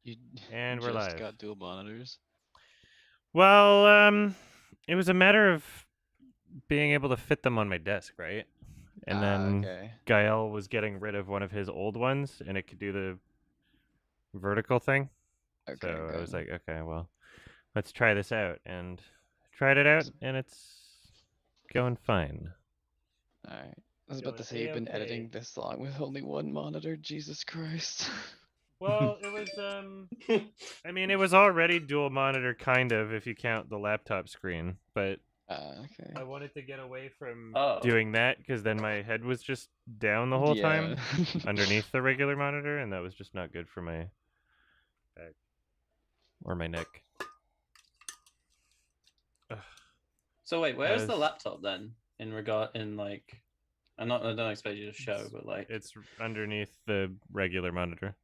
You And we're just live. got dual monitors. Well, it was a matter of being able to fit them on my desk, right? And then Okay. Gael was getting rid of one of his old ones, and it could do the vertical thing. So Okay, I was good. like, okay, well, let's try this out. And I tried it out, and it's going fine. Alright. I was about to Going say you've been A-okay. editing this long with only one monitor. Jesus Christ. Well, it was, I mean, it was already dual monitor, kind of, if you count the laptop screen, but Okay. I wanted to get away from Oh. doing that because then my head was just down the whole Yeah. time underneath the regular monitor, and that was just not good for my back or my neck. Ugh. So wait, where's the As- laptop then? Like, I don't expect you to show, but like, It's underneath the regular monitor.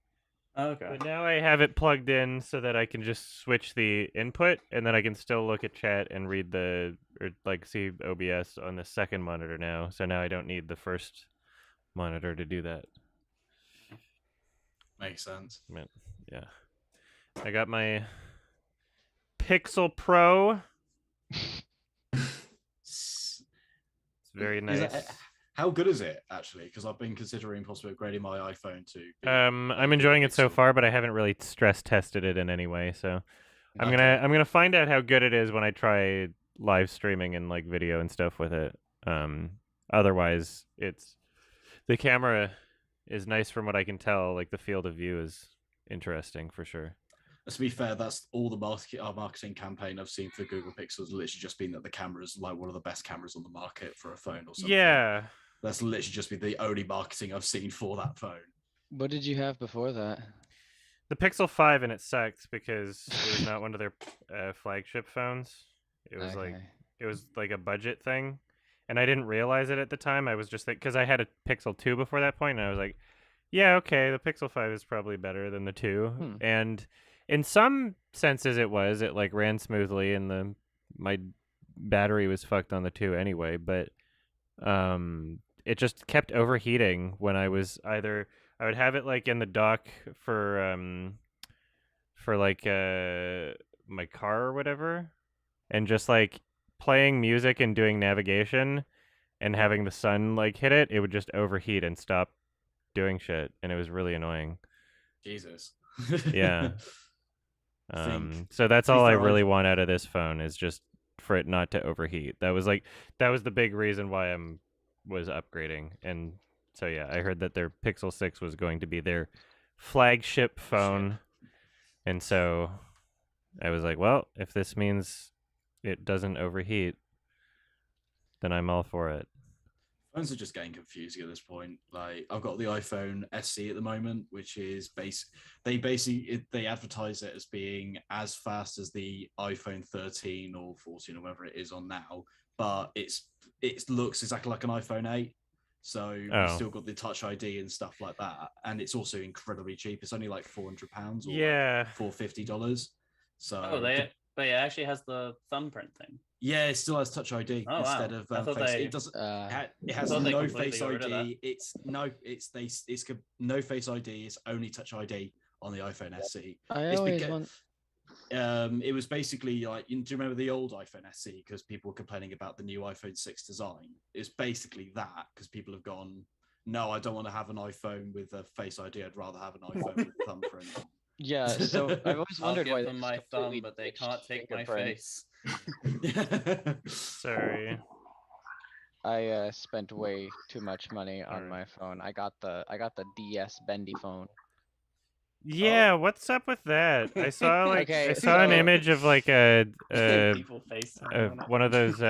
okay. But now I have it plugged in so that I can just switch the input, and then I can still look at chat and read or like see OBS on the second monitor now. So now I don't need the first monitor to do that. Makes sense. Yeah. I got my Pixel Pro. It's very nice. How good is it actually? Because I've been considering possibly upgrading my iPhone to. I'm enjoying it so far, but I haven't really stress tested it in any way. So I'm gonna find out how good it is when I try live streaming and like video and stuff with it. Otherwise, the camera is nice from what I can tell. Like the field of view is interesting for sure. To be fair, that's all the marketing campaign I've seen for Google Pixels. Literally just been that the camera's like one of the best cameras on the market for a phone or something. Yeah. That's literally just been the only marketing I've seen for that phone. What did you have before that? The Pixel 5, and it sucked because it was not one of their flagship phones. It was like a budget thing, and I didn't realize it at the time. I was just because I had a Pixel 2 before that point, and I was like, yeah, okay, the Pixel 5 is probably better than the 2. And in some senses it was. It like ran smoothly, and my battery was fucked on the 2 anyway, but it just kept overheating when I was I would have it like in the dock for like my car or whatever, and just like playing music and doing navigation and having the sun like hit it, it would just overheat and stop doing shit, and it was really annoying. Jesus. Yeah. So that's all I really want out of this phone is just for it not to overheat. That was the big reason why was upgrading. And so yeah, I heard that their Pixel 6 was going to be their flagship phone. And so I was like, well, if this means it doesn't overheat, then I'm all for it. Phones are just getting confusing at this point. Like I've got the iPhone SE at the moment, which is they advertise it as being as fast as the iPhone 13 or 14 or whatever it is on now, but it looks exactly like an iPhone 8. So you've still got the Touch ID and stuff like that, and it's also incredibly cheap. It's only like £400 or like $450. So but it actually has the thumbprint thing. Yeah, it still has Touch ID instead of face. It doesn't. It has no Face ID. It's no Face ID. It's only Touch ID on the iPhone SE. It was basically like, do you remember the old iPhone SE? Because people were complaining about the new iPhone 6 design. It's basically that, because people have gone, no, I don't want to have an iPhone with a Face ID. I'd rather have an iPhone with thumbprint. Yeah, so I've always wondered why them my thumb, but they can't take my face. Sorry. I spent way too much money on my phone. I got the DS bendy phone. Yeah, what's up with that? I saw an image of like a one of those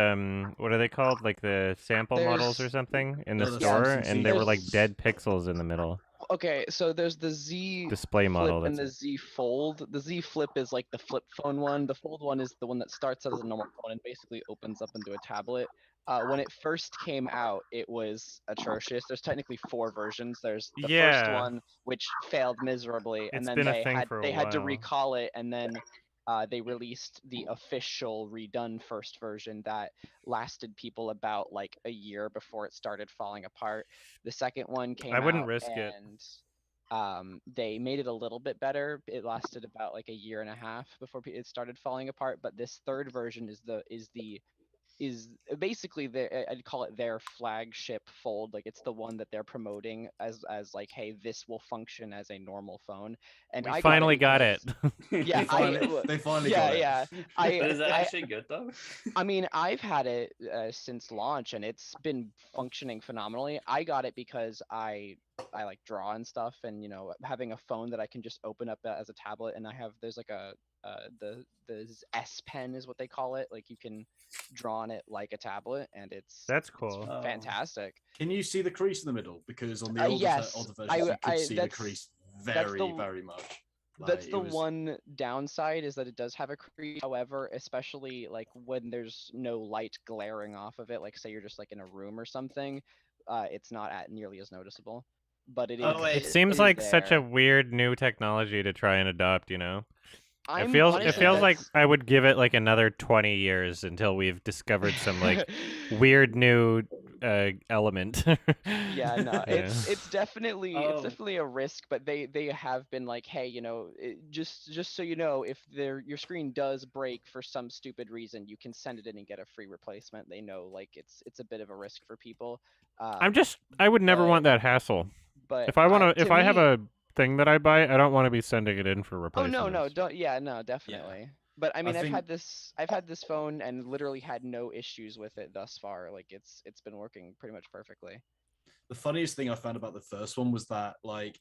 what are they called? Like the sample models or something in the store, and there were like dead pixels in the middle. Okay, so there's the Z display model Flip and the Z Fold. The Z Flip is like the flip phone one. The Fold one is the one that starts out as a normal phone and basically opens up into a tablet. When it first came out, it was atrocious. There's technically 4 versions. There's the first one, which failed miserably, and then they had to recall it, and then they released the official redone first version that lasted people about like a year before it started falling apart. The second one came out. I wouldn't risk it. They made it a little bit better. It lasted about like a year and a half before it started falling apart. But this third version is basically I'd call it their flagship fold. Like it's the one that they're promoting as like, hey, this will function as a normal phone. And We I finally got it. Yeah, They finally yeah, got it. yeah. But is that actually good though? I mean, I've had it since launch, and it's been functioning phenomenally. I got it because I like draw and stuff, and having a phone that I can just open up as a tablet, and there's like the S Pen is what they call it. Like you can draw on it like a tablet, and That's it's cool. Oh. fantastic. Can you see the crease in the middle? Because on the older, Yes, older versions, you could see the that's crease that's very, the very much. that's Like, the it was- one downside, is that it does have a crease. However, especially like when there's no light glaring off of it, like say you're just like in a room or something, it's not nearly as noticeable. But it is. Oh, wait. It seems is like such a there. weird new technology to try and adopt, you know? It I'm feels honestly, like that's- I would give it like another 20 years until we've discovered some like weird new element. Yeah, no, Yeah. it's definitely Oh. a risk, but they have been like, hey, just so you know, if your screen does break for some stupid reason, you can send it in and get a free replacement. They know like it's a bit of a risk for people. I would never but- want that hassle. But If I want to, if to I have me- a thing that I buy, I don't want to be sending it in for Oh replacement. no, don't. Yeah, no, definitely. But I mean, I've had this phone and literally had no issues with it thus far. Like it's been working pretty much perfectly. The funniest thing I found about the first one was that like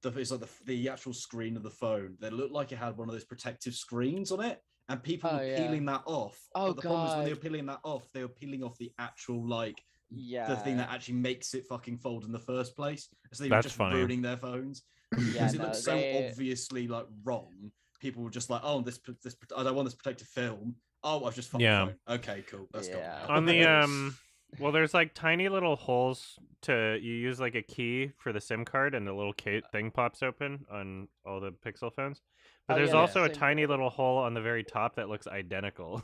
it's like the actual screen of the phone. They looked like it had one of those protective screens on it, and people Oh, were yeah. peeling that off. Oh, But the problem is when they were God. peeling that off, they were peeling off the actual like Yeah. the thing that actually makes it fucking fold in the first place. So they were That's just funny. ruining their phones. Yeah, Because it no, looks so obviously like wrong. People were just like, oh, this I don't want this protective film. Oh, I've just fucked Yeah. the phone. Okay, cool. That's gone Yeah. now. On the well, there's like tiny little holes you use like a key for the SIM card, and the little thing pops open on all the Pixel phones. But Oh, there's yeah, also a same tiny here. little hole on the very top that looks identical.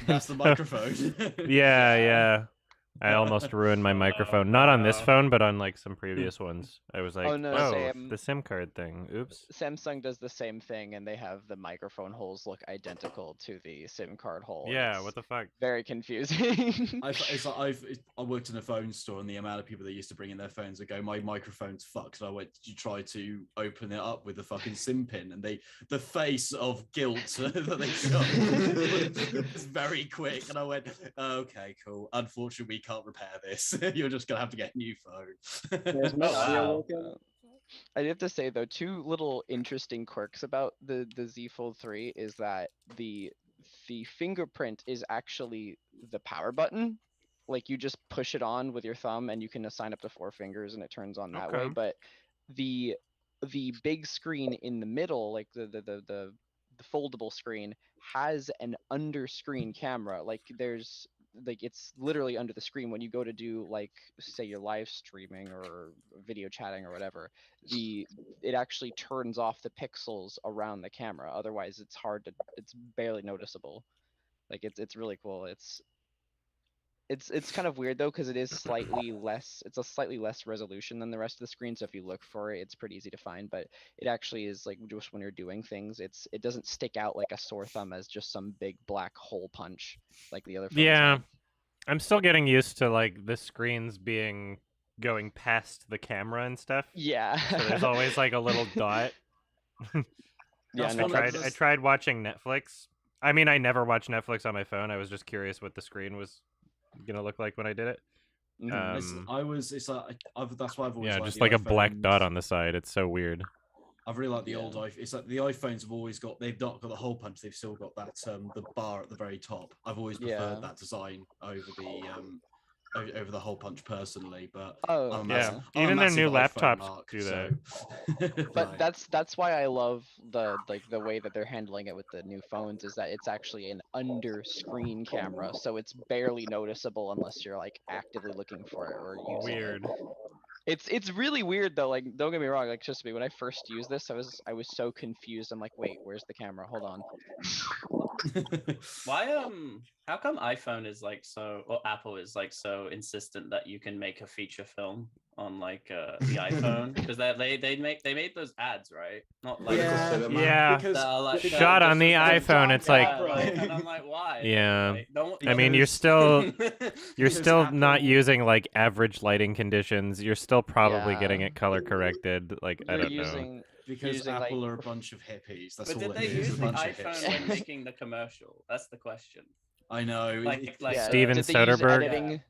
That's the microphone. Yeah, Yeah. yeah. I almost ruined my Oh, microphone. Not on this no. phone, but on like some previous ones. I was like, Oh, no, oh, Sam. the SIM card thing. Oops. Samsung does the same thing, and they have the microphone holes look identical to the SIM card hole. and Yeah, it's what the fuck? very confusing. I worked in a phone store, and the amount of people that used to bring in their phones and go, my microphone's fucked. And I went, did you try to open it up with the fucking SIM pin? And the face of guilt that they showed was very quick. And I went, okay, cool. Unfortunately, we can't repair this. You're just gonna have to get a new phone. There's no audio Wow. working. I have to say though, two little interesting quirks about the Z Fold 3 is that the fingerprint is actually the power button. Like you just push it on with your thumb, and you can assign up to 4 fingers, and it turns on that way. Okay. But the big screen in the middle, like the foldable screen, has an under screen camera. Like there's like it's literally under the screen when you go to do like say you're live streaming or video chatting or whatever. It actually turns off the pixels around the camera. Otherwise it's barely noticeable. Like it's really cool. It's kind of weird though, because it's a slightly less resolution than the rest of the screen. So if you look for it, it's pretty easy to find. But it actually is like just when you're doing things, it doesn't stick out like a sore thumb as just some big black hole punch like the other phones Yeah. have. I'm still getting used to like the screens going past the camera and stuff. Yeah. So there's always like a little dot. Yeah, That's no, one of I tried watching Netflix. I mean, I never watch Netflix on my phone. I was just curious what the screen was gonna look like when I did it. Mhm. It's like that's why I've always Yeah, liked just the like a black iPhones. dot on the side. It's so weird. I've really liked the old Yeah. iPhone. It's like the iPhones have always they've not got the hole punch. They've still got that the bar at the very top. I've always preferred Yeah. that design over the hole punch personally. But Oh, I'm a Yeah. massive, I'm a Even their massive new iPhone laptops mark, do so- But like, that's why I love the way that they're handling it with the new phones, is that it's actually an under screen camera, so it's barely noticeable unless you're like actively looking for it or using Weird. it. It's really weird though. Like don't get me wrong. Like trust me, when I first used this, I was so confused. I'm like, wait, where's the camera? Hold on. Why how come iPhone is like so, or Apple is like so insistent that you can make a feature film on like the iPhone because they made those ads, right? Not like Yeah. because Shot on the iPhone, it's like, and I'm like, why? yeah. Like, don't, I mean, you're Because still not Apple- using like average lighting conditions. You're still probably getting Yeah. it color corrected. Like, I You're don't know. using Because using, Apple like, are a bunch of hippies. That's but all did it they is. use A the bunch of iPhone hippies. when making the commercial? That's the question. I know. Like yeah, Steven did they use Soderbergh? editing?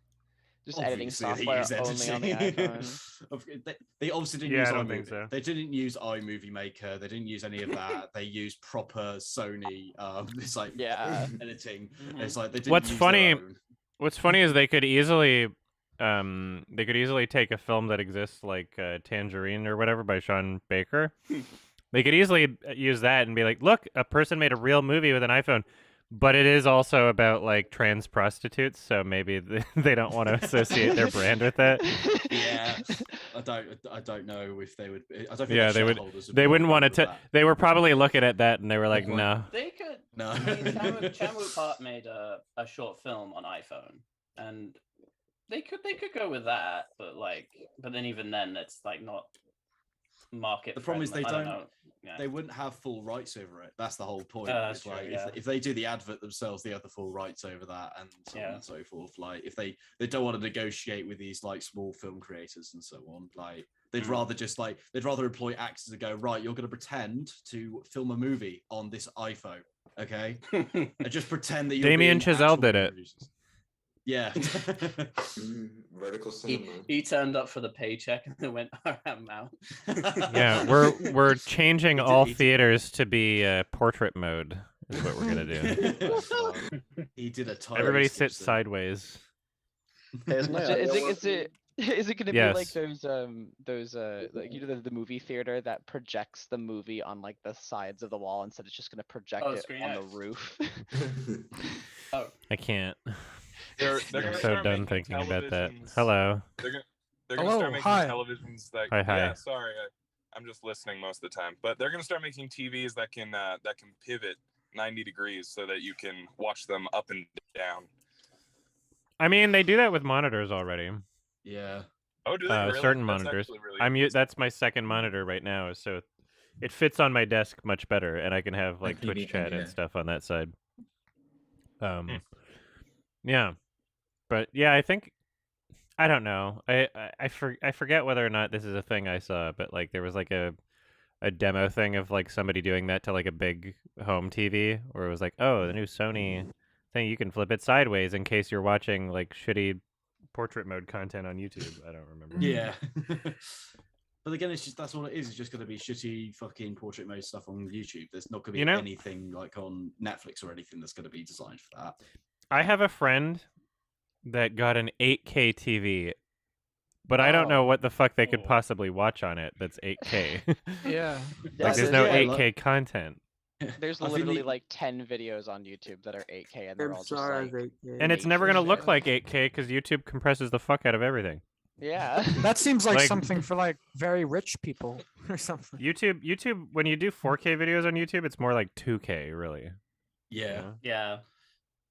Just editing Obviously, software use only on the iPhone. They obviously didn't Yeah, use I don't iMovie. think so. They didn't use iMovie Maker. They didn't use any of that. They used proper Sony. It's like Yeah. editing. Mhm. It's like they didn't What's use funny- their own. What's funny is they could easily take a film that exists like Tangerine or whatever by Sean Baker. They could easily use that and be like, look, a person made a real movie with an iPhone. But it is also about like trans prostitutes, so maybe they don't want to associate their brand with it. Yeah, I don't know if they would. I don't think Yeah, their they would. shareholders They be wouldn't want happy to. with that. They were probably looking at that and they were like, Like, no. They could. No. I mean, Chan-wook Park made a short film on iPhone, and they could go with that, but then even then, it's like not market. The problem is friendly. they I don't don't- know. Yeah. They wouldn't have full rights over it. That's the whole point. That's It's like true, yeah. if they do the advert themselves, they have the full rights over that, and so on Yeah. and so forth. Like if they don't want to negotiate with these like small film creators and so on, like they'd rather just like they'd rather employ actors to go, right, you're going to pretend to film a movie on this iPhone, okay, and just pretend that you're Damien being Chazelle actual did it. producers. Yeah. Vertical cinema. he turned up for the paycheck and then went, I'm out. Yeah, we're changing He did- all he did- theaters to be portrait mode. Is what we're gonna do. He did a time. Everybody sit sideways. Is it going to be like Yes. those like the movie theater that projects the movie on like the sides of the wall instead it's just going to project it Screen on the X. roof? I can't. They're I'm gonna so start done making thinking about that. televisions- Hello. They're gonna Hello, start making hi. televisions that. Hi, hi. Yeah, sorry, I'm just listening most of the time. But they're gonna start making TVs that can pivot 90 degrees so that you can watch them up and down. I mean, they do that with monitors already. Yeah. Oh, do they really? Certain That's monitors. actually really That's my second monitor right now, so it fits on my desk much better, and I can have like TV Twitch chat yeah. and stuff on that side. Yeah, but yeah, I think I don't know. I forget whether or not this is a thing I saw, but like there was like a demo thing of like somebody doing that to like a big home TV, where it was like, oh, the new Sony thing, you can flip it sideways in case you're watching like shitty portrait mode content on YouTube. I don't remember. Yeah. But again, it's just that's all it is. It's just going to be shitty fucking portrait mode stuff on YouTube. There's not going to be anything like on Netflix or anything that's going to be designed for that. I have a friend that got an 8K TV, but I don't know what the fuck they could possibly watch on it that's 8K. Yeah. Like there's no Yeah, 8K content. There's I think literally the- like 10 videos on YouTube that are 8K and they're all just like, And it's never going to look like 8K because YouTube compresses the fuck out of everything. yeah. That seems like Like- something for like very rich people or something. YouTube, when you do 4K videos on YouTube, it's more like 2K, really. Yeah. Yeah.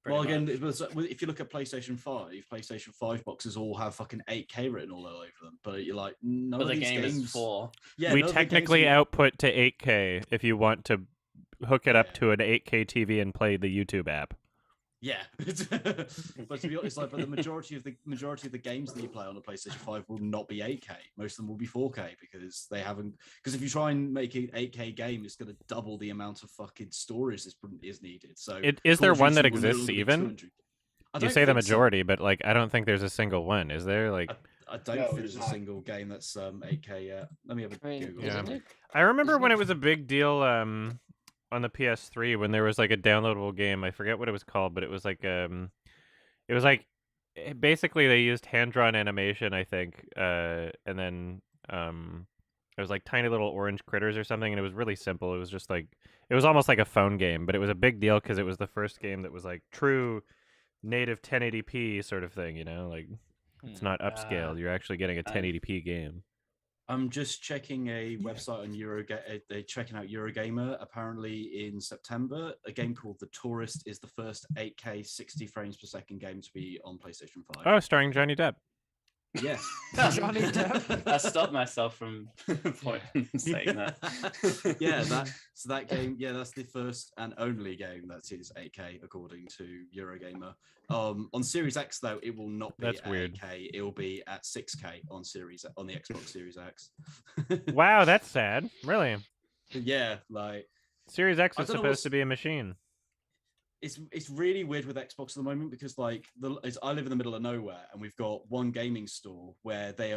Well, pretty again, much. it was, if you look at PlayStation 5 boxes all have fucking 8K written all over them. But you're like, none But of the these game games. is 4. Yeah, We none of the games technically are- output to 8K if you want to hook it up Yeah. to an 8K TV and play the YouTube app. Yeah, but to be honest, like, but the majority of the games that you play on the PlayStation 5 will not be 8K. Most of them will be 4K because they haven't. Because if you try and make an 8K game, it's going to double the amount of fucking storage is needed. So, Is there Call of one that Duty will no exists longer be even? 200. I You don't say the think so. majority, but like I don't think there's a single one. Is there? Like I don't No, think there's there's a not. single game that's 8K yet. Let me have a I mean, Google. Yeah. isn't it? I remember Isn't when it- it was a big deal on the PS3 when there was like a downloadable game. I forget what it was called, but it was like basically they used hand-drawn animation, I think, and then it was like tiny little orange critters or something, and it was really simple. It was just like it was almost like a phone game, but it was a big deal because it was the first game that was like true native 1080p sort of thing, you know, like it's not upscaled. You're actually getting a 1080p game. I'm just checking a website on they're checking out Eurogamer. Apparently, in September, a game called The Tourist is the first 8K 60 frames per second game to be on PlayStation 5. Oh, starring Johnny Depp. Yeah. Johnny Depp. I stopped myself from saying that. Yeah, that game. Yeah, that's the first and only game that is 8K according to Eurogamer. On Series X though, it will not be That's at weird. 8K. It will be at 6K on the Xbox Series X. Wow, that's sad. Really? Yeah, like Series X I is don't know supposed to be a machine. it's really weird with Xbox at the moment because like I live in the middle of nowhere and we've got one gaming store where they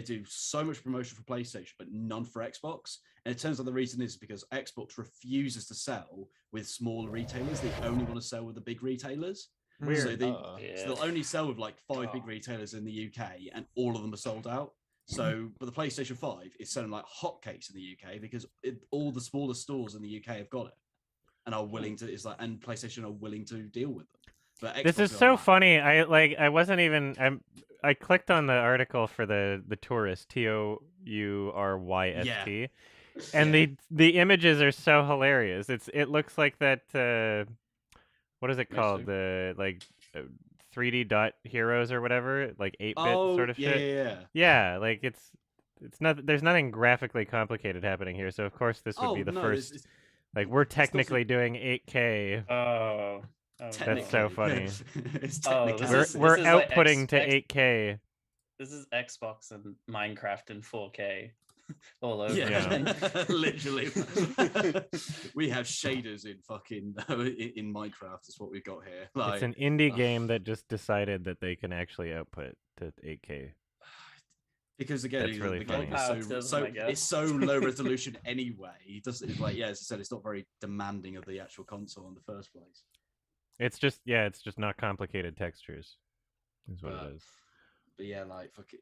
do so much promotion for PlayStation but none for Xbox, and it turns out the reason is because Xbox refuses to sell with smaller retailers. They only want to sell with the big retailers. Weird. So Yeah. they'll only sell with like 5 big retailers in the UK and all of them are sold out. So, but the PlayStation 5 is selling like hotcakes in the UK because all the smaller stores in the UK have got it. And are willing to and PlayStation are willing to deal with them. But Xbox This is are so like, funny. I wasn't even. I clicked on the article for the tourist TOURYST, and the images are so hilarious. It looks like that. What is it called? The 3D dot heroes or whatever, like 8-bit sort of shit. Yeah, like it's not. There's nothing graphically complicated happening here. So of course this would be the first. Like we're technically doing 8K. Oh, that's so funny. We're outputting to 8K. This is Xbox and Minecraft in 4K all over. Yeah. Literally. We have shaders in fucking in Minecraft. Is what we've got here. Like, it's an indie game that just decided that they can actually output to 8K. Because again, that's really funny. It's so low resolution anyway. As I said, it's not very demanding of the actual console in the first place. It's just not complicated textures, is what it is. But yeah, like fuck it.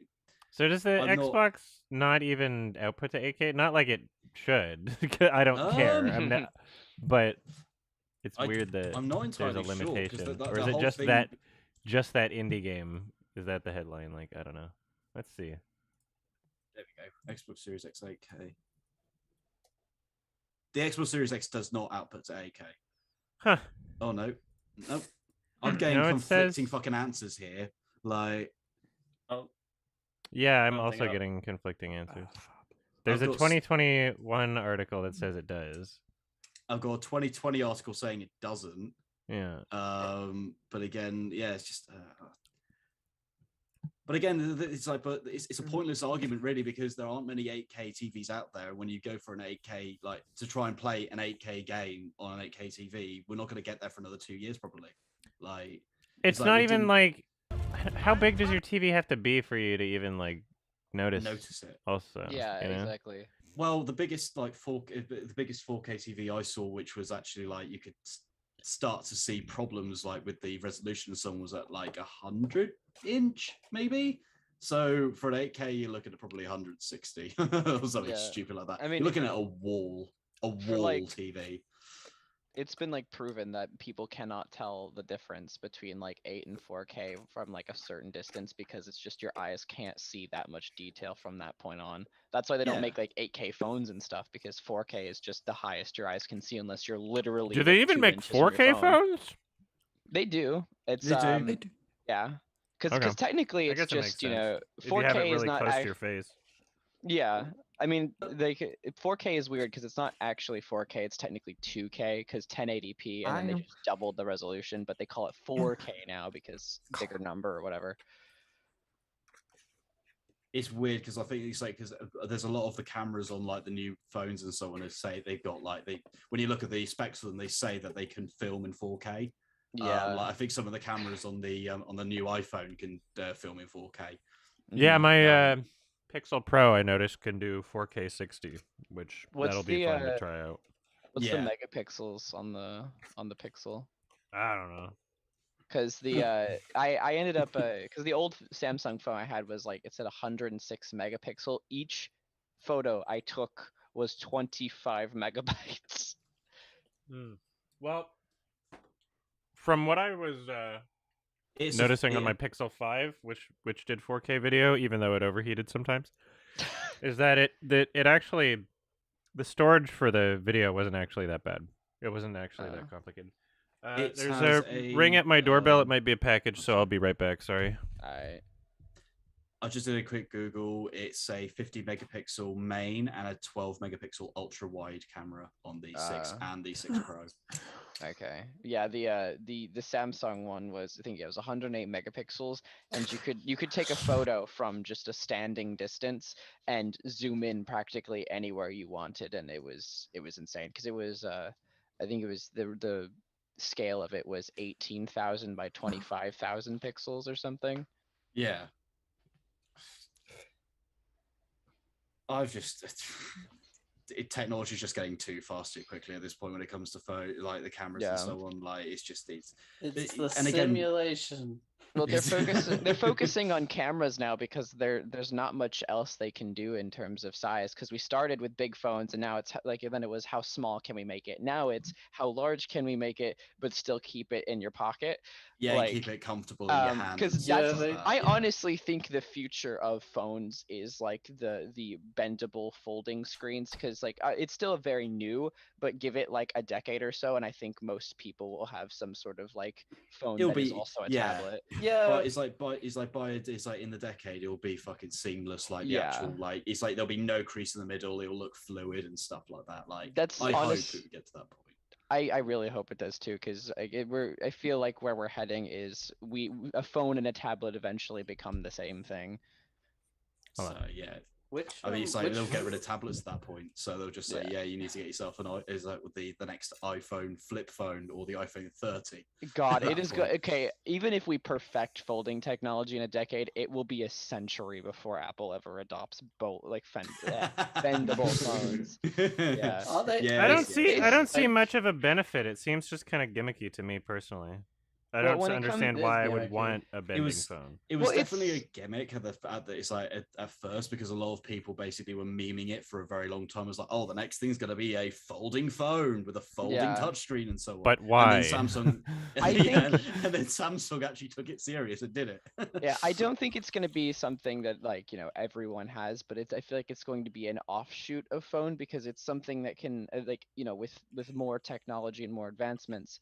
So does the Xbox not even output to 8K? Not like it should. I don't care. I'm not, but it's weird that I'm not entirely there's a limitation, sure, or is it just that indie game? Is that the headline? Like I don't know. Let's see. There we go. Xbox Series X 8K. The Xbox Series X does not output to 8K. Huh. Oh no. Nope. I'm getting conflicting fucking answers here. Like yeah, I'm also getting conflicting answers. There's a 2021 article that says it does. I've got a 2020 article saying it doesn't. Yeah. But again, yeah, it's just but again, it's like, but it's a pointless argument really because there aren't many 8K TVs out there. When you go for an 8K, like to try and play an 8K game on an 8K TV, we're not going to get there for another 2 years probably. Like it's not even like how big does your TV have to be for you to even like notice it? Also, yeah, exactly. Well, the biggest 4K TV I saw, which was actually like you could start to see problems like with the resolution of someone was at like 100-inch maybe. So for an 8K you're looking at probably 160 or something stupid like that. I mean, you're looking at a wall TV. It's been like proven that people cannot tell the difference between like 8 and 4K from like a certain distance because it's just your eyes can't see that much detail from that point on. That's why they don't make like 8K phones and stuff, because 4K is just the highest your eyes can see unless you're literally. Do they even make 4K phones? They do. It's they do. Yeah, because technically it's just 4K is not close to your face. Yeah. I mean, 4K is weird because it's not actually 4K. It's technically 2K because 1080p, and then they just doubled the resolution, but they call it 4K now because bigger number or whatever. It's weird because I think it's like because there's a lot of the cameras on like the new phones and so on that say they've got like when you look at the specs of them, they say that they can film in 4K. Yeah, like I think some of the cameras on the new iPhone can film in 4K. Yeah, my Pixel Pro I noticed can do 4K 60, which that'll be fun to try out. What's the megapixels on the Pixel? I don't know. Because I ended up because the old Samsung phone I had was like it said 106 megapixel. Each photo I took was 25 megabytes. Well, from what I was noticing on my Pixel 5, which did 4K video, even though it overheated sometimes, is that it actually the storage for the video wasn't actually that bad. It wasn't actually that complicated. There's a ring at my doorbell. It might be a package, so I'll be right back. Sorry. Alright. I just did a quick Google. It's a 50 megapixel main and a 12 megapixel ultra wide camera on the 6 and the 6 Pro. Okay. Yeah, the Samsung one was, I think it was 108 megapixels, and you could take a photo from just a standing distance and zoom in practically anywhere you wanted, and it was insane because it was I think it was the scale of it was 18,000 by 25,000 pixels or something. Yeah. Technology is just getting too fast too quickly at this point when it comes to phone, like the cameras and so on. Like it's the simulation. Well, they're focusing on cameras now because there's not much else they can do in terms of size, because we started with big phones and now it's like, then it was how small can we make it, now it's how large can we make it but still keep it in your pocket. Yeah, like, keep it comfortable in your hand. Because I honestly think the future of phones is like the bendable folding screens, because like it's still very new, but give it like a decade or so and I think most people will have some sort of like phone that is also a tablet. Yeah, but it's like in the decade it'll be fucking seamless, like the actual, like it's like there'll be no crease in the middle, it'll look fluid and stuff like that. Like I hope we get to that point. I really hope it does too, because I feel like where we're heading is a phone and a tablet eventually become the same thing. So yeah. They'll get rid of tablets at that point, so they'll just say, yeah, you need to get yourself with the next iPhone flip phone or the iPhone 30. God, it is good. Okay, even if we perfect folding technology in a decade, it will be a century before Apple ever adopts bendable phones. Yeah. I don't see much of a benefit. It seems just kind of gimmicky to me personally. I don't understand why I would want a bending phone. It was definitely a gimmick at first, because a lot of people basically were memeing it for a very long time. It was like, oh, the next thing's going to be a folding phone with a folding touchscreen and so on. But why? And then Samsung, and then Samsung actually took it serious and did it. Yeah, I don't think it's going to be something that everyone has, but I feel like it's going to be an offshoot of phone, because it's something that can with more technology and more advancements.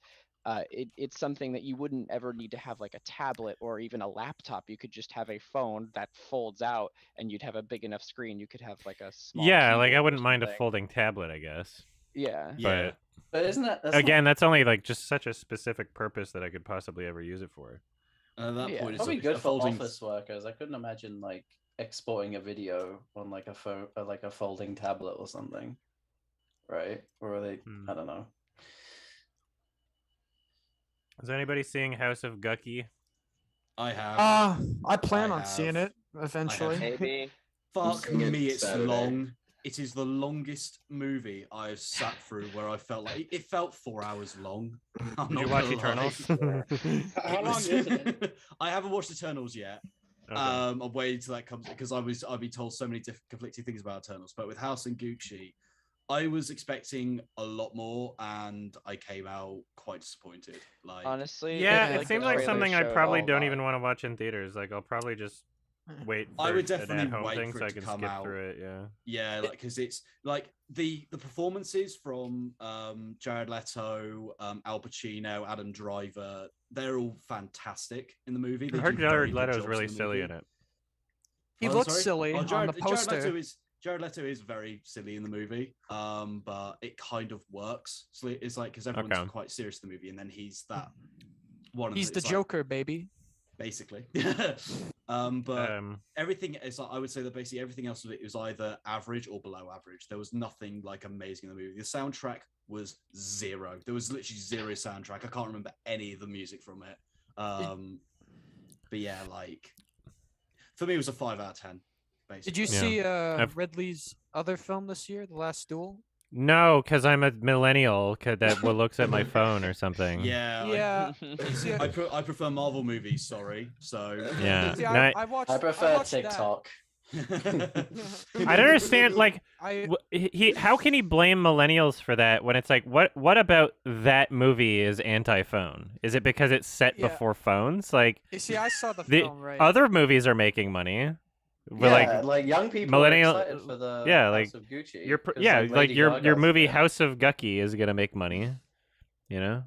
It's something that you wouldn't ever need to have like a tablet or even a laptop. You could just have a phone that folds out and you'd have a big enough screen. You could have like a small like I wouldn't mind a folding tablet, I guess. Yeah. But isn't that that's only like just such a specific purpose that I could possibly ever use it for. At that point, it's probably good for office workers. I couldn't imagine like exporting a video on like a phone, like a folding tablet or something, right? Or are they? I don't know. Is anybody seeing House of Gucky? I have. I plan on seeing it eventually. Maybe. Fuck me, it's long. It is the longest movie I've sat through where I felt like it felt 4 hours long. Did you watch Eternals? How long is it? I haven't watched Eternals yet. Okay. I'm waiting till that comes, because I've been told so many conflicting things about Eternals. But with House and Gucci, I was expecting a lot more, and I came out quite disappointed. Like, honestly, it seems like something I probably don't even want to watch in theaters. Like, I'll probably just wait for I would definitely an at-home wait thing for so it I to can come skip out. through it. Yeah, like, because it's like the performances from Jared Leto, Al Pacino, Adam Driver, they're all fantastic in the movie. I heard Jared Leto is really silly in it. He looks silly on the poster. Jared Leto is very silly in the movie, but it kind of works. So it's like, because everyone's quite serious in the movie, and then he's that one. He's the Joker, baby. Basically. But everything is, I would say that basically everything else of it was either average or below average. There was nothing like amazing in the movie. The soundtrack was zero. There was literally zero soundtrack. I can't remember any of the music from it. But yeah, like, for me, it was a 5 out of 10. Basically. Did you see Ridley's other film this year, The Last Duel? No, because I'm a millennial that looks at my phone or something. Yeah. I prefer Marvel movies. Sorry, so yeah. See, I prefer TikTok. I don't understand. Like, how can he blame millennials for that when it's like, what about that movie is anti-phone? Is it because it's set before phones? Like, you see, I saw the film. Right. Other movies are making money. But like young people millennial, are excited for the like House of Gucci. Your movie House of Gucky is gonna make money, you know.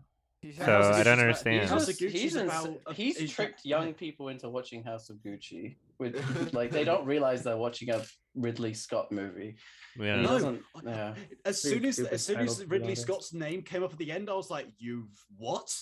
He's So I don't Gucci's understand. House of Gucci's He's tricked young people into watching House of Gucci. With like they don't realize they're watching a Ridley Scott movie. Yeah. He No. doesn't. Yeah. As soon as Stupid title to be Ridley honest. Scott's name came up at the end, I was like, "You what?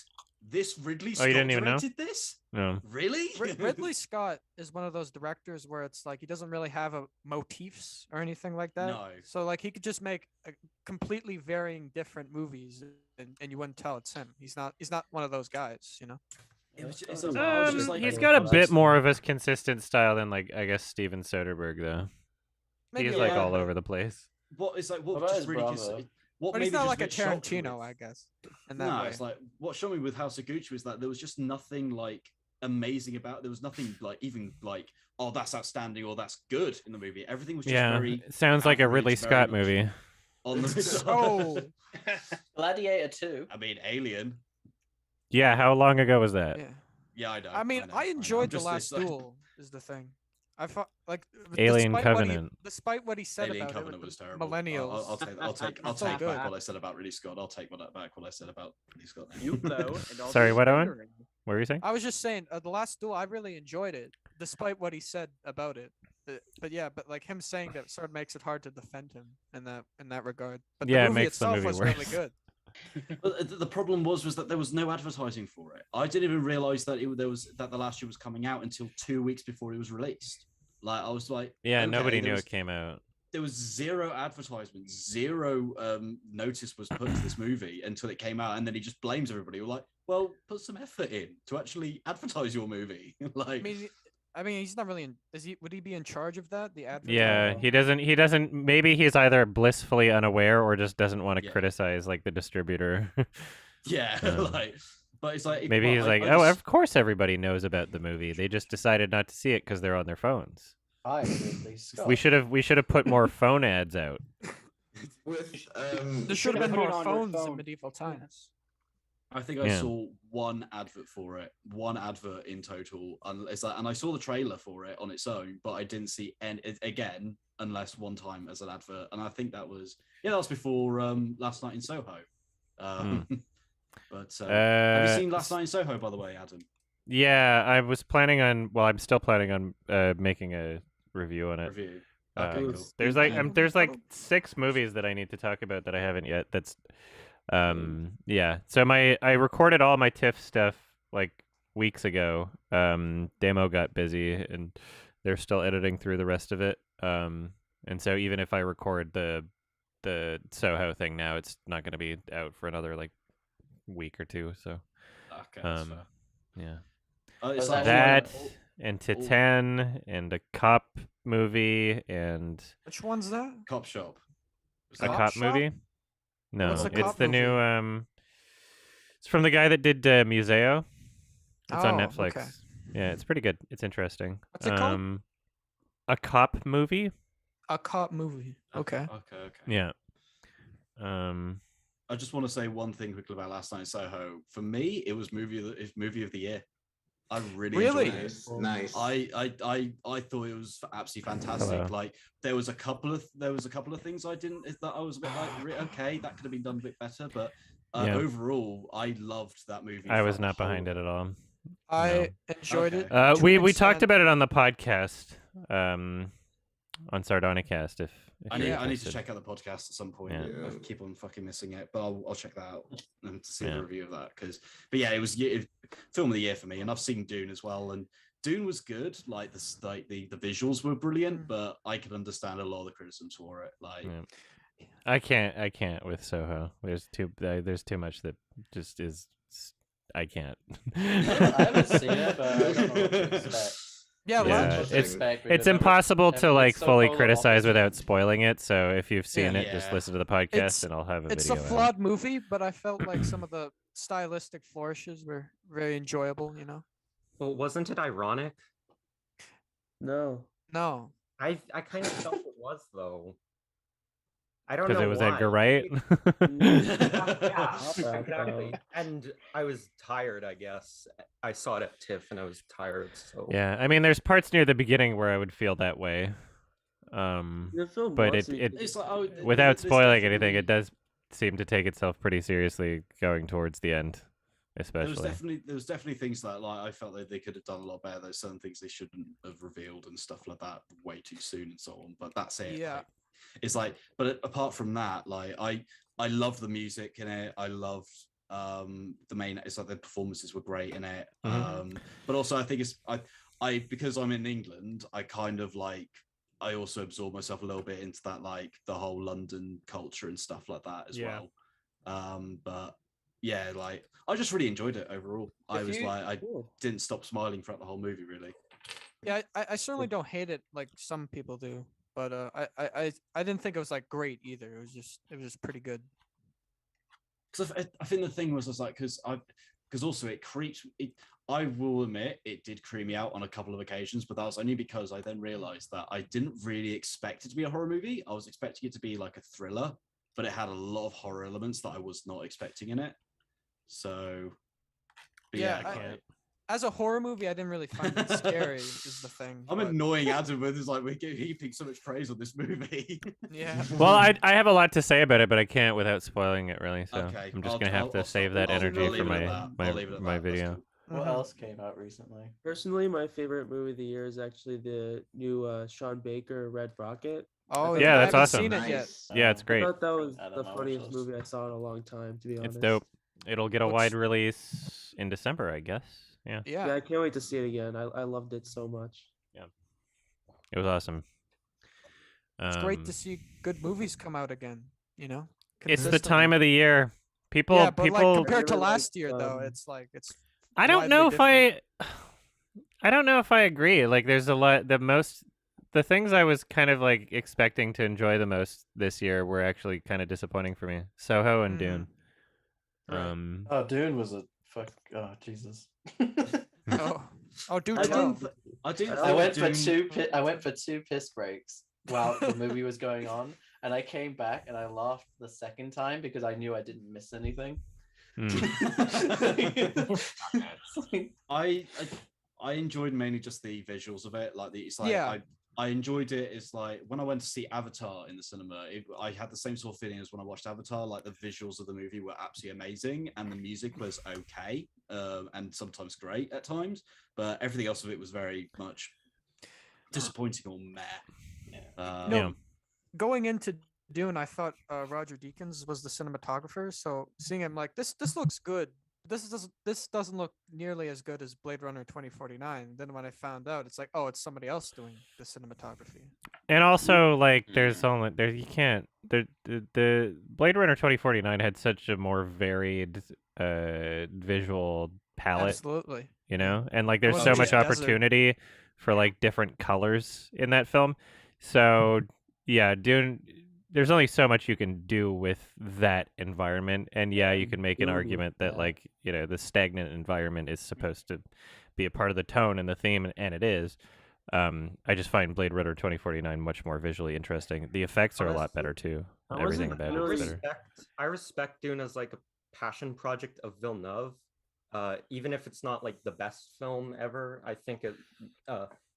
This Ridley Oh, Scott you didn't even know? directed this? No. Really?" Ridley Scott is one of those directors where it's like he doesn't really have a motifs or anything like that. No. So like he could just make a completely varying different movies, and you wouldn't tell it's him. He's not one of those guys, you know. I was just like, He's got a bit more of a consistent style than like I guess Steven Soderbergh though. Maybe He's a like little all bit. over the place. what is like What what about just his really brother? what But made he's me not just like a bit shocked Tarantino, with- I guess. In that No, way. it's like what showed me with House of Gucci was that there was just nothing like amazing about. There was nothing like even like oh that's outstanding or that's good in the movie. Everything was just Yeah, very it sounds like a Ridley average, very Scott much movie. on the. Oh, Gladiator 2. I mean, Alien. Yeah, how long ago was that? yeah. Yeah, I know. I mean, know, I know. enjoyed I'm The just- Last it's like- Duel. Is the thing. I thought like Alien despite what he- Covenant. despite what he said Alien about Covenant it, was terrible. millennials. I'll So take good. back what I said about Ridley Scott. I'll take back what I said about Ridley Scott. You though. And all Sorry, this what, Owen? wondering. What were you saying? I was just saying, The Last Duel. I really enjoyed it, despite what he said about it. But yeah, but like him saying that sort of makes it hard to defend him in that regard. But Yeah, it the movie makes the itself movie was worse. really good. But the problem was that there was no advertising for it. I didn't even realize that that the last year was coming out until 2 weeks before it was released. Like I was like, Yeah, okay, nobody there knew was- it came out. There was zero advertisement, zero notice was put to this movie until it came out, and then he just blames everybody. We're like, well, put some effort in to actually advertise your movie. Like, I mean, he's not really in. Would he be in charge of that? The advertising? Yeah, he doesn't. Maybe he's either blissfully unaware or just doesn't want to Yeah. criticize like the distributor. yeah, Um, like, but it's like Maybe well, he's I- like, I oh, just- of course everybody knows about the movie. They just decided not to see it because they're on their phones. Hi, Ridley Scott. We should have put more phone ads out. With There should have been put more it on your phones in phone. medieval times. I think I Yeah. saw one advert for it, one advert in total, and it's like, and I saw the trailer for it on its own, but I didn't see any again unless one time as an advert, and I think that was before Last Night in Soho. But have you seen Last Night in Soho, by the way, Adam? Yeah, I was planning on. Well, I'm still planning on making a review on it. Review. Uh, Okay, cool. There's like 6 movies that I need to talk about that I haven't yet. That's yeah. So I recorded all my TIFF stuff like weeks ago. Demo got busy and they're still editing through the rest of it. And so even if I record the Soho thing now, it's not going to be out for another like week or two. So Okay, that's fair. yeah. It's Was like That all- and Titan and a cop movie and Which one's that? Cop Shop. Was a that- cop Shop? movie. No, What's a it's cop the movie? new it's from the guy that did Museo. It's on Oh, Netflix. okay. Yeah, it's pretty good. It's interesting. What's it called? A cop movie. A cop movie. Okay. Okay. Yeah. I just want to say one thing quickly about Last Night in Soho. For me, it was movie of the year. I really Really? enjoyed it. nice. I thought it was absolutely fantastic. Hello. Like there was a couple of things I was a bit like okay, that could have been done a bit better, but Yeah. overall I loved that movie. I was from not whole- behind it at all. I enjoyed it. Okay. to We an talked extent. about it on the podcast. On Sardonicast if I you're need to interested. check out the podcast at some point. Yeah. Yeah. I keep on fucking missing it, but I'll check that out and to see Yeah. the review of that. But yeah, it was film of the year for me, and I've seen Dune as well, and Dune was good. Like the visuals were brilliant, but I could understand a lot of the criticisms for it. Like, Yeah. I can't with Soho. There's too much that just is. I can't. I haven't seen it, but I don't know what to expect. Yeah, Yeah, Lodge- What to it's- expect It's because impossible to like so fully full of criticize opposite without things. spoiling it. So if you've seen it, just Yeah. listen to the podcast, It's- and I'll have a it's video. a out. flawed movie, but I felt like some of the stylistic flourishes were very enjoyable. You know? Well, wasn't it ironic? No. No. I kind of felt it was though. I don't know Because it was why. Edgar Wright. Yeah, Okay. exactly. And I was tired, I guess. I saw it at TIFF and I was tired, so Yeah, I mean, there's parts near the beginning where I would feel that way. The film But was it's like Without there's spoiling definitely- anything, it does seem to take itself pretty seriously going towards the end. especially. There was definitely things that like I felt like they could have done a lot better. There's certain things they shouldn't have revealed and stuff like that way too soon and so on. But that's it. Yeah. Like, it's like, but apart from that, like I loved the music in it. I loved the main. It's like the performances were great in it. But also I think it's I because I'm in England, I kind of like. I also absorb myself a little bit into that, like the whole London culture and stuff like that as well. But yeah, like I just really enjoyed it overall. I didn't stop smiling throughout the whole movie, really. Yeah, I certainly don't hate it like some people do, but I didn't think it was like great either. It was just pretty good. Because I think the thing was like because also it creeps. I will admit it did creep me out on a couple of occasions, but that was only because I then realized that I didn't really expect it to be a horror movie. I was expecting it to be like a thriller, but it had a lot of horror elements that I was not expecting in it. So, as a horror movie, I didn't really find it scary. Is the thing. I'm annoying Adam with is like we're heaping so much praise on this movie. Yeah. Well, I have a lot to say about it, but I can't without spoiling it really. So Okay, I'm just gonna have to save that energy for my video. What else came out recently? Personally, my favorite movie of the year is actually the new Sean Baker Red Rocket. Oh yeah, that's I haven't awesome. Seen it yet. Yeah, it's great. I thought that was the funniest movie I saw in a long time. To be honest, it's dope. It'll get a wide release in December, I guess. Yeah. Yeah. I can't wait to see it again. I loved it so much. Yeah. It was awesome. It's great to see good movies come out again. You know. It's the time of the year. People. Yeah, but like compared to last year, though, it's like it's. I don't know if I don't know if I agree. Like, there's a lot. The things I was kind of like expecting to enjoy the most this year were actually kind of disappointing for me. Soho and Dune. Right. Dune was a fuck. Oh Jesus. Dude. I went for two piss breaks while the movie was going on, and I came back and I laughed the second time because I knew I didn't miss anything. I enjoyed mainly just the visuals of it. Like I enjoyed it. It's like when I went to see Avatar in the cinema, I had the same sort of feeling as when I watched Avatar. Like the visuals of the movie were absolutely amazing, and the music was okay, and sometimes great at times. But everything else of it was very much disappointing or meh. Going into Dune, I thought Roger Deakins was the cinematographer. So seeing him like this looks good. This doesn't look nearly as good as Blade Runner 2049. Then when I found out, it's like, oh, it's somebody else doing the cinematography. And also, like, the Blade Runner 2049 had such a more varied visual palette. Absolutely. You know, and like there's so much opportunity for like different colors in that film. So yeah, Dune. There's only so much you can do with that environment, and you can make an argument that like the stagnant environment is supposed to be a part of the tone and the theme, and it is. I just find Blade Runner 2049 much more visually interesting. The effects are a lot better too. Everything about it is better. I respect Dune as like a passion project of Villeneuve, even if it's not like the best film ever. I think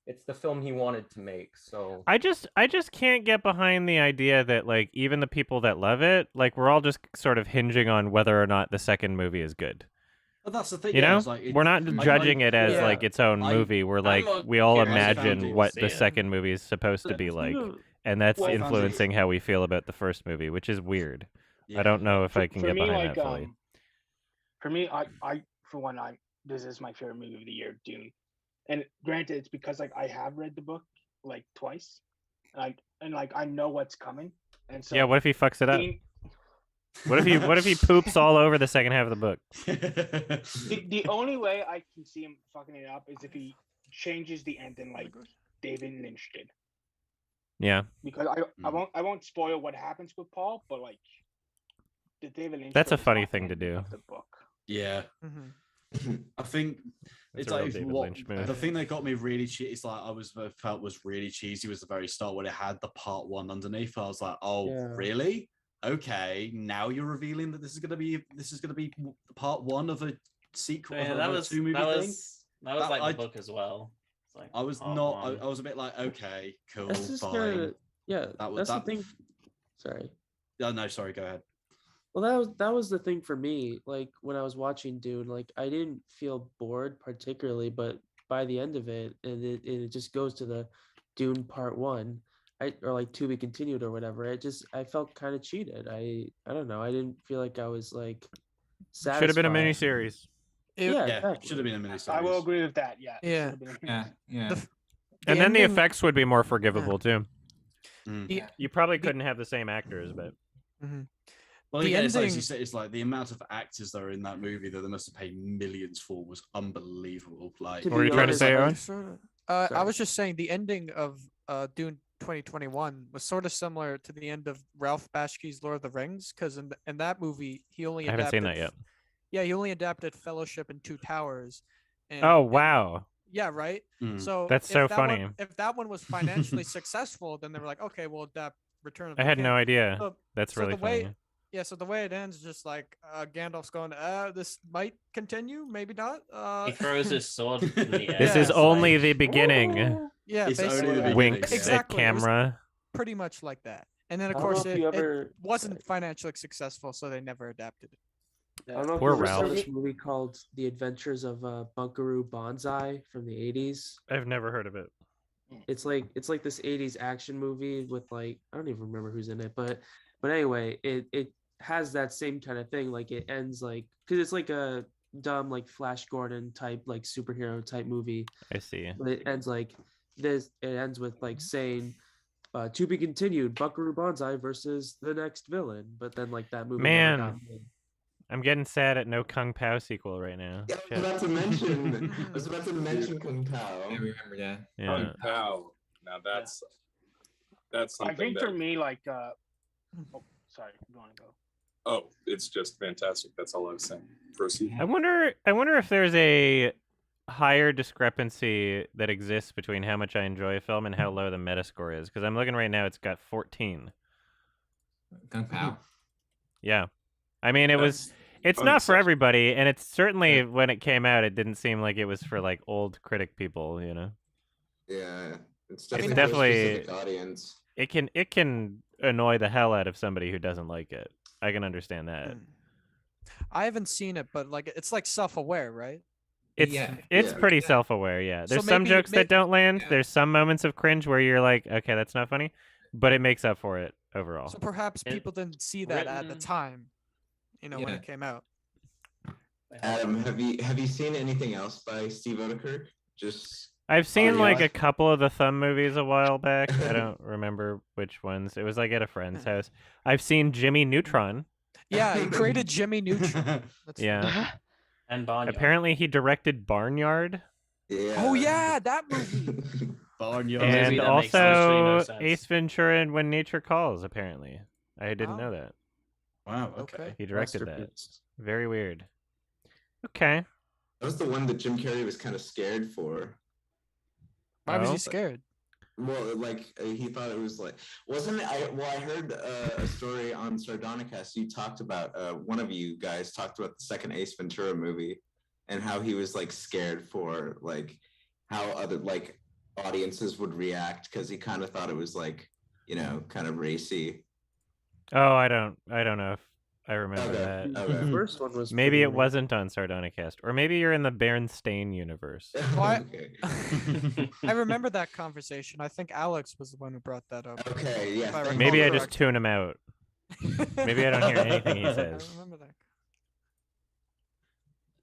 it's the film he wanted to make. So I just can't get behind the idea that like even the people that love it, like we're all just sort of hinging on whether or not the second movie is good. But that's the thing, you know, like, we're not judging it as like its own movie. We're like we all imagine what the second movie is supposed to be like, and that's influencing how we feel about the first movie, which is weird. I don't know if I can get behind that fully. For me, this is my favorite movie of the year, Dune. And granted, it's because like I have read the book like twice, and I know what's coming. And so what if he fucks it up? What if he poops all over the second half of the book? The only way I can see him fucking it up is if he changes the ending like David Lynch did. Yeah. Because I won't spoil what happens with Paul, but like the David Lynch. That's a funny thing to do. The book. Yeah. Mm-hmm. I think it's like the thing that got me really cheesy. Felt was really cheesy was the very start when it had the part 1 underneath. I was like, really? Okay, now you're revealing that this is gonna be part 1 of a sequel. Yeah, that was 2 movie thing. That was like the book as well. It's like I was not. I was a bit like, okay, cool, fine. That's the thing. Sorry. No, sorry. Go ahead. Well, that was the thing for me. Like when I was watching Dune, like I didn't feel bored particularly, but by the end of it, and it just goes to the Dune Part One, or like to be continued or whatever. I felt kind of cheated. I don't know. I didn't feel like I was like satisfied. Should have been a miniseries. Yeah, Yeah, exactly. should have been a miniseries. I will agree with that. Yeah. it Yeah. should have been a Yeah, miniseries. yeah. And then the ending- effects would be more forgivable too. the- You probably couldn't have the same actors, but mhm. Well, The again, it's like ending- you said, it's like the amount of actors that are in that movie that they must have paid millions for was unbelievable. Like, To What were you be trying to honest, say, I- Owen? I Sorry. was just saying the ending of Dune 2021 was sort of similar to the end of Ralph Bakshi's Lord of the Rings, because in that movie he only I haven't adapted seen that yet. Yeah, he only adapted Fellowship and Two Towers. And, Oh and- wow. yeah, right. Mm. So That's if so that funny. if that one was financially successful, then they were like, okay, we'll adapt Return of the I had King. no idea. So- That's so really the way- funny. Yeah, so the way it ends is just like Gandalf's going, this might continue, maybe not. He throws his sword in the air. This is it's only like, the beginning. Yeah, It's only basically the beginning, Winks yeah. Exactly, at it was- camera. pretty much like that. And then of I don't know course if it, you it ever- wasn't financially successful, so they never adapted it. I don't know if Poor you ever saw Ralph. this movie called The Adventures of Bunkaroo Banzai from the 80s. I've never heard of it. It's like this 80s action movie with like I don't even remember who's in it, but anyway, it has that same kind of thing. Like it ends like because it's like a dumb like Flash Gordon type like superhero type movie, I see. but it ends like this. It ends with like saying to be continued, Buckaroo Banzai versus the next villain. But then like that movie never got Man. made. I'm getting sad at no Kung Pao sequel right now. Yeah, I Shit. was about to mention. I was about to mention Kung I Tao. remember that. Yeah. Wow. Now that's something I think that, for me, like, oh, sorry, you want to go? oh, it's just fantastic. That's all I was saying. Proceed. I wonder if there's a higher discrepancy that exists between how much I enjoy a film and how low the Metascore is. Because I'm looking right now, it's got 14. Kung Pao. Yeah. I mean, it's not for unacceptable. everybody, and it's certainly when it came out, it didn't seem like it was for like old critic people, you know. Yeah, it's I mean, definitely, for a definitely- specific audience. It can annoy the hell out of somebody who doesn't like it. I can understand that. I haven't seen it, but like it's like self-aware, right? It's Yeah. it's Yeah. pretty self-aware, yeah. So There's some maybe- jokes that don't land. Yeah. There's some moments of cringe where you're like, okay, that's not funny, but it makes up for it overall. So perhaps It- people didn't see that at the written- time, when Yeah. it came out. Adam, have you seen anything else by Steve Oedekerk? Just I've seen yeah. like a couple of the Thumb movies a while back. I don't remember which ones. It was like at a friend's house. I've seen Jimmy Neutron. Yeah, he created Jimmy Neutron. That's Yeah. And Barnyard. Apparently he directed Barnyard yeah. Oh yeah, that movie. Barnyard. movie and that makes literally no also sense. Ace Ventura and When Nature Calls, apparently. I didn't know that. Wow. Okay. Okay. He directed that. Masterpiece. Very weird. Okay. That was the one that Jim Carrey was kind of scared for. Why was Oh. he scared? Well, like he thought it was like wasn't it? I heard a story on Sardonicast. You talked about one of you guys talked about the second Ace Ventura movie and how he was like scared for like how other like audiences would react because he kind of thought it was like kind of racy. Oh, I don't know if I remember Okay. that. The Okay. first one was Maybe pretty it wasn't on Sardonicast, or maybe you're in the Berenstain universe. Why- Okay. I remember that conversation. I think Alex was the one who brought that up. Okay. Yeah. If I thank Maybe you. I just tune him out. Maybe I don't hear anything he I says. remember that.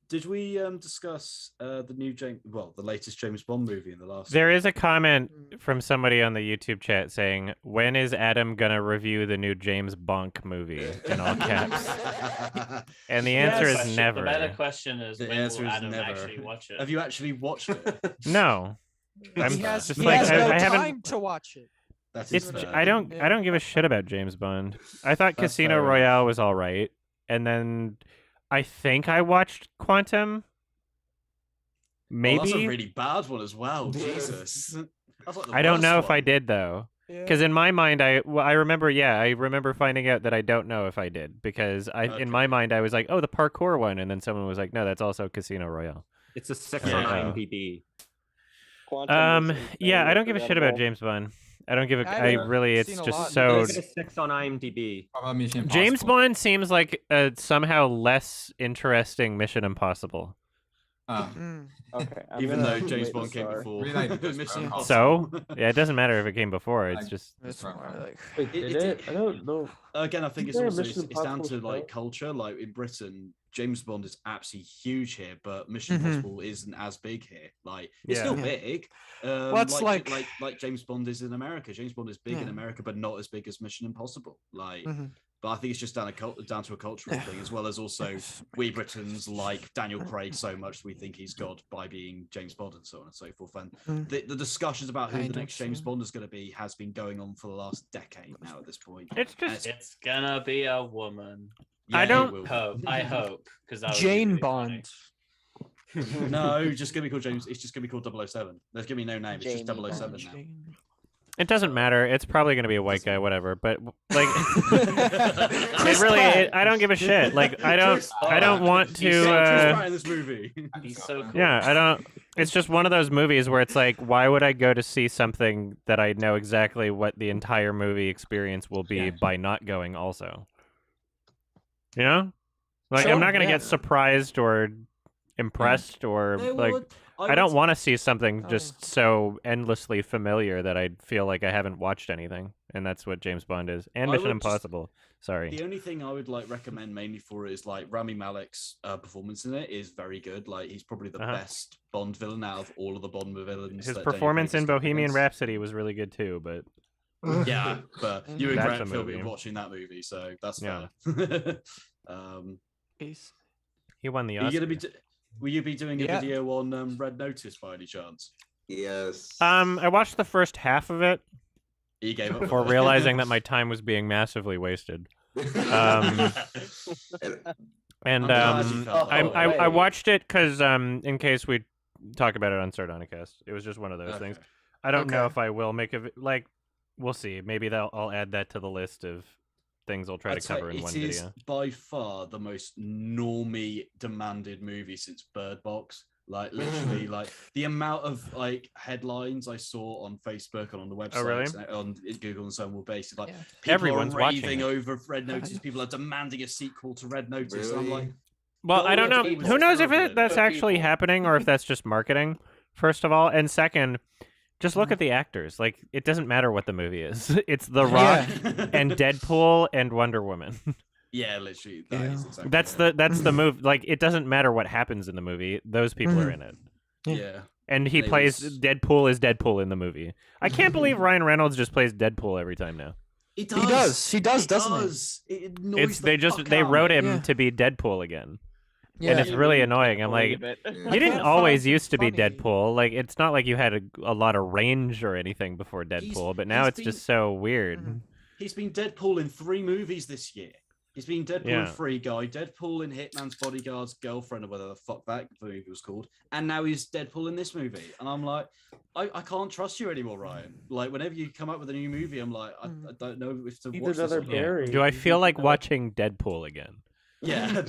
Did we discuss the latest James Bond movie in the last? There is a comment from somebody on the YouTube chat saying, "When is Adam gonna review the new James Bonk movie?" in all caps. And the answer Yes, is The better never. question is, The when answer will is Adam never. actually watch it? Have you actually watched it? No. I'm he has, just he like has I no haven't. time to watch it. That is It's fair. I don't give a shit about James Bond. I thought That's Casino fair enough. Royale was all right, and then I think I watched Quantum. Oh, Maybe that's a really bad one as well. Yes. Jesus. That's like the I don't worst know if I one. did though. Yeah. Because in my mind, I remember finding out that I don't know if I did because Okay. in my mind I was like, oh, the parkour one, and then someone was like, no, that's also Casino Royale. It's a 6 Yeah. on IMDb. Yeah, I don't give a shit about James Bond. I don't give a. I I haven't really, it's seen a just lot. so. Give it a 6 on IMDb. How about Mission James Impossible? Bond seems like a somehow less interesting Mission Impossible. Okay. I'm Even gonna though James rate Bond the came star. before We like the Mission Ghostbusters. Impossible. So yeah, it doesn't matter if it came before. It's just It's more like Wait, did it? I don't know. Again, I think Isn't it's there a also Mission it's down to Impossible like show? culture. Like in Britain, James Bond is absolutely huge here, but Mission Impossible isn't as big here. Like it's still Yeah. big. What's like James Bond is in America. James Bond is big in Yeah. America, but not as big as Mission Impossible. Like, Mhm. but I think it's just down to a cultural thing, as well as also we Britons like Daniel Craig so much we think he's God by being James Bond and so on and so forth. And the discussions about who I the don't next James see. Bond is going to be has been going on for the last decade now. At this point, it's just. It's gonna be a woman. I it don't- will. I hope, because Jane Bond. No, just gonna be called James. It's just gonna be called 007. There's gonna be no name. It's just Jamie 007 now. It doesn't matter. It's probably going to be a white guy, whatever. But like, it really, I don't give a shit. Like, I don't want He's so to. Chris in this movie. He's so cool. Yeah, I don't. It's just one of those movies where it's like, why would I go to see something that I know exactly what the entire movie experience will be by not going also? You know, like I'm Sure, not going to yeah. get surprised or impressed or like. I don't want to see something just so endlessly familiar that I feel like I haven't watched anything, and that's what James Bond is, and I Mission would just- Impossible. Sorry. The only thing I would like recommend mainly for it is like Rami Malek's performance in it is very good. Like he's probably the best Bond villain out of all of the Bond villains. His that Daniel performance Craig in has come Bohemian against. Rhapsody was really good too, but Yeah, but you and That's Grant a Phil movie. were watching that movie, so that's Yeah. fair. he won the Are you Oscar. gonna be? Will you be doing a Yeah. video on Red Notice by any chance? Yes. I watched the first half of it You gave up before realizing that my time was being massively wasted. And glad you felt that way. I watched it because in case we talk about it on Sardonicast, it was just one of those things. I don't know Okay. if I will make a like. We'll see. Maybe I'll add that to the list of things I'll try I'd to say cover in one It is video. by far the most normie demanded movie since Bird Box. Like literally, like the amount of like headlines I saw on Facebook and on the website, really? and on Google and so on, were basically like Yeah. people Everyone's are watching raving it. over Red Notice. People are demanding a sequel to Red Notice. And I'm like, Well, Go I don't with know. people. Who knows if Terrible. that's But actually people- happening or if that's just marketing, first of all. And second, just look at the actors. Like, it doesn't matter what the movie is. It's The Rock and Deadpool and Wonder Woman. yeah, literally, that is exactly That's the move. Like, it doesn't matter what happens in the movie. Those people are in it. yeah. And he They plays was- Deadpool is Deadpool in the movie. I can't believe Ryan Reynolds just plays Deadpool every time now. He He does. He does, It doesn't does. It annoys It's the fuck they out of wrote me. him Yeah. to be Deadpool again. he? And Yeah. it's really annoying. I'm like, Believe it. you didn't can't always find used to be funny. Deadpool. Like, it's not like you had a lot of range or anything before Deadpool, but now he's it's just so weird. He's been Deadpool in 3 movies this year. He's been Deadpool Yeah. in Free Guy, Deadpool in Hitman's Bodyguard's Girlfriend, or whatever the fuck that movie was called, and now he's Deadpool in this movie. And I'm like, I can't trust you anymore, Ryan. Like, whenever you come up with a new movie, I'm like, I don't know if to Need watch this another or not. Barry. Do I feel like Another- watching Deadpool again? Yeah,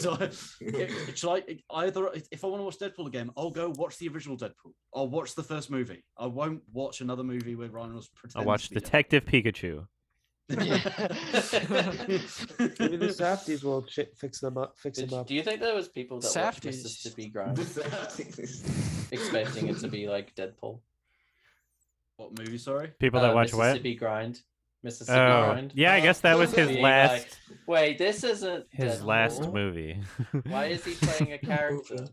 should I either if I want to watch Deadpool again, I'll go watch the original Deadpool. I'll watch the first movie. I won't watch another movie where Ryan Reynolds pretends I'll watch to be Detective Pikachu. Deadpool. Maybe the Safdies will fix them up. Do you think there was people that watched Safdies. Mississippi Grind expecting it to be like Deadpool? What movie? Sorry. People that watch what? Mississippi Grind. Mississippi Oh, Grind. yeah, I guess that was his Being last like, wait, this isn't his Deadpool. last movie. Why is he playing a character?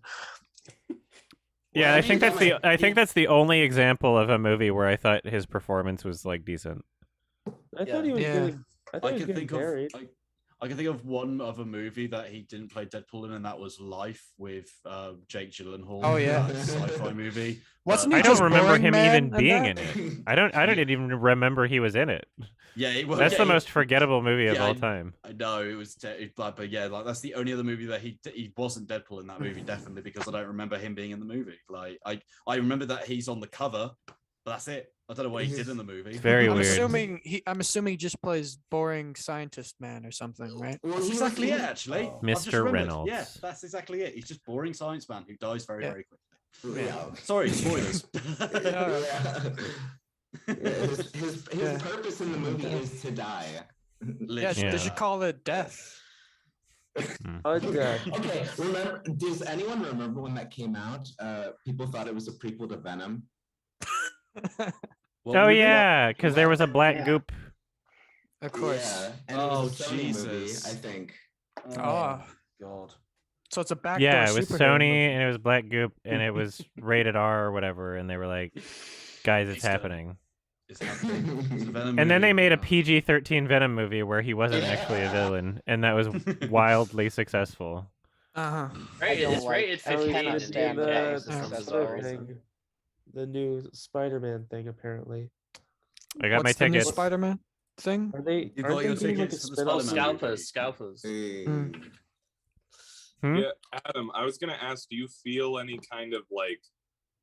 Yeah, Well, I I think mean, that's the I think that's the only example of a movie where I thought his performance was like decent. I thought he was Yeah. getting. I thought I he was can getting think buried. of I can think of one other movie that he didn't play Deadpool in, and that was Life with Jake Gyllenhaal. Oh, yeah. That sci-fi movie. Wasn't But- he I don't just remember boring him man even in being that? in it. I didn't even remember he was in it. Yeah, it was, That's yeah, the most forgettable movie of yeah, all time. I know it was, but yeah, like that's the only other movie that he wasn't Deadpool in that movie, definitely, because I don't remember him being in the movie. Like I remember that he's on the cover, but that's it. I don't know what he did in the movie. It's very I'm weird. assuming he just plays boring scientist man or something, right? Well, That's he exactly was- it, actually. Oh. I've just Mr. remembered. Reynolds. Yeah, that's exactly it. He's just boring science man who dies very, Yeah. very quickly. Yeah. Sorry, spoilers. Yeah. His Yeah. purpose in the movie is to die. Yeah, they should call it death. Death. Okay, remember? Does anyone remember when that came out? People thought it was a prequel to Venom. Oh yeah, because there was a black Yeah. goop. Of course. Yeah, and it was a Sony Jesus. movie, I think. Oh. God. So it's a backdoor Yeah, it was superhero Sony movie. and it was black goop and it was rated R or whatever, and they were like, "Guys, it's happening." It's happening. It's a Venom And then they movie. made a PG-13 Venom movie where he wasn't actually a villain, and that was wildly successful. Uh-huh. It's rated I was 15 gonna in do the UK. the for some other bizarre reason. thing, the new Spider-Man thing. Apparently, I got What's my the new tickets. Spider-Man thing? are they? You aren't got they your doing like a tickets for the spin-off? Spider-Man movie? Scalpers. Hmm? Yeah, Adam, I was gonna ask, do you feel any kind of like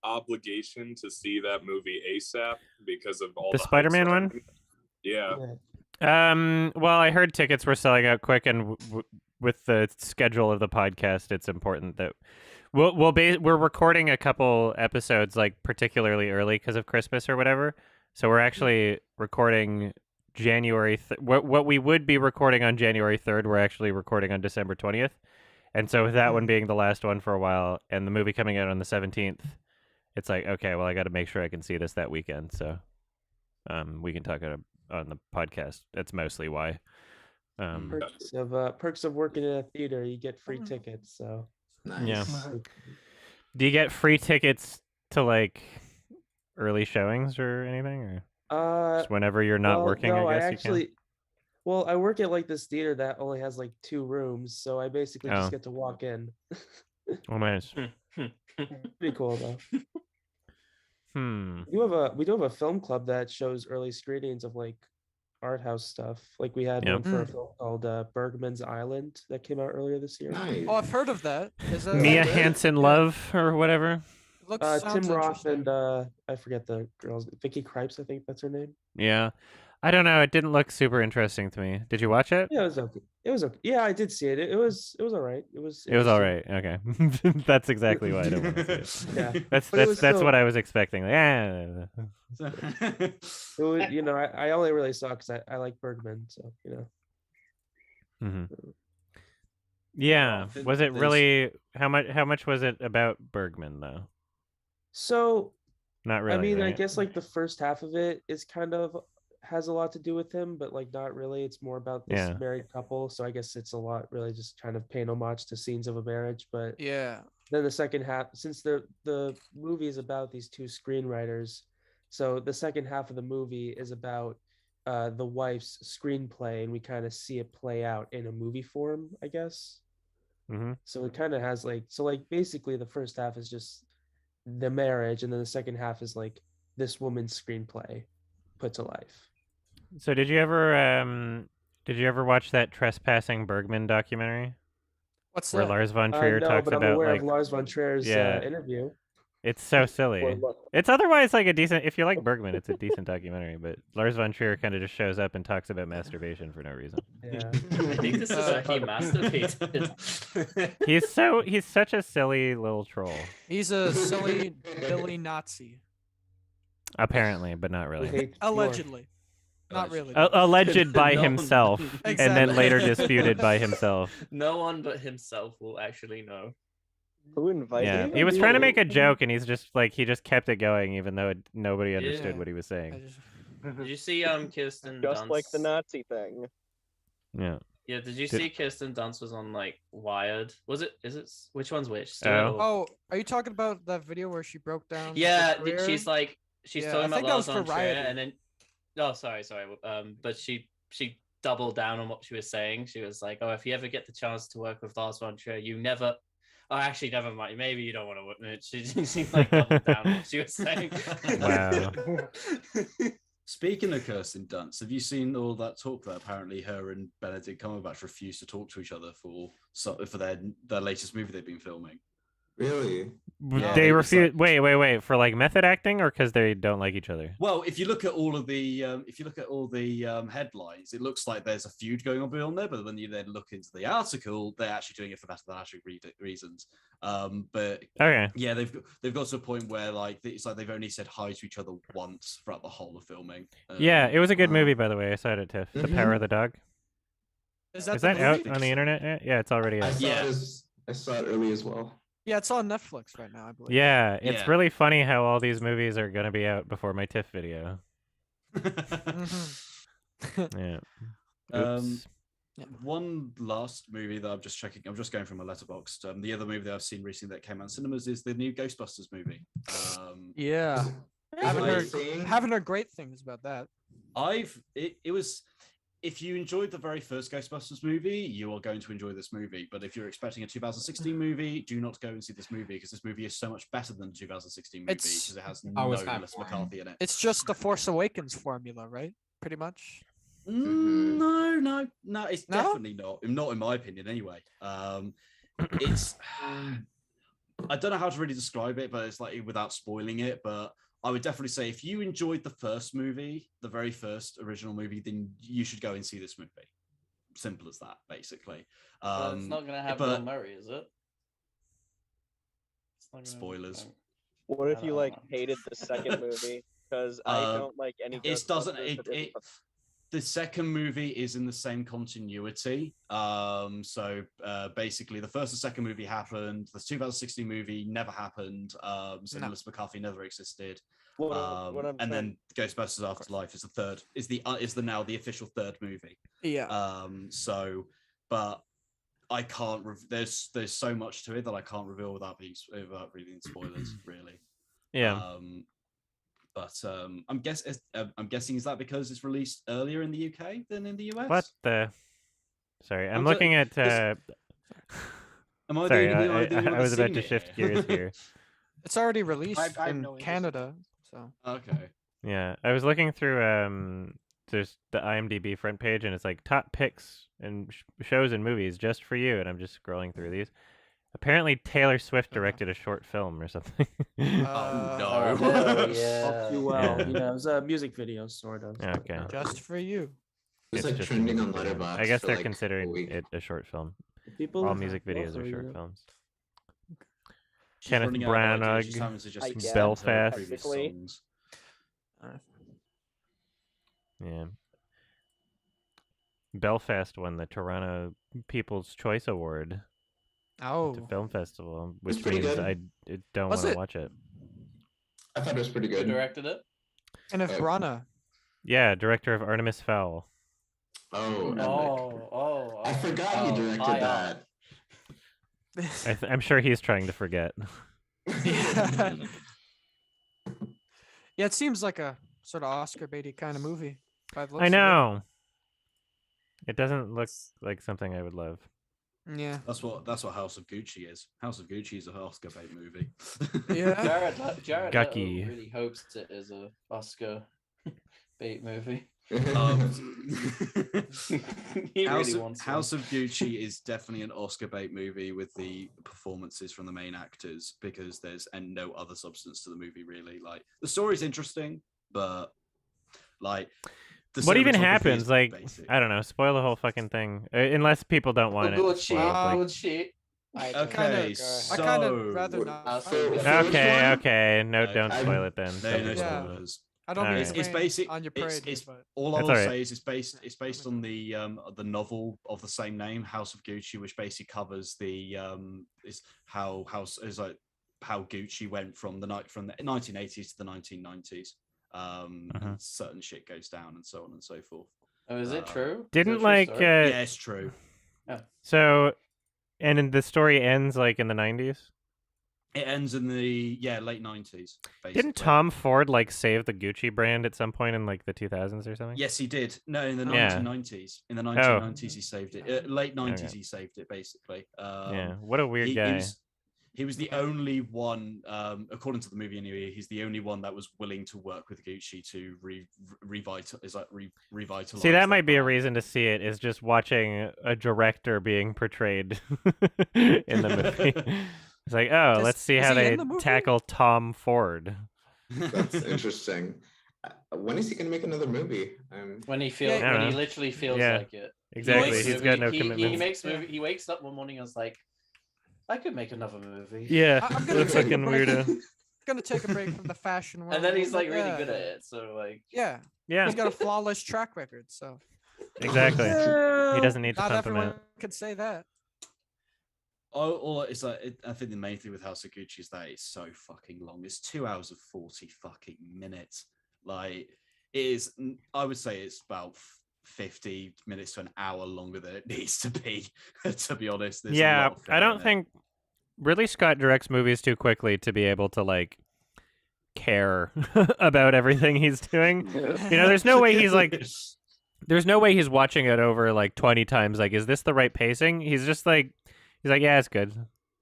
obligation to see that movie ASAP because of all The hype Spider-Man one? surrounding it? Yeah. Well, I heard tickets were selling out quick, and with the schedule of the podcast, it's important that we're recording a couple episodes like particularly early because of Christmas or whatever. So we're actually recording January. What we would be recording on January 3rd, we're actually recording on December 20th. And so with that one being the last one for a while, and the movie coming out on the 17th, it's like, okay, well, I got to make sure I can see this that weekend. So we can talk on the podcast. That's mostly why. Perks of working in a theater, you get free tickets. So Nice. Yeah. Do you get free tickets to like early showings or anything, or just whenever you're not working? No, I guess actually, you can. well, I work at like this theater that only has like 2 rooms, so I basically Oh. just get to walk in. Oh, nice. Pretty cool though. Hmm. We do have a film club that shows early screenings of like art house stuff. Like we had one for a film called Bergman's Island that came out earlier this year. Nice. Oh, I've heard of that. Is that Mia good? Hansen Love or whatever. It looks Tim Roth interesting. and I forget the girl's Vicky Krieps, I think that's her name. Yeah. I don't know. It didn't look super interesting to me. Did you watch it? Yeah, it was okay. It was okay. Yeah, I did see it. It was all right. It was all interesting. right. Okay. That's exactly why I don't want to see it. Yeah. That's But it was that's still- what I was expecting. Yeah. It was, you know, I only really saw because I like Bergman, so you know. Hmm. Yeah. I think Was it there's- really how much was it about Bergman though? So Not really. I mean, I right? guess like the first half of it is kind of has a lot to do with him, but like not really. It's more about this Yeah. married couple. So I guess it's a lot really just trying to pay homage to scenes of a marriage. But Yeah. then the second half, since the movie is about these 2 screenwriters, so the second half of the movie is about the wife's screenplay, and we kind of see it play out in a movie form, I guess. Mm-hmm. So it kind of has like basically the first half is just the marriage, and then the second half is like this woman's screenplay put to life. So did you ever watch that Trespassing Bergman documentary? What's where that? Lars von Trier No, talks but I'm about aware like of Lars von Trier's yeah. interview. It's so silly. Or- It's otherwise like a decent. If you like Bergman, it's a decent documentary. But Lars von Trier kind of just shows up and talks about masturbation for no reason. Yeah. I think this is where he masturbated. He's such a silly little troll. He's a silly Billy Nazi. Apparently, but not Who really. hates Allegedly. Not really. Alleged by No one- himself, and then Exactly. later disputed by himself. No one but himself will actually know. Who invited Yeah, him? he was trying to make a joke, and he just kept it going, even though nobody understood Yeah. what he was saying. Did you see Kirsten Just Dunst? like the Nazi thing. Yeah. Yeah, did you Did- see Kirsten Dunst was on like Wired? Was it? Is it? Which one's which? Oh. Stewart or- Oh, are you talking about that video where she broke down? Yeah, the career? she's like she's Yeah, talking I about think that Lars was von for Trier, Variety. and then oh, sorry. But she doubled down on what she was saying. She was like, "Oh, if you ever get the chance to work with Lars von Trier, you never." Oh, actually, never mind. Maybe you don't want to work with it. She like doubled down on what she was saying. Wow. Speaking of Kirsten Dunst, have you seen all that talk that apparently her and Benedict Cumberbatch refused to talk to each other for their latest movie they've been filming? Really? Yeah, They it's refuse. like- Wait. For like method acting, or because they don't like each other? Well, if you look at all of the headlines, it looks like there's a feud going on beyond there. But when you then look into the article, they're actually doing it for mathematic reasons. But Okay. yeah, they've got to a point where like it's like they've only said hi to each other once throughout the whole of filming. Yeah, it was a good movie, by the way. I saw it at TIFF. The Power of the Dog. Is that Is the that out movie? on the internet yet? Yeah, it's already I out. saw, Yeah. I saw it early as well. Yeah, it's on Netflix right now, I believe. Yeah, it's Yeah. really funny how all these movies are gonna be out before my TIFF video. Yeah. Oops. One last movie that I'm just checking. I'm just going from my letterbox. The other movie that I've seen recently that came out in cinemas is the new Ghostbusters movie. Yeah. Haven't heard great things about that. It was. If you enjoyed the very first Ghostbusters movie, you are going to enjoy this movie. But if you're expecting a 2016 movie, do not go and see this movie because this movie is so much better than the 2016 movie because it has no Melissa McCarthy in it. It's just the Force Awakens formula, right? Pretty much. No, it's definitely not. Not in my opinion, anyway. It's I don't know how to really describe it, but it's like without spoiling it. But I would definitely say if you enjoyed the first movie, the very first original movie, then you should go and see this movie. Simple as that, basically. It's not going to have Bill Murray, is it? Spoilers. What if you like hated the second movie? Because I don't like any. It doesn't. The second movie is in the same continuity. So basically, the first and second movie happened. The 2016 movie never happened. So Melissa McCarthy never existed. And then Ghostbusters Afterlife is the third. Is the now the official third movie. Yeah. But I can't. There's so much to it that I can't reveal without reading spoilers. Really. Yeah. But I'm guessing is that because it's released earlier in the UK than in the US? What the? Sorry, I'm looking at. Am I Sorry, the only one I was that's about seen to it shift here? gears here. It's already released I have in no interest. Canada, so. Okay. Yeah, I was looking through there's the IMDb front page, and it's like top picks and shows and movies just for you, and I'm just scrolling through these. Apparently, Taylor Swift directed a short film or something. Oh no! All too well. You know, it was a music video, sort of. Okay. Just for you. It's like just a trending music on video. Letterboxd I guess for, they're like, considering a week. it a short film. People All have music videos both, are you short know. films. She's Kenneth running out of ideas. She's Branagh, having to just I consider guess, her Belfast. previous technically. songs. Yeah. Belfast won the Toronto People's Choice Award Oh. at the film festival, It's which pretty means good. I don't Was want to it? watch it. I thought it was pretty Who good. directed it? Kenneth Branagh. Yeah, director of Artemis Fowl. Oh, epic. Oh. I forgot he directed high that. up. I'm sure he's trying to forget. Yeah. Yeah, it seems like a sort of Oscar baity kind of movie. by the looks I of it. know. It doesn't look like something I would love. Yeah. That's what House of Gucci is. House of Gucci is a Oscar bait movie. Yeah. Jared Gucky. Leto really hopes it is a Oscar bait movie. He really wants one. House of Gucci is definitely an Oscar bait movie with the performances from the main actors because there's no other substance to the movie really. Like the story's interesting, but like the What even cinematography happens? is Like, basic. I don't know. Spoil the whole fucking thing, unless people don't want Good it. shit. spoiled, like- Good shit. Okay, I kind of rather not. Okay. No, No, don't spoil it then. No, Don't no spoil it. spoilers. I don't mean Alright. to It's rain basic. on your It's, parade. it's but all I That's will alright. say is it's based on the novel of the same name, House of Gucci, which basically covers the is how Gucci went from the 1980s to the 1990s. And certain shit goes down and so on and so forth. Oh, is it true? Didn't Is it a true like story? Yeah, it's true. so, and then the story ends like in the 90s. It ends in the late 90s. Basically. Didn't Tom Ford like save the Gucci brand at some point in like the 2000s or something? Yes, he did. No, in the Yeah. 1990s. In the 1990s, he saved it. Late 90s, Okay. he saved it basically. Yeah. What a weird he guy. He was the only one, according to the movie anyway, he's the only one that was willing to work with Gucci to revitalize. See, that might be a reason to see it, is just watching a director being portrayed in the movie. It's like, oh, Does- let's see is how he in they the movie? tackle Tom Ford. That's interesting. When is he gonna make another movie? When he feels, Yeah. when he literally feels Yeah. like it. Exactly. He He's got no He commitments. makes movie. He wakes up one morning and is like, I could make another movie. Yeah, I'm what gonna a take a fucking break. weirdo. Gonna take a break from the fashion world. And then he's like but really yeah, good at it. So like, Yeah, Yeah, he's got a flawless track record. So exactly. He doesn't need to not pump him everyone out. could say that. Or it's like I think the main thing with House of Gucci is that it's so fucking long. It's 2 hours and 40 fucking minutes. Like it is. I would say it's about 50 minutes to an hour longer than it needs to be. To be honest, there's a Yeah, lot of I don't filler in it. think Ridley Scott directs movies too quickly to be able to like care about everything he's doing. You know, there's no way he's like, there's no way he's watching it over like 20 times. Like, is this the right pacing? He's just like, he's like, yeah, it's good.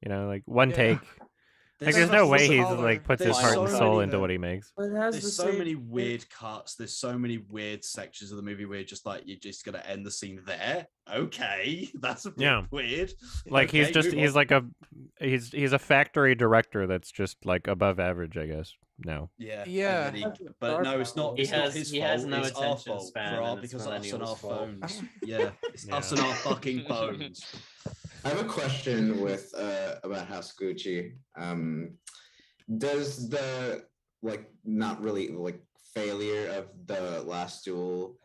You know, like one Yeah. take. Like, there's There's no such way a he's color. like puts his There's heart and so soul many into that- what he makes. But it has There's the so same many weird cuts. There's so many weird sections of the movie where you're just like, you're just gonna end the scene there. Okay, that's a bit Yeah. weird. Like Okay, move he's on. like a he's a factory director that's just like above average, I guess. No. Yeah, Yeah. and then but no, it's not. He It's not has- his he fault. has no it's our attention fault span, for our, and it's because of us and our millennials' fault. phones. Yeah, it's us Yeah. and our fucking phones. I have a question with about House Gucci. Does the not really failure of the last duel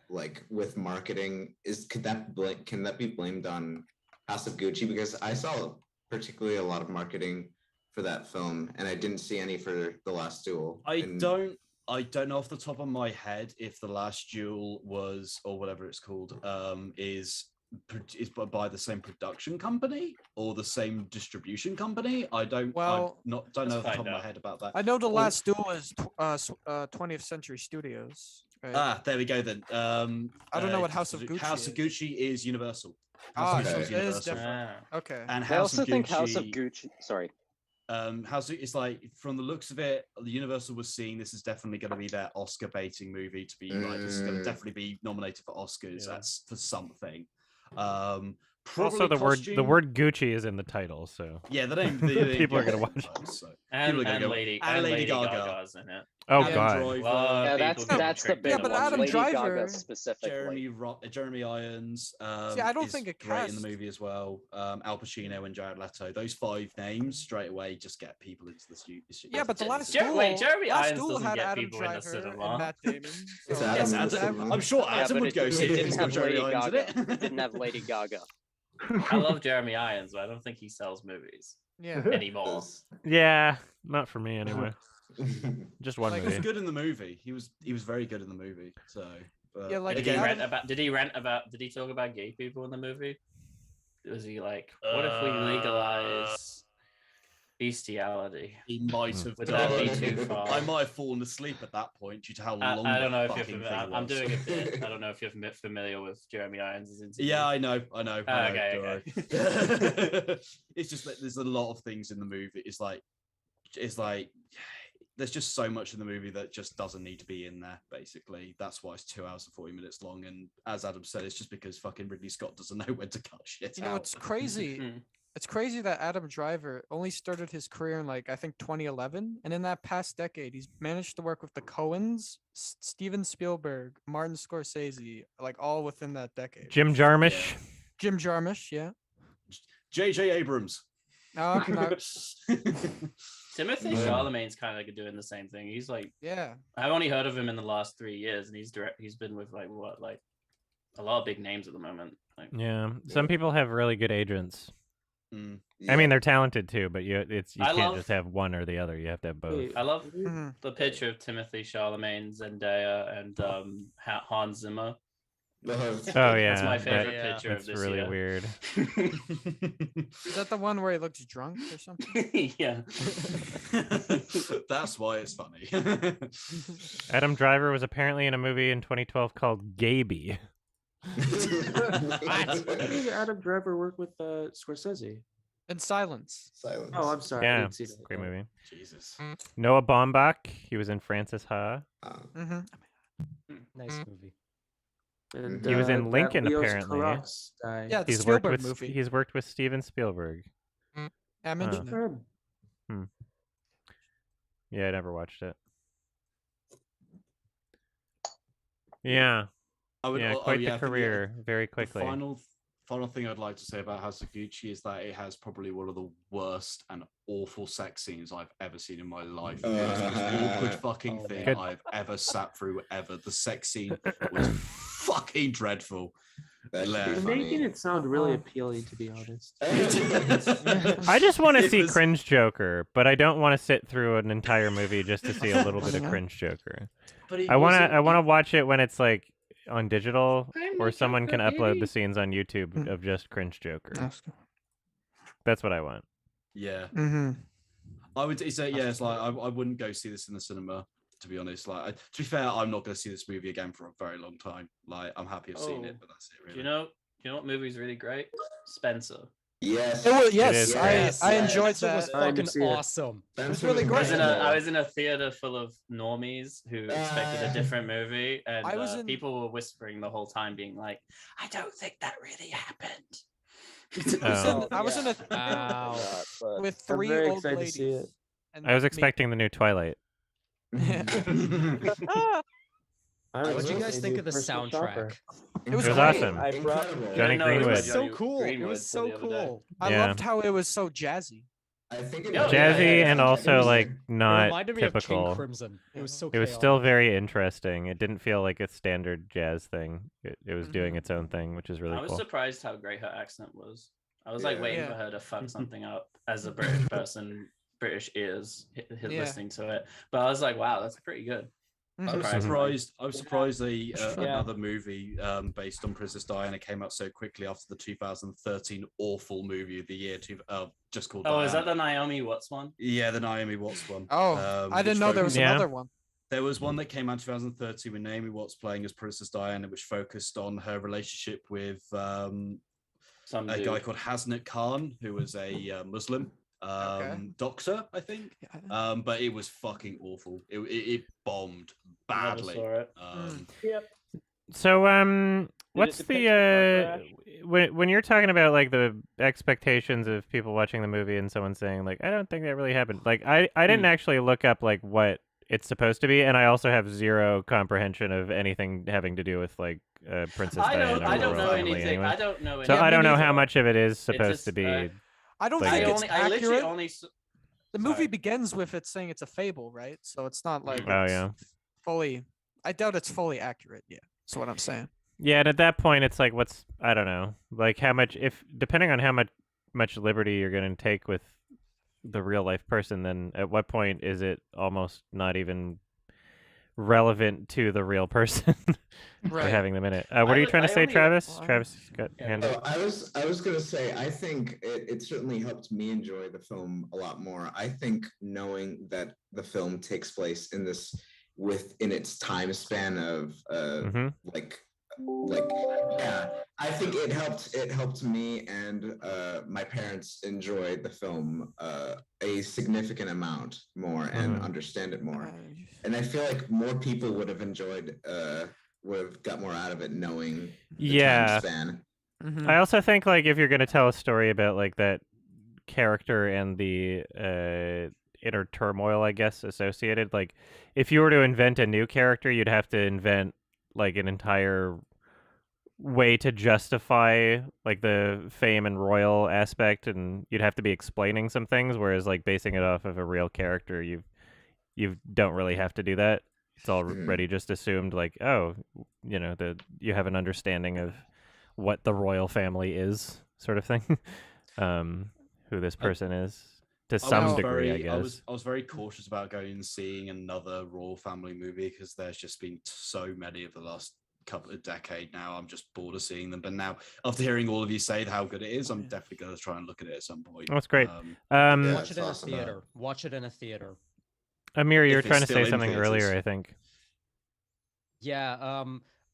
with marketing can that be blamed on House of Gucci? Because I saw particularly a lot of marketing for that film, and I didn't see any for the last duel. I don't know off the top of my head if the last duel was, or whatever it's called, is by the same production company or the same distribution company. I don't Well, don't know off the top of my head about that. I know the Or- last duel is 20th Century Studios. Right? Ah, there we go then. I don't know what House of Gucci House of Gucci is Universal. Ah, House of so Gucci it is Universal. different. Okay. And I House also of think Gucci, House of Gucci. Sorry. House of, it's like from the looks of it, the Universal was seeing this is definitely going to be their Oscar baiting movie to be like this is going to definitely be nominated for Oscars. That's for something. Probably Also, the costume. word Gucci is in the title, so Yeah, the name. people are gonna watch. So And, people are gonna and go. Lady and Lady Gaga. Gaga's in it. Oh Adam god. Driver, Yeah, that's people that's the tricked big Yeah, but one. Adam Lady Driver- Gaga specifically. Jeremy Irons. See, I don't is think it great in cast- the movie as well. Al Pacino and Jared Leto. Those 5 names straight away just get people into this. Yeah, but the last Jer- duel, wait, Jeremy last Irons duel doesn't had get Adam people in the Driver cinema. and Matt Damon. It's so- Adam Yes, in the Adam, cinema. I'm sure Yeah, Adam but would it, go see it it. didn't It's have got Jeremy Lady Irons in Gaga. it. It didn't have Lady Gaga. I love Jeremy Irons, but I don't think he sells movies Yeah. anymore. Yeah, not for me anyway. Just one Like, He was movie. good in the movie. He was very good in the movie. So Yeah, like Did he Adam- rant about? Did he talk about gay people in the movie? Was he like, what if we legalize bestiality? he might have Would done. that be too far? I might have fallen asleep at that point due to how long. I don't know the if you're fucking familiar. thing I'm was. doing a bit. I don't know if you're familiar with Jeremy Irons' interview. Yeah, I know. Okay. It's just that there's a lot of things in the movie. It's like there's just so much in the movie that just doesn't need to be in there. Basically, that's why it's 2 hours and 40 minutes long. And as Adam said, it's just because fucking Ridley Scott doesn't know when to cut shit You know, out. it's crazy. It's crazy that Adam Driver only started his career in I think 2011, and in that past decade, he's managed to work with the Coens, Steven Spielberg, Martin Scorsese, all within that decade. Jim Jarmusch. Jim Jarmusch, yeah. J.J. Abrams. No, no, Timothy Chalamet's kind of doing the same thing. He's like, yeah. I've only heard of him in the last 3 years, and he's been with a lot of big names at the moment. Yeah, some people have really good agents. Mm. I mean, they're talented too, but you I can't love- just have one or the other. You have to have both. Wait, I love Mhm. the picture of Timothy Chalamet, Zendaya, and Hans Zimmer. Oh yeah, That's my favorite Yeah. picture That's of this really year. weird. Is that the one where he looks drunk or something? Yeah. That's why it's funny. Adam Driver was apparently in a movie in 2012 called Gaby. I think Adam Driver worked with Scorsese. In Silence. Silence. Oh, I'm sorry. I Yeah, didn't see that. great movie. Jesus. Noah Baumbach. He was in Francis Ha. Mm-hmm. Nice movie. And, He was in that Lincoln, Leos apparently. Carax guy. Yeah, the He's worked Spielberg with movie. he's worked with Steven Spielberg. I mentioned For him. Yeah, I never watched it. Yeah. Quite the career, very quickly. The final thing I'd like to say about House of Gucci is that it has probably one of the worst and awful sex scenes I've ever seen in my life. It's the most awkward fucking thing I've ever sat through ever. The sex scene was fucking dreadful. You're making it sound really appealing, to be honest. I just want to see cringe Joker, but I don't want to sit through an entire movie just to see a little bit of cringe Joker. I want to watch it when it's like on digital, or someone can upload the scenes on YouTube of just cringe Joker. That's what I want. Yeah. I would say it's like I wouldn't go see this in the cinema, to be honest. Like, to be fair, I'm not going to see this movie again for a very long time. Like, I'm happy I've seen it, but that's it. Really. Do you know what movie's really great? Spencer. Yes. I enjoyed that. It was fucking awesome. It was really great. I was in a theater full of normies who expected a different movie, and people were whispering the whole time, being like, "I don't think that really happened." I was in a theater with 3 old ladies. I was expecting the new Twilight. What did you guys think of the soundtrack? It was awesome. Johnny Greenwood. It was so cool. It was so cool. I loved how it was so jazzy. I think jazzy and also like not reminded me typical. of King Crimson. It was so. It was still very interesting. It didn't feel like a standard jazz thing. It was doing its own thing, which is really cool. I was surprised how great her accent was. I was like waiting for her to fuck something up as a British person, British ears listening to it. But I was like, wow, that's pretty good. I was surprised another movie based on Princess Diana came out so quickly after the 2013 awful movie of the year, just called Diana. Is that the Naomi Watts one? Yeah, the Naomi Watts one. I didn't know there was another one. There was one that came out in 2013 with Naomi Watts playing as Princess Diana, which focused on her relationship with a guy called Hasnat Khan, who was a Muslim doctor, I think. But it was fucking awful. It bombed badly. So what's the when you're talking about like the expectations of people watching the movie and someone saying like I don't think that really happened, like I didn't actually look up like what it's supposed to be, and I also have zero comprehension of anything having to do with like Princess Diana. I don't know anything. Anyway. I don't know anything. So I don't know how much of it is supposed to be. I don't think it's accurate. The movie Sorry. begins with it saying it's a fable, right? So it's not like fully. I doubt it's fully accurate. Yeah, that's what I'm saying. Yeah, and at that point, it's like, I don't know, like how much, depending on how much liberty you're going to take with the real life person, then at what point is it almost not even relevant to the real person for having them in it? What are you trying to say, Travis? Travis got hand up. I was gonna say, I think it certainly helped me enjoy the film a lot more. I think knowing that the film takes place in within its time span of I think it helped me and my parents enjoy the film a significant amount more and understand it more. And I feel like more people would have got more out of it knowing the time span. I also think like if you're going to tell a story about like that character and the inner turmoil, I guess, associated, like if you were to invent a new character, you'd have to invent like an entire way to justify like the fame and royal aspect, and you'd have to be explaining some things, whereas like basing it off of a real character, you don't really have to do that. It's already just assumed like, oh, you have an understanding of what the royal family is, sort of thing. Who this person is to some degree, I guess. I was very cautious about going and seeing another royal family movie because there's just been so many of the last couple of decades now. I'm just bored of seeing them. But now, after hearing all of you say how good it is, I'm definitely going to try and look at it at some point. That's great. Watch it in a theater. Watch it in a theater. Amir, you were trying to say something earlier, I think. Yeah,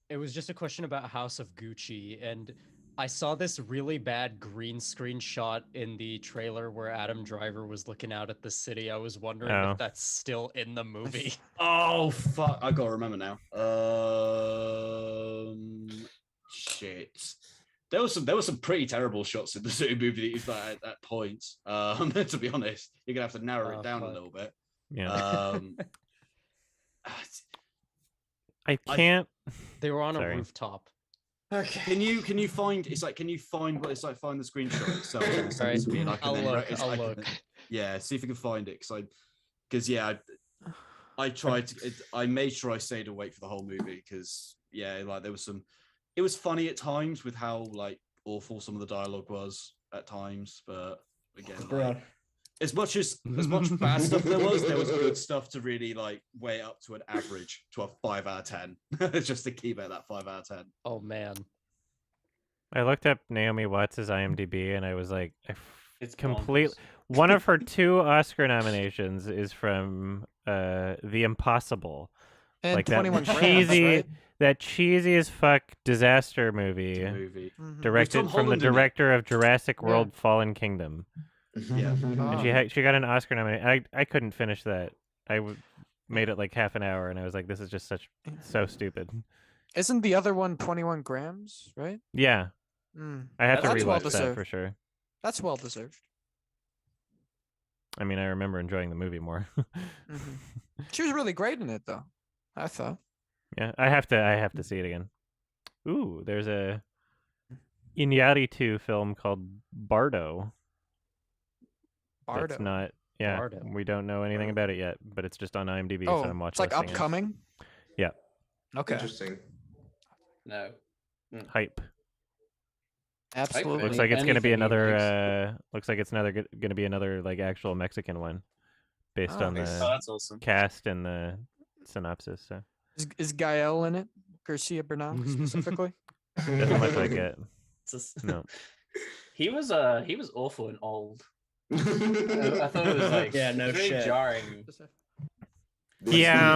it was just a question about House of Gucci, and I saw this really bad green screen shot in the trailer where Adam Driver was looking out at the city. I was wondering if that's still in the movie. Oh, fuck. I gotta remember now. Shit. there were some pretty terrible shots in the Zoom movie at points. To be honest, you're gonna have to narrow it down a little bit. Yeah. I can't. They were on Sorry. a rooftop. Okay. Can you find? It's like, can you find what it's like? Find the screenshot itself. And send it to me, and I can I'll look. Yeah, see if you can find it, I tried to. I made sure I stayed awake for the whole movie because like there was some. It was funny at times with how like awful some of the dialogue was at times, but again, like, as much bad stuff there was good stuff to really like weigh up to an average to a 5 out of 10, just to keep it at that 5 out of 10. Oh man. I looked up Naomi Watts' IMDb and I was like, It's complete. One of her 2 Oscar nominations is from The Impossible, And like 21 that Grams, cheesy, right? that cheesy as fuck disaster movie, directed Tom from the Holland in it. director of Jurassic World: Fallen Kingdom. Yeah, And she got an Oscar nomination. I couldn't finish that. Made it like half an hour, and I was like, this is just so stupid. Isn't the other one 21 Grams, right? Yeah, I have to That's well rewatch that deserved. for sure. That's well deserved. I mean, I remember enjoying the movie more. She was really great in it, though. I thought. Yeah, I have to see it again. Ooh, there's a Iñárritu film called Bardo. That's not. Yeah, Bardo. we don't know anything about it yet, but it's just on IMDb, Oh, so I'm watching. it's like upcoming. Yeah. Okay. Interesting. No. Hype. Absolutely. Looks like it's gonna be Anything he another. Looks like it's gonna be another like actual Mexican one, based on the that's awesome. cast and the synopsis. So Is Gael in it? Garcia Bernal specifically? doesn't look like it. No. He was awful and old. I thought it was like really jarring. Yeah,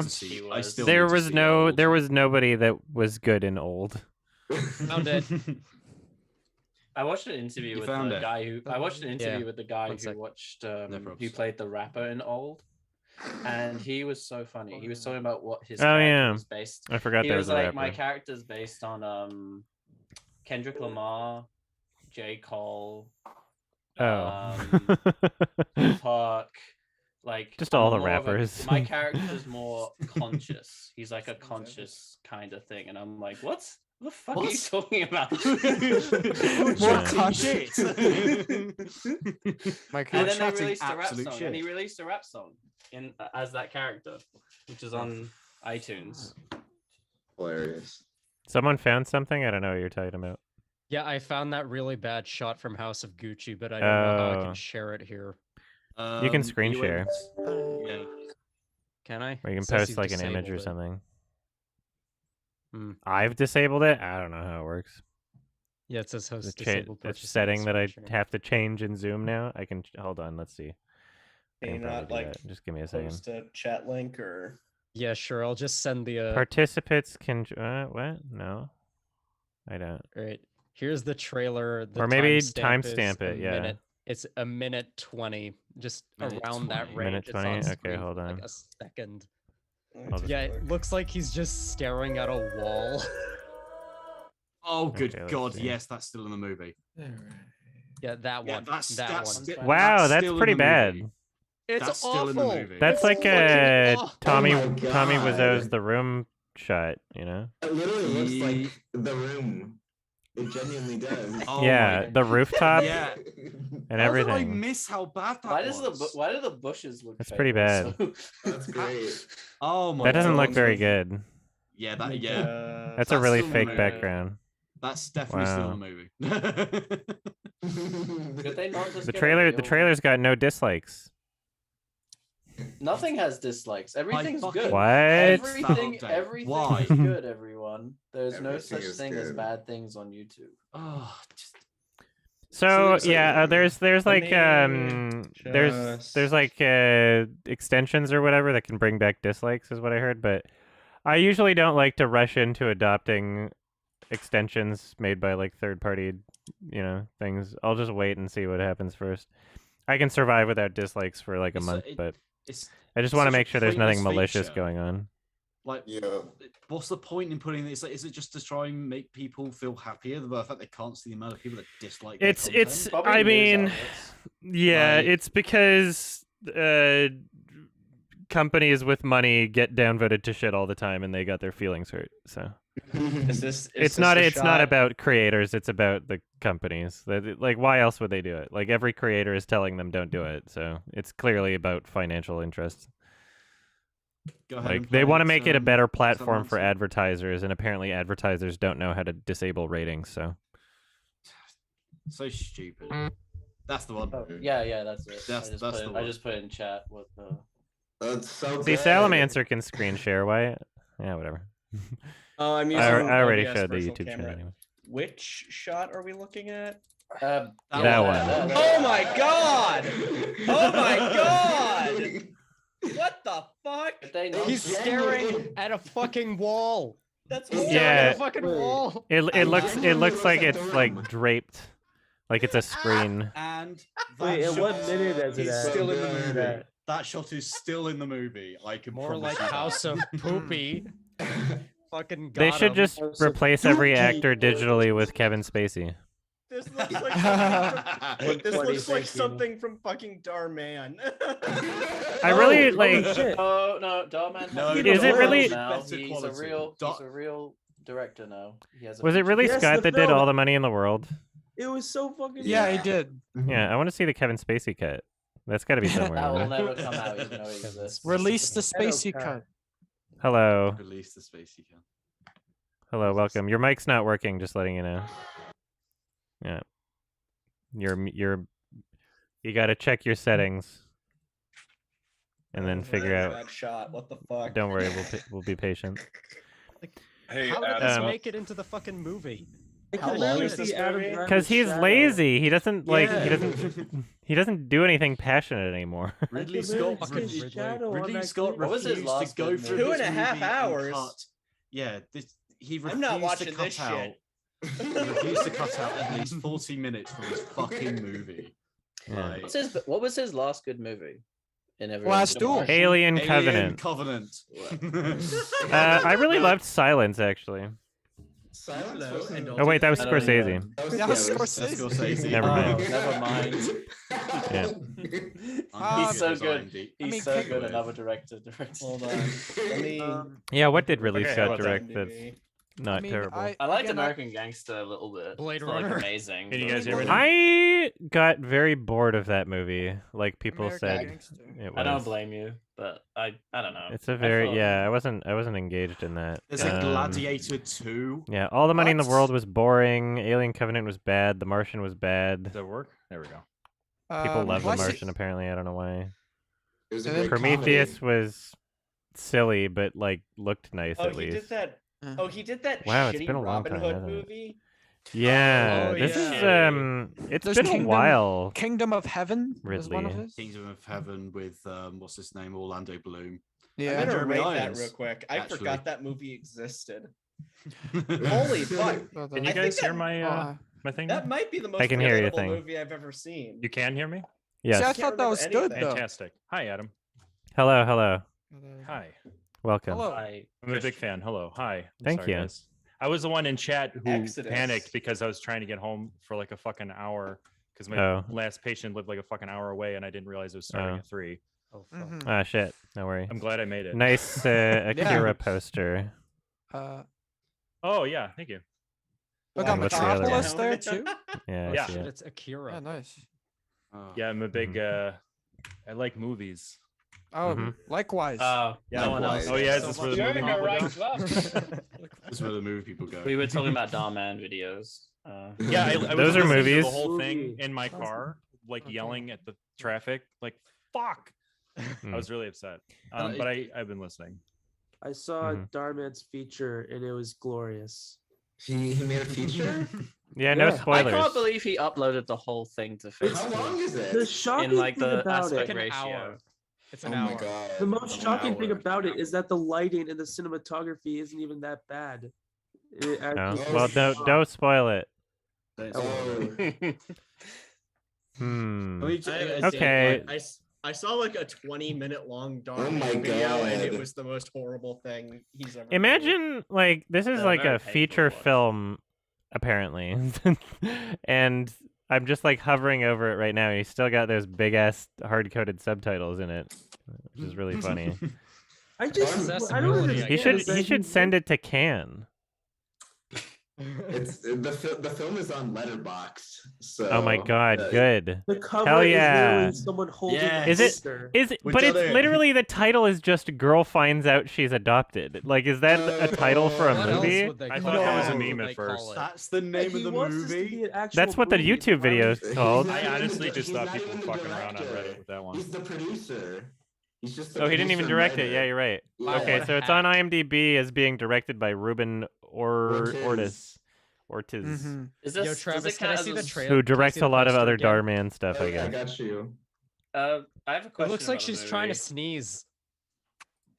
I still there need to was see no, Old. there was nobody that was good in Old. Found it. I watched an interview with found the it? guy who with the guy One who sec. watched probs. who played the rapper in Old, and he was so funny. He was talking about what his Oh, character yeah. was based. I forgot He there was was a like, rapper. my character's based on Kendrick Lamar, J. Cole, Oh. Park, like Just all I'm the more of a- rappers. my character's more conscious. He's like a conscious kind of thing, and I'm like, what? What the fuck are you talking about? More Yeah. conscious. My And then they chatting released a rap absolute song, shit. and he released a rap song in as that character, which is on iTunes. Hilarious. Someone found something. I don't know what you're talking about. Yeah, I found that really bad shot from House of Gucci, but I don't know how I Oh. can share it here. You can screen you share, yeah. Can I? or you can It says post you've like an image or disabled it. something. Hmm. I've disabled it. I don't know how it works. Yeah, it says The host disabled. the purchasing setting that I screen share. have to change in Zoom now. I can hold on. Let's see. I Can you can probably not do like that. Just give me a second. post a chat link or? Yeah, sure. I'll just send the Participants can. What? No, I don't. Right. Here's the trailer. The Or maybe timestamp is timestamp a it, yeah. minute. It's a minute 20, just Minute around that 20. range. Minute It's 20? on Okay, screen hold for, on. like a second. I'll just Yeah, it looks like he's just staring at a wall. Oh, good Okay, let's God! see. Yes, that's still in the movie. Yeah, that Yeah, one. that's that one. Wow, that's still in pretty the bad. movie. It's That's awful. still in the movie. That's It's like fucking awful. Tommy Oh my Tommy God. Wiseau's The Room shot. You know? It literally looks like The Room. It genuinely does. Oh Yeah, my- the rooftop Yeah. and How did I everything. miss how bad that Why does was? why do the bushes look? That's fake pretty bad. also? That's great. Oh my! That doesn't look God. very good. Yeah, that Like, yeah. That's a really still in the fake movie. background. That's definitely still in the movie. Could they not just The get a trailer, the real- trailer's got no dislikes. Nothing has dislikes. Everything's fucking- good. What? Everything, Update. everything Why? is good. Everyone, there's no Everything such is thing as good. bad things on YouTube. Oh, just So So yeah, there's let like me there's like extensions or whatever that can bring back dislikes is what I heard, but I usually don't like to rush into adopting extensions made by like third party, things. I'll just wait and see what happens first. I can survive without dislikes for like a month, but it's I just want to such a make sure there's nothing pointless malicious feature. going on. Like, what's the point in putting this? Like, is it just to try and make people feel happier? The fact they can't see the amount of people that dislike their content? I mean, yeah, it's because companies with money get downvoted to shit all the time, and they got their feelings hurt. So it's not about creators; it's about the companies. Like, why else would they do it? Like, every creator is telling them don't do it, so it's clearly about financial interests. Like, they want to make it a better platform for advertisers, and apparently advertisers don't know how to disable ratings. So stupid. That's the one. Yeah, that's it. I just put it in chat with the. That's so See, good. Salamander can screen share. Why? Yeah, whatever. I'm using I already OBS showed the virtual YouTube camera. channel anyway. Which shot are we looking at? That one. Oh my god! Oh my god! What the fuck? He's staring at a fucking wall. That's Yeah. a fucking wall. It looks like it's like draped, like it's a screen. And Wait, that and what shot minute is it is at? still in the movie. That shot is still in the movie. I can More promise like you that. House of Poopy. Fucking They got should him. just replace every actor digitally with Kevin Spacey. This looks like something this looks like something from fucking Darman. I really like. No, Darman. No, is it really? Now. He's a real director now. He has a Was it really Yes, Scott the that did film. all the money in the world? It was so fucking. Yeah, he did. Yeah, I want to see the Kevin Spacey cut. That's got to be somewhere. That will right? never come out even though it exists. Release the Spacey cut. Hello. Release the Spacey cut. Hello, welcome. Your mic's not working, just letting you know. Yeah. You got to check your settings. And then figure out. That shot. What the fuck? Don't worry, we'll be patient. Hey, How did this Adam. make it into the fucking movie? How long is this movie? Because he's lazy. He doesn't like. Yeah. He doesn't do anything passionate anymore. Ridley Fucking Scott. shadow on Ridley that Scott clip. What was his refused last to go good through movie? 2.5 this movie and hours. cut- Yeah, he refused I'm not watching to cut this out. shit. He refused to cut out at least 40 minutes from his fucking movie. Yeah. Like, What was his last good movie? In every Last Duel. Alien Alien Covenant. Covenant. I really loved Silence, actually. Silence. Oh wait, that was I don't Scorsese. That was Scorsese. Never mind. Never mind. Yeah. He's so good. He's mean, so Kate- good. Another director. Hold on. Let me. Yeah, what did Ridley Okay, Scott what's direct that that's movie? not I mean, terrible? I liked again, American Gangster a little bit. Blade It's, like, Runner. amazing. Can you but- guys hear me? I got very bored of that movie. Like people American said, Gangster. it I don't was. blame you, but I don't know. It's a I very thought- yeah. I wasn't engaged in that. There's a Gladiator 2. Yeah, all the money in the What? world was boring. Alien Covenant was bad. The Martian was bad. Does that work? There we go. People love The well, I see- Martian. Apparently, I don't know why. It was a And then great Prometheus comedy. was silly, but like looked nice Oh, at he least. did that. Oh, he did that Wow, it's shitty been a long Robin time, Hood hasn't it? movie. Yeah, Oh, this yeah. is it's There's been a Kingdom- while. Kingdom of Heaven was one of Ridley. his. Kingdom of Heaven with what's his name, Orlando Bloom. Yeah. I'm gonna Jeremy rate Irons, that real quick. I actually. forgot that movie existed. Holy fuck! Well, Can the- you guys think hear that- my my thing? That might be the most I can hear your forgettable thing. movie I've ever seen. You can hear me? Yes. See, I Can't thought that was remember good anything. though. Fantastic. Hi, Adam. Hello, hello. Hi. Welcome. Hello. I'm a big fan. Hello. Hi. I'm Thank sorry, you. guys. I was the one in chat who Exodus. panicked because I was trying to get home for like a fucking hour because my Oh. last patient lived like a fucking hour away and I didn't realize it was starting Oh. at 3. Oh fuck. Mhm. Ah, shit. No worry. I'm glad I made it. Nice Akira poster. Oh yeah, thank you. We got And what's the other Metropolis one? there too. Yeah. I Yeah. see Shit, it. it's Akira. Yeah, nice. Yeah, I'm a big I like movies. Oh, Mhm. likewise. Oh, Yeah. no one else. Oh yeah, is So this where much the movie more people go? That's where the movie people go. We were talking about Darman videos. Yeah, I was Those are listening to movies. the whole thing Movie. in my car, like Okay. yelling at the traffic, like "fuck." I was really upset, but I've been listening. I saw Mhm. Darmad's feature and it was glorious. He made a feature? Yeah, no Yeah. I spoilers. can't believe he uploaded the whole thing to How Facebook long is it? The shocking in like thing the about aspect it, Like an ratio. hour. It's Oh an my hour. god. the most An shocking thing hour. about it is that the lighting and the cinematography isn't even that bad. It No. actually- Well, don't spoil it. Oh. Hmm. I mean, Okay. I saw like a 20-minute long Oh my Darmad video, and it God. was the most horrible thing he's ever. Imagine like this is They're like very a painful to feature watch. film, apparently, and I'm just like hovering over it right now. And he's still got those big ass hard coded subtitles in it, which is really funny. I just I don't Accessibility, I understand. He should send it to Cannes. It's the film is on Letterboxd. So Oh my god, good. The cover Hell is yeah. literally someone holding a Is it? poster. Is it? We But did it's it. literally the title is just "Girl Finds Out She's Adopted." Like, is that a title for a What else movie? would they I call thought that was a it? meme What at they call first. it? That's the name He of the wants this to movie. be an actual That's what the movie. YouTube video is He's called. not I even honestly the- just he's thought not people even were the fucking around on director. Reddit with that one. He's the producer. He's just the Oh, he didn't even producer and direct it. writer. Yeah, you're right. Yeah. Okay, What a so it's on hack. IMDb as being directed by Ruben Ortiz. Ortiz, Mhm. Is Yo, this, Travis, does it can I count see as the a- trailer? who Can I directs see a the lot of poster other again? Darman stuff, Oh, I yeah, I guess. got you. I have a It question. looks like about the she's trying to movie. sneeze.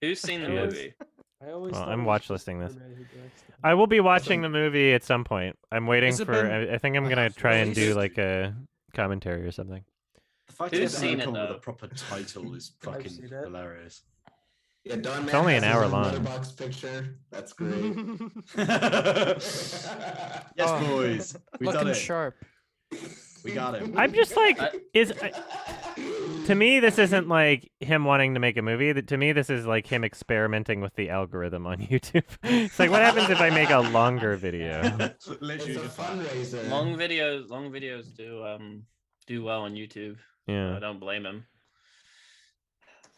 Who's seen the She is. movie? I always Well, thought I'm it was watch just listing this. Darmad who directs them. I will be watching the movie at some point. I'm waiting Has it for. been- I think I'm gonna try and do released? like a commentary or something. The fact Who's it doesn't seen it, come with though? a proper title is I've fucking seen it. hilarious. Yeah, Darmad It's only has an his hour own long. Letterboxd picture. That's great. Yes, Oh, boys, we done Looking it. sharp. We got him. I'm just like, to me, this isn't like him wanting to make a movie. To me, this is like him experimenting with the algorithm on YouTube. It's like, what happens if I make a longer video? Literally It's a just fundraiser. Long videos do well on YouTube. Yeah. I don't blame him.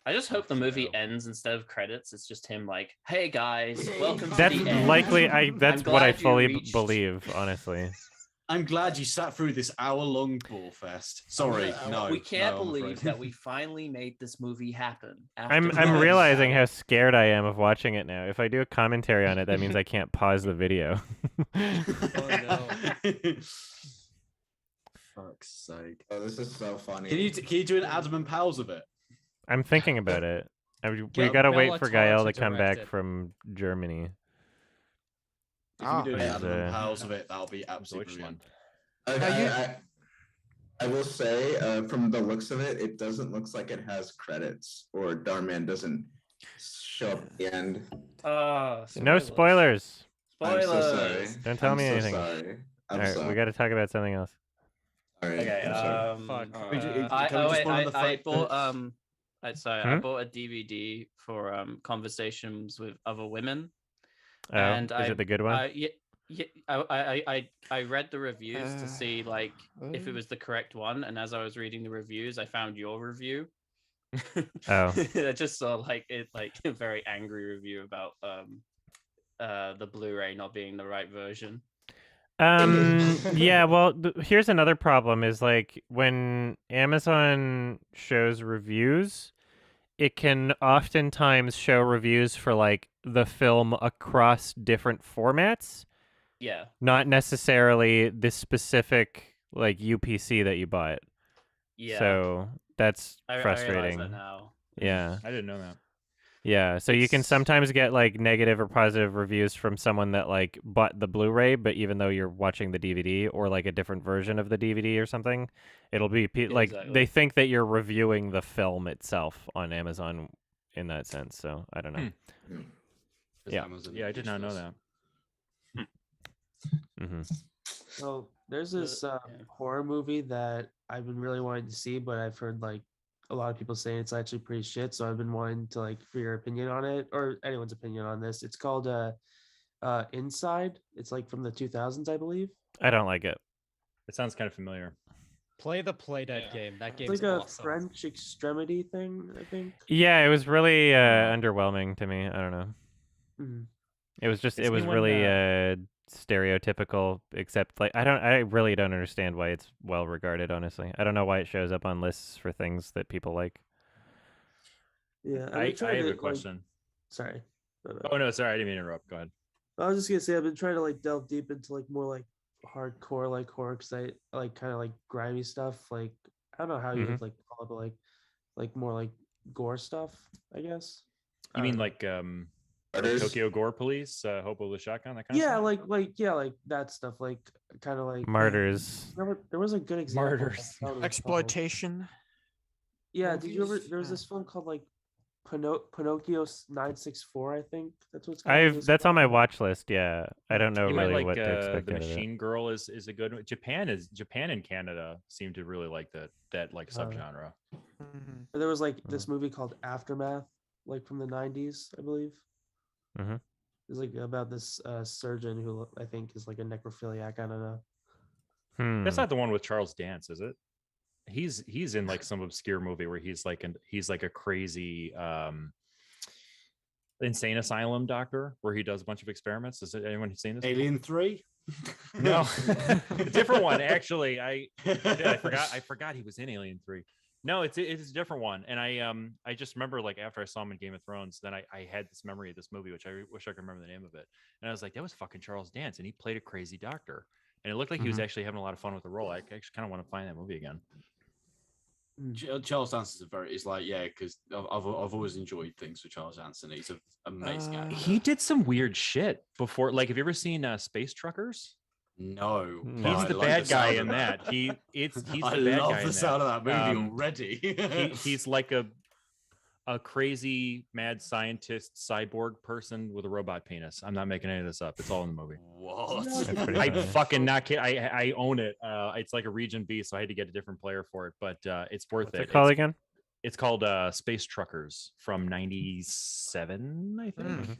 I just hope the movie ends instead of credits. It's just him like, "Hey guys, welcome That's to the end." likely. That's what I glad you fully reached- believe, honestly. I'm glad you sat through this hour-long ball fest. Sorry, no. We can't no, I'm believe afraid. that we finally made this movie happen. I'm after realizing how scared I am of watching it now. If I do a commentary on it, that means I can't pause the video. Oh no. Fuck's sake. Oh, this is so funny. Can you do an Adam and Pals of it? I'm thinking about it. We Get gotta Bella wait for Tarr Gael to to come direct back it. from Germany. If Ah. you do an He's, Adam and Pals of it, that'll be absolutely Deutschland. brilliant. I will say, from the looks of it, it doesn't look like it has credits, or Darman doesn't show up at the end. No spoilers. I'm so sorry. Don't tell I'm me so anything. sorry. I'm All right, sorry. we got to talk about something else. All right. Okay. I'm sorry. Fuck. Can we just I put on the I fact bought that- I bought a DVD for conversations with other women. Oh, and is it the good one? I read the reviews to see like if it was the correct one, and as I was reading the reviews, I found your review. Oh. I just saw like a very angry review about the Blu-ray not being the right version. Yeah, well, here's another problem is like when Amazon shows reviews, it can oftentimes show reviews for like the film across different formats. Yeah. Not necessarily the specific like UPC that you bought. Yeah. So that's I realize frustrating. that now. Yeah. I didn't know that. Yeah, so you can sometimes get like negative or positive reviews from someone that like bought the Blu-ray, but even though you're watching the DVD or like a different version of the DVD or something, it'll be like exactly. they think that you're reviewing the film itself on Amazon in that sense. So I don't know. Yeah. Yeah, I did not know that. Mm-hmm. So there's this horror movie that I've been really wanting to see, but I've heard like a lot of people saying it's actually pretty shit. So I've been wanting to like for your opinion on it or anyone's opinion on this. It's called Inside. It's like from the 2000s, I believe. I don't like it. It sounds kind of familiar. Play the Playdead game. That It's game's like a awesome. French extremity thing, I think. Yeah, it was really underwhelming to me. I don't know. Mhm. It was just It's it was me when, really stereotypical, except like I really don't understand why it's well regarded, honestly. I don't know why it shows up on lists for things that people like. Yeah, I trying have to, a question. Sorry. Oh no, sorry, I didn't mean to interrupt. Go ahead. I was just gonna say I've been trying to like delve deep into like more like hardcore like horror because I like kind of like grimy stuff. Like I don't know how you would like call it, but like more like gore stuff, I guess. You mean like Tokyo Gore Police, Hobo the Shotgun, that kind of Yeah, stuff? like that stuff, like kind of like Martyrs. There was a good example. Martyrs. I don't know what it's called. Exploitation. Yeah, did you ever? movies. There was Yeah. this film called like Pinocchio 964, I think that's what's called. That's on my watch list. Yeah, I don't know You might really like what to expect the out of it. Machine Girl is a good one. Japan and Canada seem to really like that like subgenre. There was like this movie called Aftermath, like from the 90s, I believe. Mm-hmm. It's like about this surgeon who I think is like a necrophiliac. I don't know. That's not the one with Charles Dance, is it? He's in like some obscure movie where he's like a crazy insane asylum doctor where he does a bunch of experiments. Has anyone seen this? Alien 3? No, a different one. Actually, I forgot he was in Alien 3. No, it's a different one. And I just remember like after I saw him in Game of Thrones, then I had this memory of this movie, which I wish I could remember the name of it. And I was like, that was fucking Charles Dance, and he played a crazy doctor. And it looked like he was actually having a lot of fun with the role. I actually kind of want to find that movie again. Charles Dance is like, yeah, because I've always enjoyed things with Charles Dance, and he's an amazing actor. He did some weird shit before. Like, have you ever seen Space Truckers? No, he's the bad guy in that. He's the bad guy. I love the sound of that movie already. He's like a crazy mad scientist cyborg person with a robot penis. I'm not making any of this up. It's all in the movie. What? I fucking not kidding. I own it. It's like a Region B, so I had to get a different player for it, but it's worth it. What's it called again? It's called Space Truckers from '97, I think.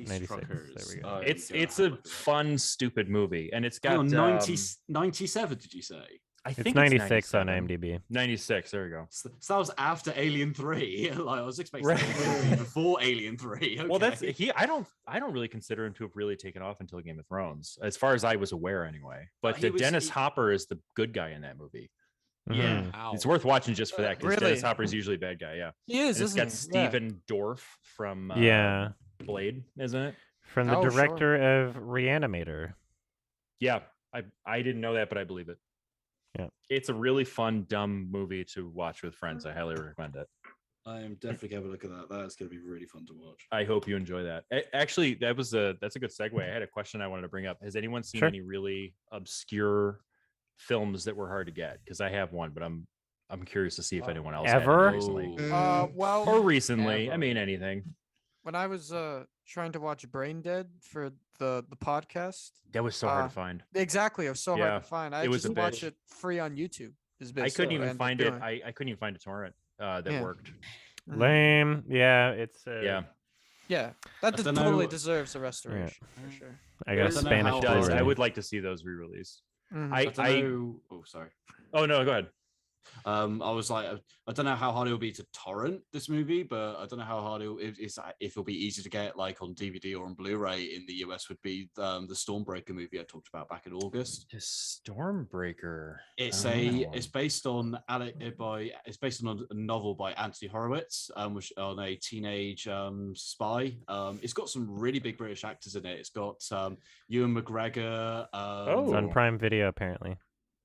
96. There we go. It's a fun, stupid movie, and it's got 97. Did you say? I It's think 96 on IMDb. 96. There we go. So that was after Alien 3. Like I was expecting Alien 3 before Alien 3. Okay. Well, that's I don't really consider him to have really taken off until Game of Thrones, as far as I was aware, anyway. But Dennis Hopper is the good guy in that movie. Yeah, it's worth watching just for that, because Really? Dennis Hopper is usually a bad guy. Yeah, He is. And it's got Isn't he? Yeah. Stephen Dorff from Blade, isn't it? From the Oh, sure. director of Reanimator. Yeah, I didn't know that, but I believe it. Yeah, it's a really fun, dumb movie to watch with friends. I highly recommend it. I am definitely going to look at that. That's going to be really fun to watch. I hope you enjoy that. Actually, that's a good segue. I had a question I wanted to bring up. Has anyone seen any really obscure films that were hard to get? Because I have one, but I'm curious to see if anyone else ever had it recently. Well, or recently. ever. I mean, anything. When I was trying to watch Brain Dead for the podcast, That was so hard to find. Exactly, it was so Yeah, hard to find. I it was just a watched bitch. it free on YouTube. I couldn't even find it. I couldn't even find a torrent that Yeah. worked. Lame. Yeah, it's Yeah, that I don't totally know. deserves a restoration for sure. I got a Spanish It does. I Blu-ray. would like to see those re-released. Mhm. I don't know. Oh, sorry. Oh no, go ahead. I was like, I don't know how hard it will be to torrent this movie, but I don't know how hard if it'll be easy to get like on DVD or on Blu-ray in the US. Would be the Stormbreaker movie I talked about back in August. The Stormbreaker. It's Oh. it's based on it's based on a novel by Anthony Horowitz, which on a teenage spy. It's got some really big British actors in it. It's got Ewan McGregor. It's on Prime Video apparently.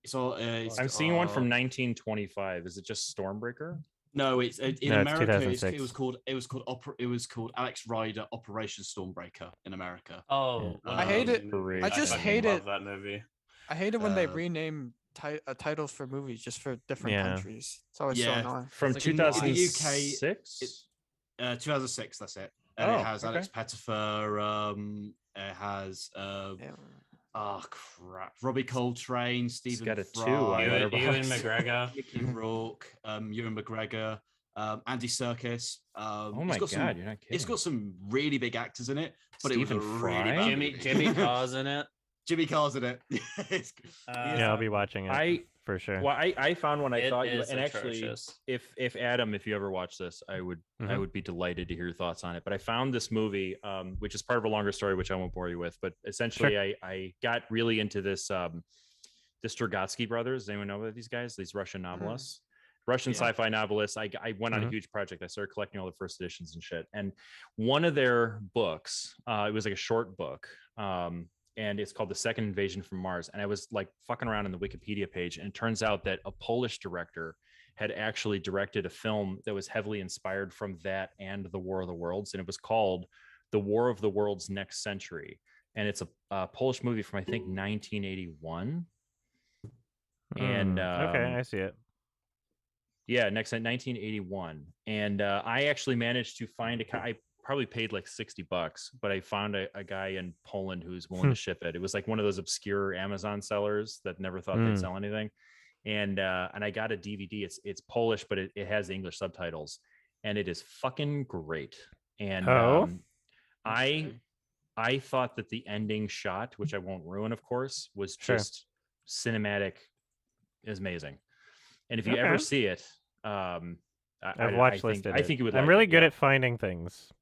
So I'm seeing one from 1925. Is it just Stormbreaker? No, it's in No, it's America. 2006. It was called Alex Rider Operation Stormbreaker in America. Oh, I hate it. I just hate it. That movie. I hate it when they rename titles for movies just for different Yeah. countries. It's always so annoying. From It's like in the UK, 2006. 2006. That's it. And Oh, it has Alex okay. Pettifer. It has oh crap, Robbie Coltrane, Stephen got a 2 Fry, on Letterboxd. Ewan McGregor. Mickey Rourke, Ewan McGregor, Andy Serkis. Oh my God, you're not kidding. It's got some really big actors in it, but Stephen it was a Fry? really bad movie. Jimmy Carr's in it. Jimmy Carr's in it. Yeah, I'll be watching it for sure. Well, I found one I It thought you is and actually atrocious. if Adam, if you ever watch this, I would be delighted to hear your thoughts on it. But I found this movie, which is part of a longer story, which I won't bore you with. But essentially, I got really into this the Strugatsky brothers. Does anyone know about these guys? These Russian novelists, Russian sci-fi novelists. I went on a huge project. I started collecting all the first editions and shit. And one of their books, it was like a short book. And it's called The Second Invasion from Mars. And I was like fucking around in the Wikipedia page, and it turns out that a Polish director had actually directed a film that was heavily inspired from that and The War of the Worlds, and it was called The War of the Worlds Next Century. And it's a Polish movie from I think 1981. And okay, I see it. Yeah, next in 1981, and I actually managed to find I probably paid like $60, but I found a guy in Poland who's willing to ship it. It was like one of those obscure Amazon sellers that never thought they'd sell anything, and I got a DVD. It's Polish, but it has the English subtitles, and it is fucking great. And I thought that the ending shot, which I won't ruin, of course, was just cinematic. Is amazing. And if you ever see it, I've watched listed. I think you would. I'm like really it, good at finding things.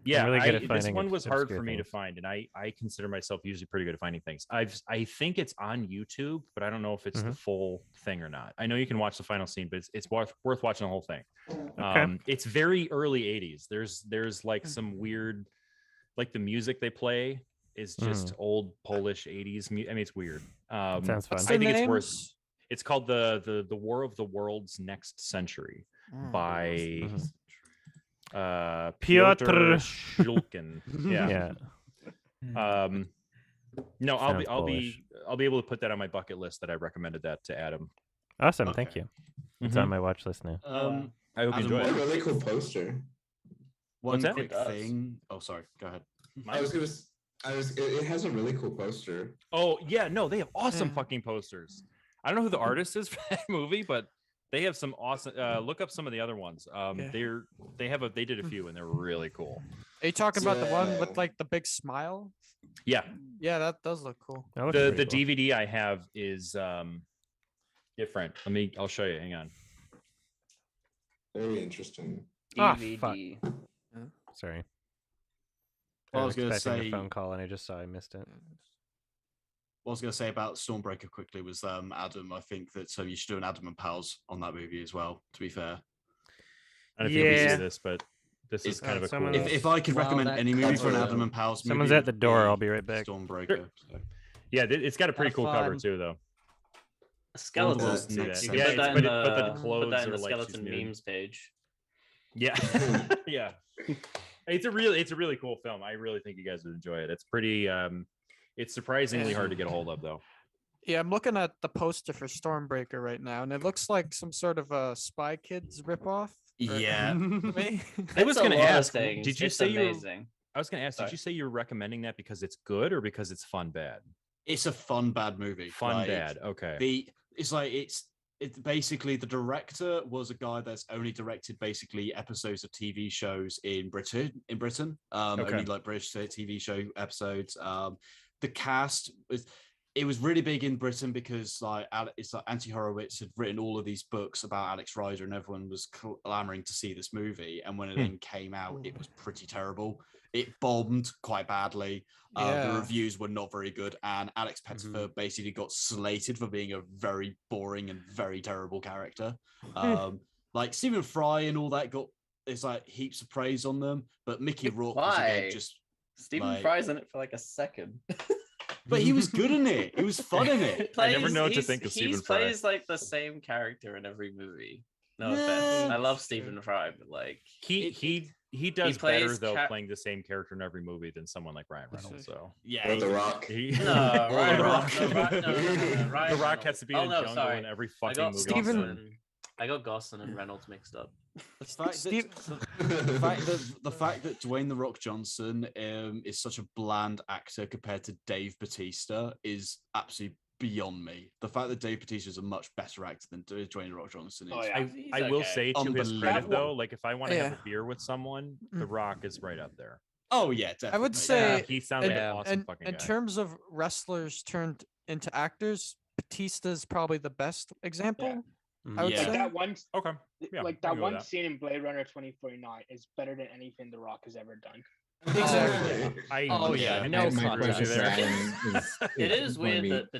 Yeah, I'm really good at finding this one was hard obscure for me to things. find, and I consider myself usually pretty good at finding things. I think it's on YouTube, but I don't know if it's the full thing or not. I know you can watch the final scene, but it's worth watching the whole thing. It's very early 80s. There's like some weird, like the music they play is just old Polish 80s. I mean, it's weird. Sounds fun. I think it's worth. It's called the War of the World's Next Century by Piotr Shulkin. Yeah. No, I'll be able to put that on my bucket list that I recommended that to Adam. Awesome, thank you. It's on my watch list now. I hope you enjoy it. A really cool poster. One quick thing. Oh, sorry. Go ahead. It has a really cool poster. Oh yeah, no, they have awesome fucking posters. I don't know who the artist is for that movie, but they have some awesome. Look up some of the other ones. They did a few and they're really cool. Are you talking about the one with like the big smile? Yeah. Yeah, that does look cool. The cool. DVD I have is different. I'll show you. Hang on. Very interesting. DVD. Sorry. I was going to expecting say a phone call and I just saw I missed it. What I was going to say about Stormbreaker quickly was Adam. I think that you should do an Adam and Pals on that movie as well. To be fair, I don't know if you'll see this, but this is kind of a cool. If I could recommend any movie for an Adam and Pals, someone's at the door. I'll be right back. Stormbreaker. So. Yeah, it's got a pretty cool cover too, though. Skeletons. But the clothes put that in are the like skeleton memes page. Yeah, yeah. It's a really cool film. I really think you guys would enjoy it. It's pretty. It's surprisingly hard to get a hold of, though. Yeah, I'm looking at the poster for Stormbreaker right now, and it looks like some sort of a Spy Kids ripoff. Yeah. I was going to ask. Did you say amazing? I was going to ask. Did you say you're recommending that because it's good or because it's fun bad? It's a fun bad movie. Fun bad. Okay. It's basically the director was a guy that's only directed basically episodes of TV shows in Britain. Only like British TV show episodes. The cast was really big in Britain because it's like Anti Horowitz had written all of these books about Alex Rider and everyone was clamoring to see this movie, and when it then came out it was pretty terrible. It bombed quite badly. The reviews were not very good, and Alex Pettyfer basically got slated for being a very boring and very terrible character. Like Stephen Fry and all that it's like heaps of praise on them, but Mickey Rourke was again just Stephen Fry's in it for like a second. But he was good in it. He was fun in it. I never know what to think of Stephen Fry. He plays like the same character in every movie. No offense. I love Stephen Fry, but like he does better though playing the same character in every movie than someone like Ryan Reynolds. So yeah, The Rock. The Rock has to be in a jungle in every fucking movie. I got Gosling and Reynolds mixed up. The fact that Dwayne The Rock Johnson is such a bland actor compared to Dave Bautista is absolutely beyond me. The fact that Dave Bautista is a much better actor than Dwayne The Rock Johnson is. I will say to his credit though, like if I want to have a beer with someone, The Rock is right up there. Oh yeah, definitely. I would say he sounds like an awesome fucking guy. In terms of wrestlers turned into actors, Bautista's probably the best example. I would say that one. Okay. Yeah, like that one scene in Blade Runner 2049 is better than anything The Rock has ever done. Exactly. No contest. It is weird that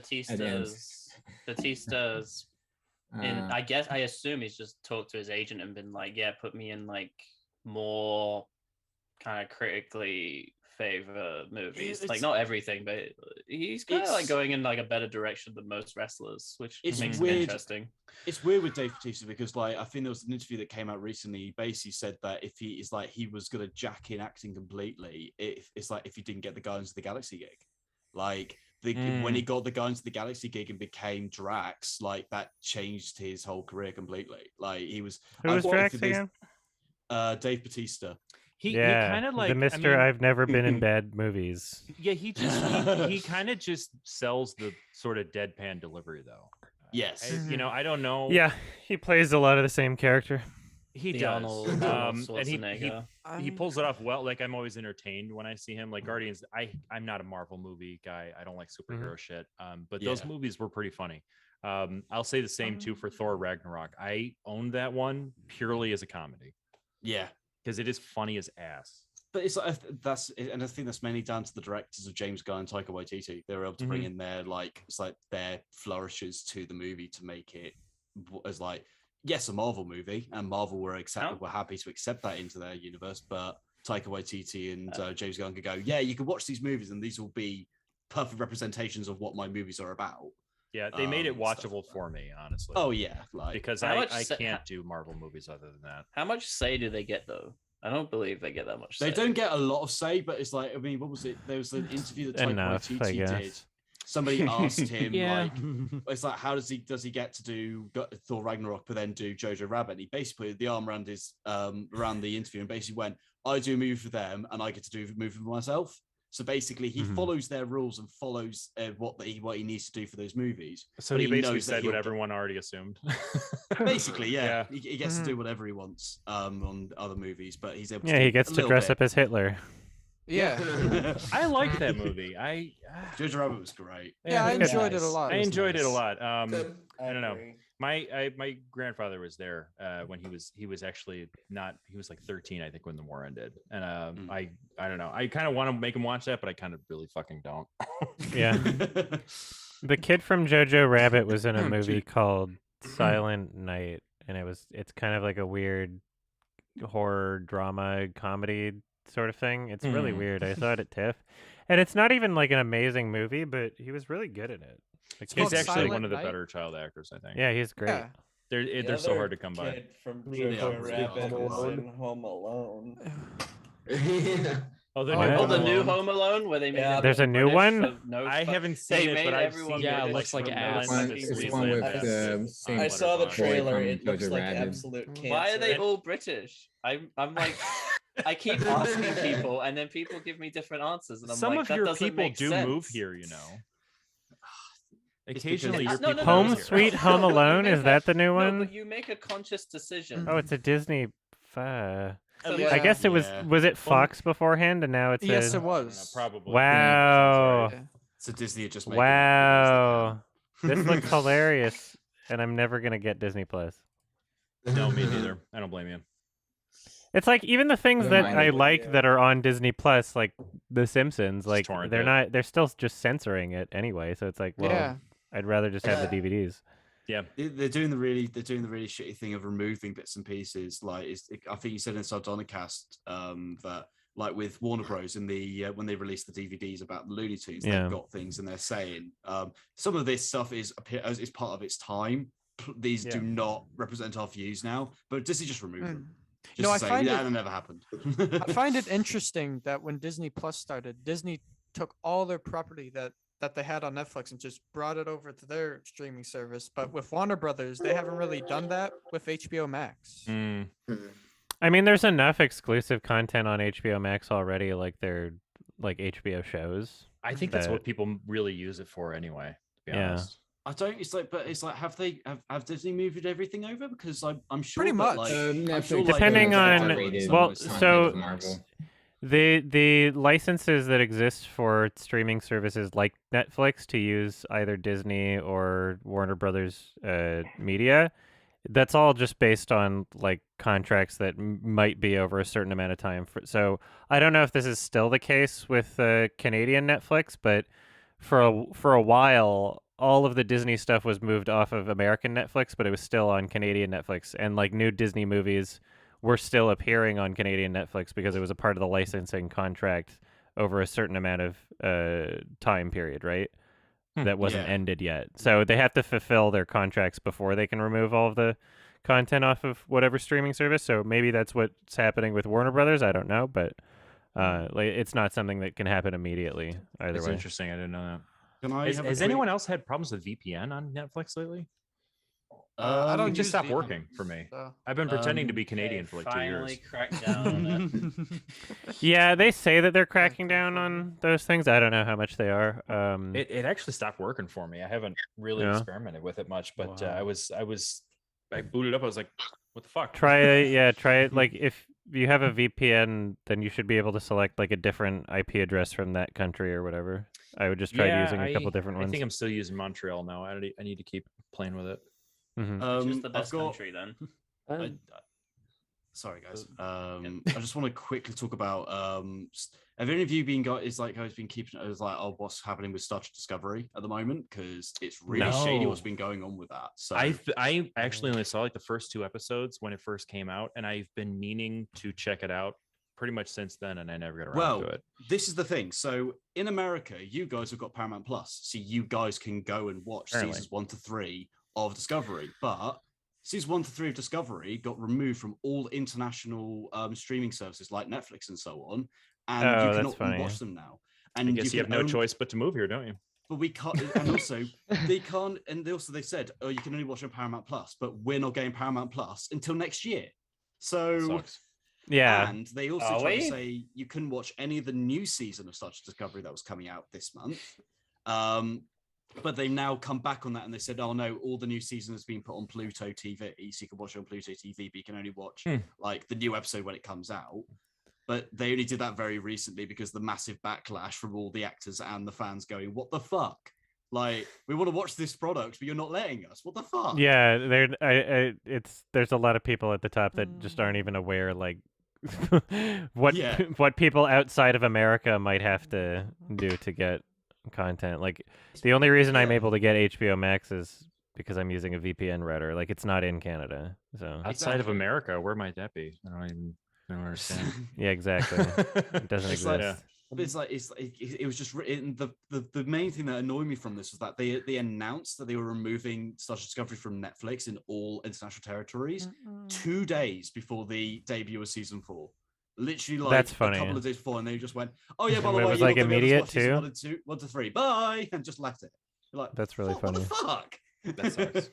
Bautista's I assume he's just talked to his agent and been like, yeah, put me in like more kind of critically favor movies. Like not everything, but he's kind of like going in like a better direction than most wrestlers, which makes it interesting. It's weird with Dave Bautista because like I think there was an interview that came out recently. He basically said that if he was gonna jack in acting completely, it's like if he didn't get the Guardians of the Galaxy gig. Like when he got the Guardians of the Galaxy gig and became Drax, like that changed his whole career completely. Like he was. Who was Drax again? Dave Bautista. He kind of like the Mister. I've never been in bad movies. Yeah, he kind of just sells the sort of deadpan delivery though. Yes, I don't know. Yeah, he plays a lot of the same character. He does, and he pulls it off well. Like I'm always entertained when I see him. Like Guardians, I'm not a Marvel movie guy. I don't like superhero shit. But those movies were pretty funny. I'll say the same too for Thor Ragnarok. I owned that one purely as a comedy. Yeah, because it is funny as ass. But it's like and I think that's mainly down to the directors of James Gunn and Taika Waititi. They were able to bring in their their flourishes to the movie to make it as like. Yes, a Marvel movie, and Marvel were happy to accept that into their universe. But Taika Waititi and James Gunn could go, yeah, you can watch these movies, and these will be perfect representations of what my movies are about. Yeah, they made it watchable for me, honestly. Oh yeah, because I can't do Marvel movies other than that. How much say do they get though? I don't believe they get that much. They don't get a lot of say, but it's like what was it? There was an interview that Taika Waititi did. Somebody asked him, it's like, how does he get to do Thor Ragnarok, but then do Jojo Rabbit? And he basically put the arm around around the interview and basically went, I do a movie for them, and I get to do a movie for myself. So basically, he follows their rules and follows what he needs to do for those movies. So he basically said what everyone already assumed. Basically, yeah. He gets to do whatever he wants on other movies, but he's able to. Yeah, he gets to dress up as Hitler. Yeah, I like that movie. Jojo Rabbit was great. Yeah, I enjoyed it a lot. I enjoyed it a lot. I don't know. My grandfather was there when he was actually not. He was like 13, I think, when the war ended. And I don't know. I kind of want to make him watch that, but I kind of really fucking don't. Yeah. The kid from Jojo Rabbit was in a movie called Silent Night, and it's kind of like a weird horror drama comedy sort of thing. It's really weird. I saw it at TIFF, and it's not even like an amazing movie, but he was really good at it. He's actually one of the better child actors, I think. Yeah, he's great. Yeah. They're so hard to come by. From Jojo Rabbit was in Home Alone. The new Home Alone where they made there's a new one. I haven't seen it, but I've seen it looks like ass. It's one with I saw the trailer. It looks like absolute cancer. Why are they all British? I'm like, I keep asking people, and then people give me different answers, and I'm some like, of that your doesn't people make do sense. move here, Occasionally, your people Home Sweet Home Alone, is that the new one? No, but you make a conscious decision. Oh, it's a Disney. I guess it was. Was it Fox beforehand, and now it's yes, it was. Probably. Wow. So Disney just made wow. This looks hilarious, and I'm never gonna get Disney Plus. No, me neither. I don't blame you. It's like even the things that I like that are on Disney Plus, like The Simpsons, like they're still just censoring it anyway. So it's like, well, I'd rather just have the DVDs. Yeah, they're doing the really shitty thing of removing bits and pieces. Like I think you said in Sardonicast that like with Warner Bros. In the when they released the DVDs about the Looney Tunes, they've got things and they're saying some of this stuff is part of its time. These do not represent our views now, but Disney just removed them. I find that never happened. I find it interesting that when Disney Plus started, Disney took all their property that they had on Netflix and just brought it over to their streaming service. But with Warner Brothers, they haven't really done that with HBO Max. I mean, there's enough exclusive content on HBO Max already, like their HBO shows. I think that's what people really use it for anyway, to be honest. I don't. It's like have Disney moved everything over? Because I'm sure pretty much. Depending on the licenses that exist for streaming services like Netflix to use either Disney or Warner Brothers media, that's all just based on like contracts that might be over a certain amount of time. So I don't know if this is still the case with Canadian Netflix, but for a while, all of the Disney stuff was moved off of American Netflix, but it was still on Canadian Netflix, and like new Disney movies were still appearing on Canadian Netflix because it was a part of the licensing contract over a certain amount of time period, right? That wasn't ended yet. So they have to fulfill their contracts before they can remove all of the content off of whatever streaming service. So maybe that's what's happening with Warner Brothers. I don't know, but like it's not something that can happen immediately either way. Interesting. I didn't know that. Has anyone else had problems with VPN on Netflix lately? I don't It just use stopped VPN, working for me. so- I've been pretending to be Canadian for like 2 years. Finally cracked down on it. Yeah, they say that they're cracking down on those things. I don't know how much they are. It actually stopped working for me. I haven't really Yeah. experimented with it much, but I booted up. I was like, what the fuck? Try it. Try it. Like if you have a VPN, then you should be able to select like a different IP address from that country or whatever. I would just try using a couple different ones. I think I'm still using Montreal now. I need to keep playing with it. Mm-hmm. Which is the best country then? Sorry, guys. I just want to quickly talk about. Have any of you been got? Is like I've been keeping. It's like, oh, what's happening with Star Trek Discovery at the moment? Because it's really shady what's been going on with that. So I actually only saw like the first 2 episodes when it first came out, and I've been meaning to check it out pretty much since then, and I never got around to it. This is the thing. So in America, you guys have got Paramount Plus, so you guys can go and watch seasons 1 to 3 of Discovery, but season 1 to 3 of Discovery got removed from all international streaming services like Netflix and so on, and you cannot watch them now. And I guess you have no choice but to move here, don't you? But we can't, and also they can't, and they said, oh, you can only watch on Paramount Plus, but we're not getting Paramount Plus until next year. So yeah, and they also tried to say you couldn't watch any of the new season of Star Trek Discovery that was coming out this month. But they've now come back on that and they said, oh no, all the new season has been put on Pluto TV, so you can watch it on Pluto TV, but you can only watch like the new episode when it comes out. But they only did that very recently because the massive backlash from all the actors and the fans going, what the fuck? Like, we want to watch this product, but you're not letting us. What the fuck? Yeah, there's a lot of people at the top that just aren't even aware, like what people outside of America might have to do to get content. Like the only reason I'm able to get HBO Max is because I'm using a VPN router. Like it's not in Canada. So outside of America, where might that be? I don't understand. Yeah, exactly. It doesn't exist. But it was just the main thing that annoyed me from this was that they announced that they were removing Star Trek Discovery from Netflix in all international territories 2 days before the debut of season 4. Literally, like That's funny. A couple of days before, and they just went, "Oh yeah, by the way, it was like immediate too. 1 to 3, bye," and just left it. You're like, that's really funny. What the fuck? That sucks.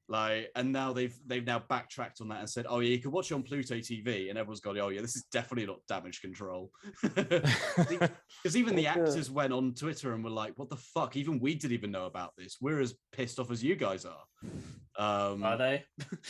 Like, and now they've now backtracked on that and said, "Oh yeah, you can watch it on Pluto TV," and everyone's gone, "Oh yeah, this is definitely not damage control." Because even the actors went on Twitter and were like, "What the fuck? Even we didn't even know about this. We're as pissed off as you guys are." Are they?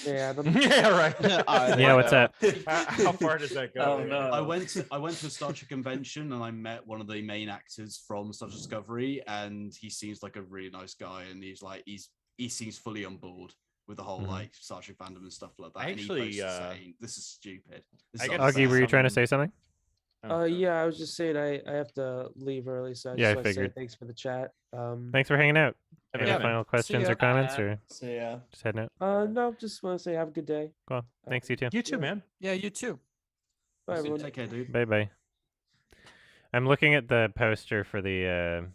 Yeah. Yeah. Right. Yeah. What's up? How far does that go? Oh, no. I went to a Star Trek convention and I met one of the main actors from Star Trek Discovery, and he seems like a really nice guy, and he seems fully on board with the whole like Star Trek fandom and stuff like that. Actually, saying, this is stupid. Augie, were you trying to say something? Yeah, I was just saying I have to leave early, so I just want to say thanks for the chat. Thanks for hanging out. Any final questions or comments, or So yeah, just heading out? No, just want to say have a good day. Cool. Thanks, you too. You too, man. Yeah, you too. Bye, everyone. Take care, dude. Bye. I'm looking at the poster for the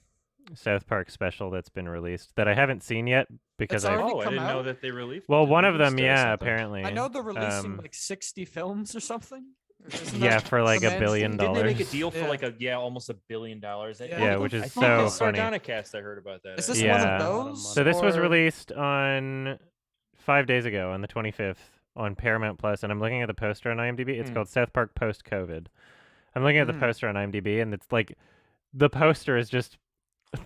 South Park special that's been released that I haven't seen yet because It's I already didn't come know out? that they released. well, one of them, released, yeah, something. apparently. I know they're releasing like 60 films or something. Isn't yeah, that for like the $1 billion. Didn't they make a deal for Yeah. like almost $1 billion? Yeah, which is I so think funny. Sardonicast, I heard about that. Is this Yeah. one of those? So this was or- released on 5 days ago on the 25th on Paramount Plus, and I'm looking at the poster on IMDb. It's called South Park Post COVID. I'm looking at the poster on IMDb, and it's like the poster is just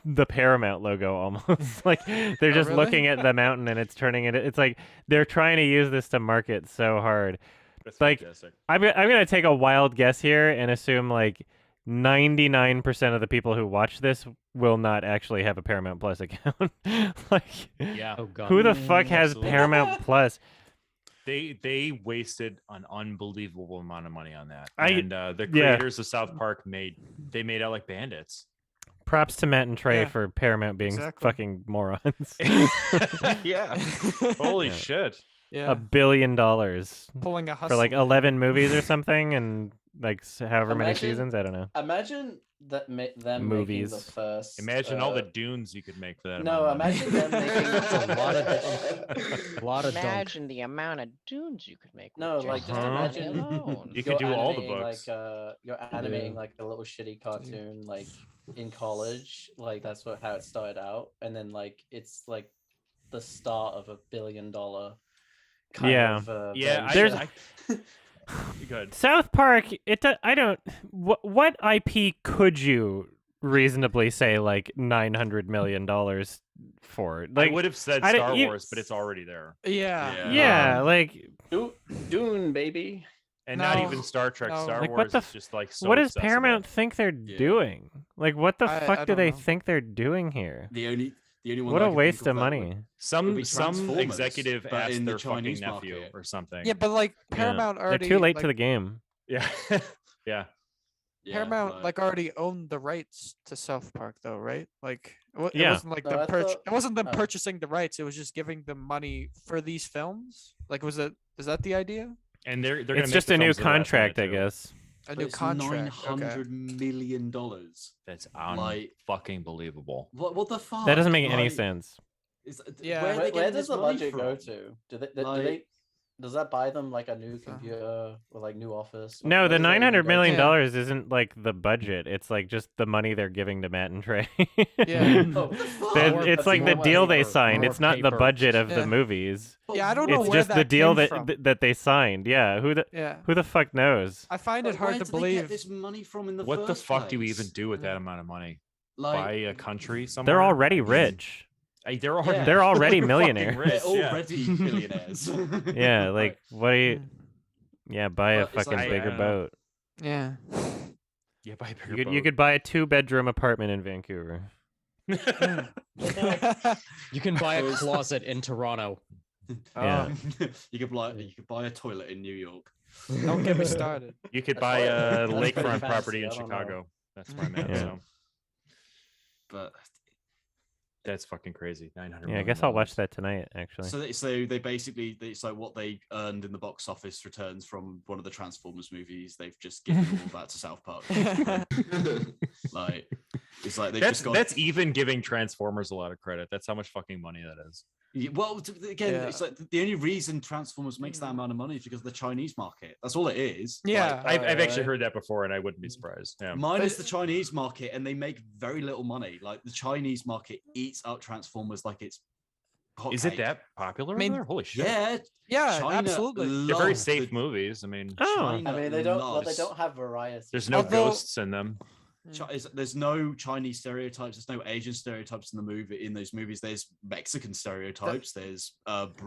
the Paramount logo almost. Like they're just really? looking at the mountain, and it's turning it. It's like they're trying to use this to market so hard. That's like fantastic. I'm gonna take a wild guess here and assume like 99% of the people who watch this will not actually have a Paramount Plus account. Like, Yeah. Oh god. who the fuck has Absolutely. Paramount Plus? They wasted an unbelievable amount of money on that. I- And the yeah. creators of South Park made out like bandits. Props to Matt and Trey Yeah, for Paramount being exactly. fucking morons. Yeah. Holy Yeah. shit. Yeah, $1 billion pulling a for hustle. like 11 movies or something, and like however many Imagine- seasons. I don't know. Imagine them making the Movies. first. Imagine all the dunes you could make for that. No, amount of imagine money. them making a lot of dunk. Imagine the amount of dunes you could make. With No, like just money imagine alone. You could do all the animating, books. Like you're animating like a little shitty cartoon like in college. Like that's how it started out, and then like it's like the start of $1 billion kind Yeah. of Yeah, There's good. South Park. I don't. What IP could you reasonably say like $900 million for? Like I would have said Star Wars, but it's already there. Yeah, like Dune, baby. And not even Star Trek. Star like, Wars what is just like so what does accessible. Paramount think they're doing? Like, what the fuck do don't they know. think they're doing here? The only one What that I a can waste think of that money. would Some be Transformers, executive but asked in the their fucking Chinese nephew market. or something. Yeah, but like Paramount already. They're too late like, to the game. Yeah, yeah. Paramount like already owned the rights to South Park, though, right? Like it Yeah. wasn't like No, them I thought- it wasn't them purchasing the rights. It was just giving them money for these films. Like, is that the idea? And they're gonna It's make just the a new films that are contract, I too. guess. A But new it's contract. $900 million. That's Like- fucking believable. What the fuck? That doesn't make any Like, sense. Yeah. where, are they Where getting does this the money budget go from? to? Do Like- they does that buy them like a new computer or like new office? No, Where the does that even $900 go million to? isn't like the budget. It's like just the money they're giving to Matt and Trey. Yeah. Oh, It's like the more deal they paper, signed. more It's not the paper. budget of Yeah. the movies. Yeah, I don't know It's where just that the deal came that from. that they signed. Yeah, who Yeah. the fuck knows? I find it But hard where to do they believe. get this money from in the What the first fuck do we place? even do with that amount of money? Like- Buy a country somewhere? They're already rich. They're already, They're already fucking millionaires. rich, They're yeah. already millionaires. Yeah, like what do you? Yeah, buy a Well, it's fucking like- bigger I don't know. boat. Yeah. Yeah, buy a bigger You could boat. you could buy a 2-bedroom apartment in Vancouver. You can buy a closet in Toronto. Yeah. you could buy a toilet in New York. Don't get me started. You could That's buy what- a that's pretty lakefront fancy, property in I don't know. Chicago. That's where I'm at. Yeah. So But that's fucking crazy. $900 Yeah, I guess I'll watch that tonight. Actually. so they basically it's like what they earned in the box office returns from one of the Transformers movies. They've just given all that to South Park. Like it's like they've That's just got. that's even giving Transformers a lot of credit. That's how much fucking money that is. Well, again, Yeah. it's like the only reason Transformers makes that amount of money is because of the Chinese market. That's all it is. Yeah. Like, I've actually right. heard that before, and I wouldn't be surprised. Yeah. minus the Chinese market, and they make very little money. Like the Chinese market eats up Transformers like it's. Is it hotcake. that popular? I mean, over there? Holy shit! Yeah, Yeah, China absolutely. They're very loves safe the- movies. I mean, Oh. China I mean, they don't. Well, they loves- don't have variety. there's no Although- ghosts in them. There's no Chinese stereotypes. There's no Asian stereotypes in the movie. In those movies, there's Mexican stereotypes. There's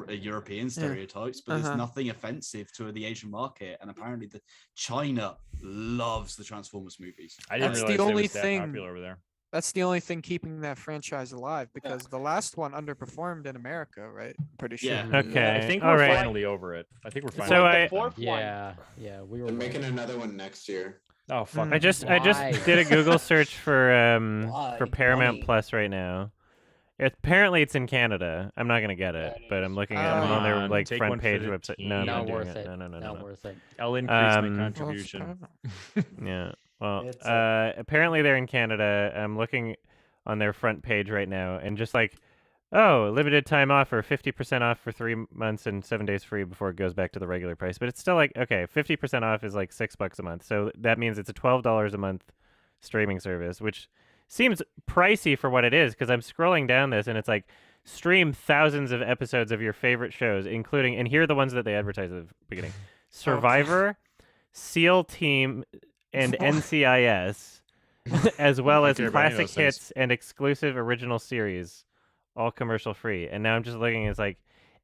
European stereotypes, but there's nothing offensive to the Asian market. And apparently, the China loves the Transformers movies. I didn't That's the realize it only was that thing- popular over there. That's the only thing keeping that franchise alive because the last one underperformed in America, right? Pretty sure. Yeah. Okay. I think all we're right. finally over it. I think we're finally. So over I- it then. Yeah, yeah, we were They're making another one next year. Oh fuck! I just Why? did a Google search for Why? Paramount Money. Plus right now. Apparently it's in Canada. I'm not gonna get it, but I'm looking at I'm on their Come like on, take front one for page the website. team. No, I'm not not doing worth it. it. No, Not worth it. I'll increase my Um, contribution. Yeah. Well, It's, apparently they're in Canada. I'm looking on their front page right now, and just like, oh, limited time offer, 50% off for 3 months and 7 days free before it goes back to the regular price. But it's still like, okay, 50% off is like $6 a month, so that means it's a $12 a month streaming service, which seems pricey for what it is. Because I'm scrolling down this, and it's like, stream thousands of episodes of your favorite shows, including, and here are the ones that they advertise at the beginning: Survivor, SEAL Team, and NCIS. As well as care about any of classic those things. hits and exclusive original series, all commercial free. And now I'm just looking, it's like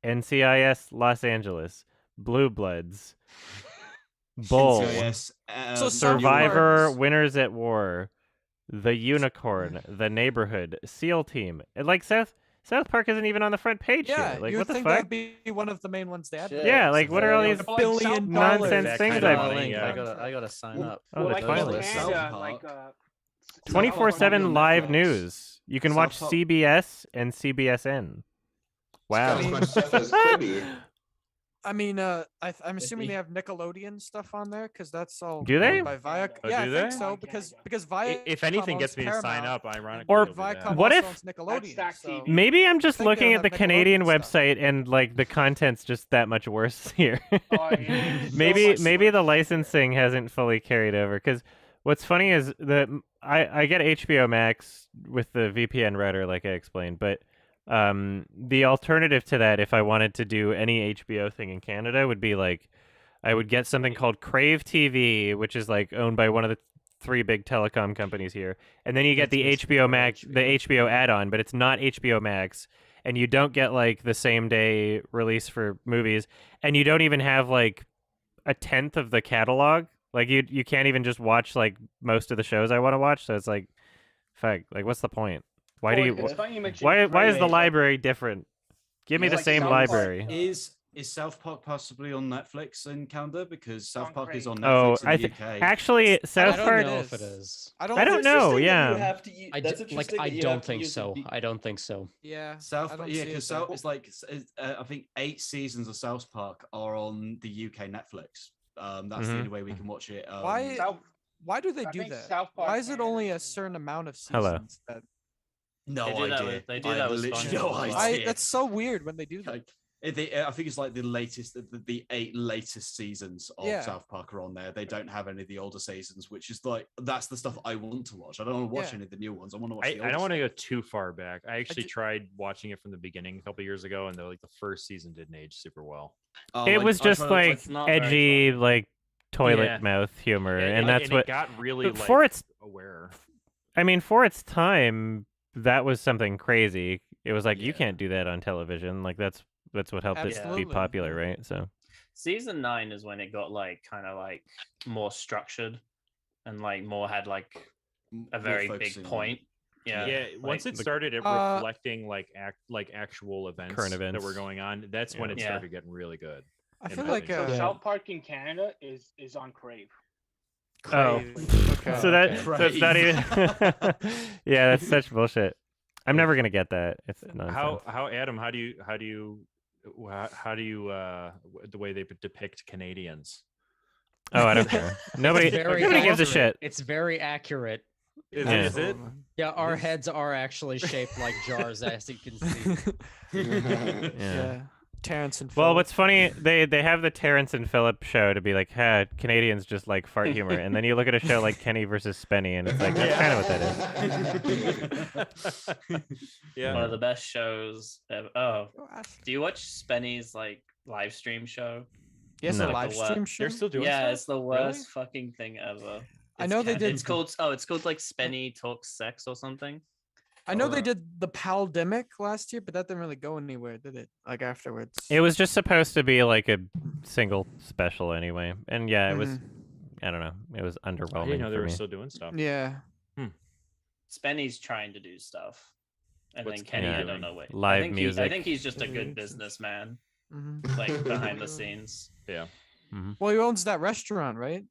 NCIS Los Angeles, Blue Bloods, Bull, NCIS, So Survivor, Parks- Winners at War, The Unicorn, The Neighborhood, SEAL Team. And like South Park isn't even on the front page Yeah, here. Like you what would the think fuck? that'd be one of the main ones they Shit. had. Yeah, like what are all these Like billion nonsense That things kind of I've money, yeah. I gotta sign up. Oh, like the in Twilight. Canada, South like Park. 24/7 live Netflix. news. You can South watch Park. CBS and CBSN. Wow. Got as much stuff as Quibi. I mean, I'm assuming they have Nickelodeon stuff on there because that's all Do they? owned by Viacom. Oh, Yeah, I do think they? so because Viacom If anything gets owns me to sign Paramount, up, ironically, Or it'll be that. Viacom What also if- owns Nickelodeon. So Maybe I'm just I think looking they'll at the have Canadian Nickelodeon stuff. website and like the content's just that much worse here. So maybe much the licensing hasn't fully carried over. Because what's funny is that I get HBO Max with the VPN router, like I explained, but the alternative to that, if I wanted to do any HBO thing in Canada, would be like I would get something called Crave TV, which is like owned by one of the 3 big telecom companies here, and then you get the HBO Max, the HBO add-on, but it's not HBO Max, and you don't get like the same day release for movies, and you don't even have like a tenth of the catalog. Like you can't even just watch like most of the shows I want to watch. So it's like, fuck, like what's the point? Why do you? It's funny you mentioned Why is the Crave. library different? Give me It's the like same South Park. library. Is South Park possibly on Netflix in Canada? Because South Park is on Oh, Netflix in I the think UK. actually South I don't Park. know if it is. I I don't know. Yeah. I don't think so. I don't think so. Yeah. South, don't yeah, see it because there. it's like I think 8 seasons of South Park are on the UK Netflix. That's the only way we can watch it. Why do they I do think that? South Park Why is it only a certain amount of Hello. seasons? That No They do that idea. with- they do I that with literally SpongeBob. no I, idea. that's so weird when they do that. Like, I think it's like the latest, the 8 latest seasons of Yeah. South Park are on there. They don't have any of the older seasons, which is like that's the stuff I want to watch. I don't want to watch Yeah. any of the new ones. I want to watch. I the don't older want to stuff. go too far back. I actually ju- tried watching it from the beginning a couple years ago, and like the first season didn't age super well. Oh, It I- was I just tried- like it's not very edgy, like toilet Yeah. mouth humor, Yeah, and that's it what. got really like for its aware. I mean, for its time, that was something crazy. It was like you Yeah. can't do that on television. Like that's what helped it be Absolutely. popular, right? So Season 9 is when it got like kind of like more structured and like more had like a More very focusing big on- point. Yeah. Yeah, once it started reflecting like actual events, Current that events. were going on, that's when it Yeah. started getting really good. I in feel my like opinion. So South Park in Canada is on Crave. Oh. Okay. so that's not even. Yeah, that's such bullshit. I'm never gonna get that. It's nonsense. How Adam? How do you the way they depict Canadians? Oh, I don't care. Nobody gives a shit. It's very accurate. Is it? Yeah, our heads are actually shaped like jars, as you can see. Yeah. Terrence and Well, Phillip. what's funny, they have the Terrence and Phillip show to be like, ha, Canadians just like fart humor, and then you look at a show like Kenny versus Spenny, and it's like that's kind of what that is. Yeah. One of the best shows ever. Oh, do you watch Spenny's like live stream show? Yes, No. a live stream show. They're still doing Yeah, stuff? it's the worst fucking thing ever. I know they did- It's called like Spenny Talks Sex or something. I know they did the Pandemic last year, but that didn't really go anywhere, did it? Like afterwards. It was just supposed to be like a single special anyway, and yeah, it was. I don't know. It was I underwhelming didn't know they for were me. still doing stuff. Yeah. Spenny's trying to do stuff, and What's then Kenny, Kenny I doing? don't know what. Live I think I music. think he's just a good businessman, Mhm. like behind the scenes. Yeah. Well, he owns that restaurant, right?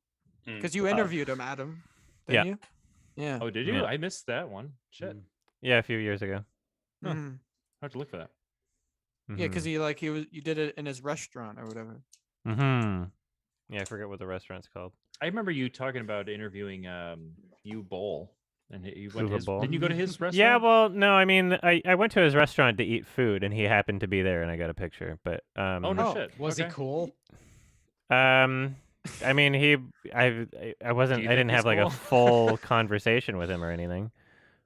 Mm. Because you Oh. interviewed him, Adam. Yeah. Didn't you? Yeah. Oh, did you? Yeah. I missed that one. Shit. Yeah, a few years ago. Huh. Mhm. I have to look for that. Yeah, because you did it in his restaurant or whatever. Mm-hmm. Yeah, I forget what the restaurant's called. I remember you talking about interviewing Hugh Bowl, and you went to Uwe his, Boll. didn't you go to his restaurant? Yeah, well, no, I mean, I went to his restaurant to eat food, and he happened to be there, and I got a picture. But Oh no shit. Was he Okay. cool? I mean, I wasn't, Do you I think didn't he's have like cool? a full conversation with him or anything.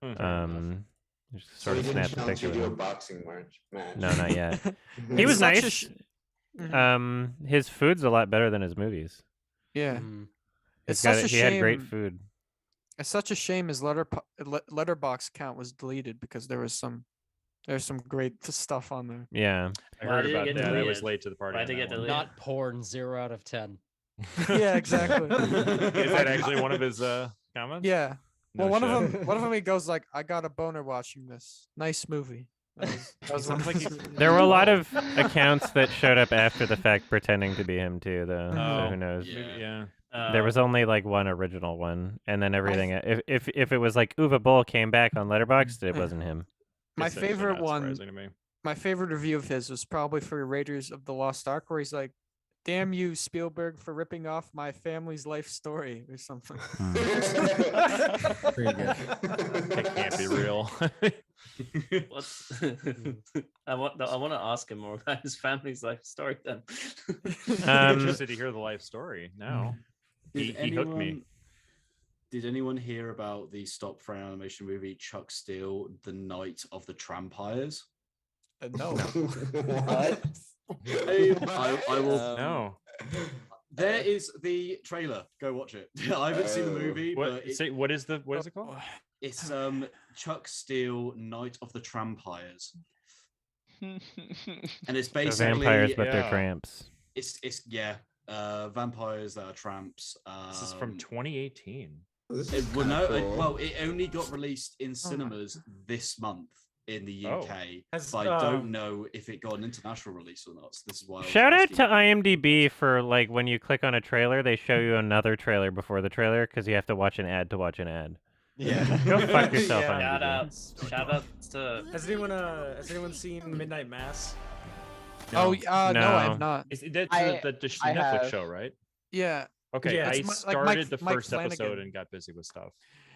Hmm, fair enough. Just So sort he of didn't snapped a challenge picture you with to a him. boxing match. No, not yet. He It's was such a nice. sh- Mhm. His food's a lot better than his movies. Yeah. Mm. It's He's got such a he had great shame- food. It's such a shame his letterbox account was deleted because there's some great stuff on there. Yeah. I Why heard did it about get that. I was deleted? late to the party. Why'd on it get that one. deleted? Not porn. 0 out of 10. Yeah, exactly. Is that actually one of his comments? Yeah. No Well, one shit. of them he goes like, "I got a boner watching this. Nice movie." That was one Sounds of like his- There were a lot of accounts that showed up after the fact pretending to be him too, though. So Oh, who knows? Yeah. There was only like one original one, and then everything. If it was like Uwe Boll came back on Letterboxd, it wasn't him. My Guess that's favorite not one. surprising to me. my favorite review of his was probably for Raiders of the Lost Ark, where he's like, "Damn you, Spielberg, for ripping off my family's life story," or something. Pretty good. It can't be real. I want to ask him more about his family's life story then. I'm interested to hear the life story now. He hooked me. Did anyone hear about the stop frame animation movie Chuck Steele, The Night of the Trampires? No. What? I will. No. There is the trailer. Go watch it. I haven't seen the movie, What? but What is it called? it's Chuck Steele, Night of the Trampires, and it's So basically vampires, but they're tramps. It's vampires that are tramps. This is from 2018. It only got released in cinemas this month in the UK, but I don't know if it got an international release or not. So this is why. Shout out to IMDb for like when you click on a trailer, they show you another trailer before the trailer because you have to watch an ad to watch an ad. Yeah. Go fuck yourself. Yeah. IMDb. Shout out to. Has anyone seen Midnight Mass? No, no, I have not. That's the Netflix show, right? Yeah. Okay, Yeah, I it's started the Mike first episode Flanagan. and got busy with stuff.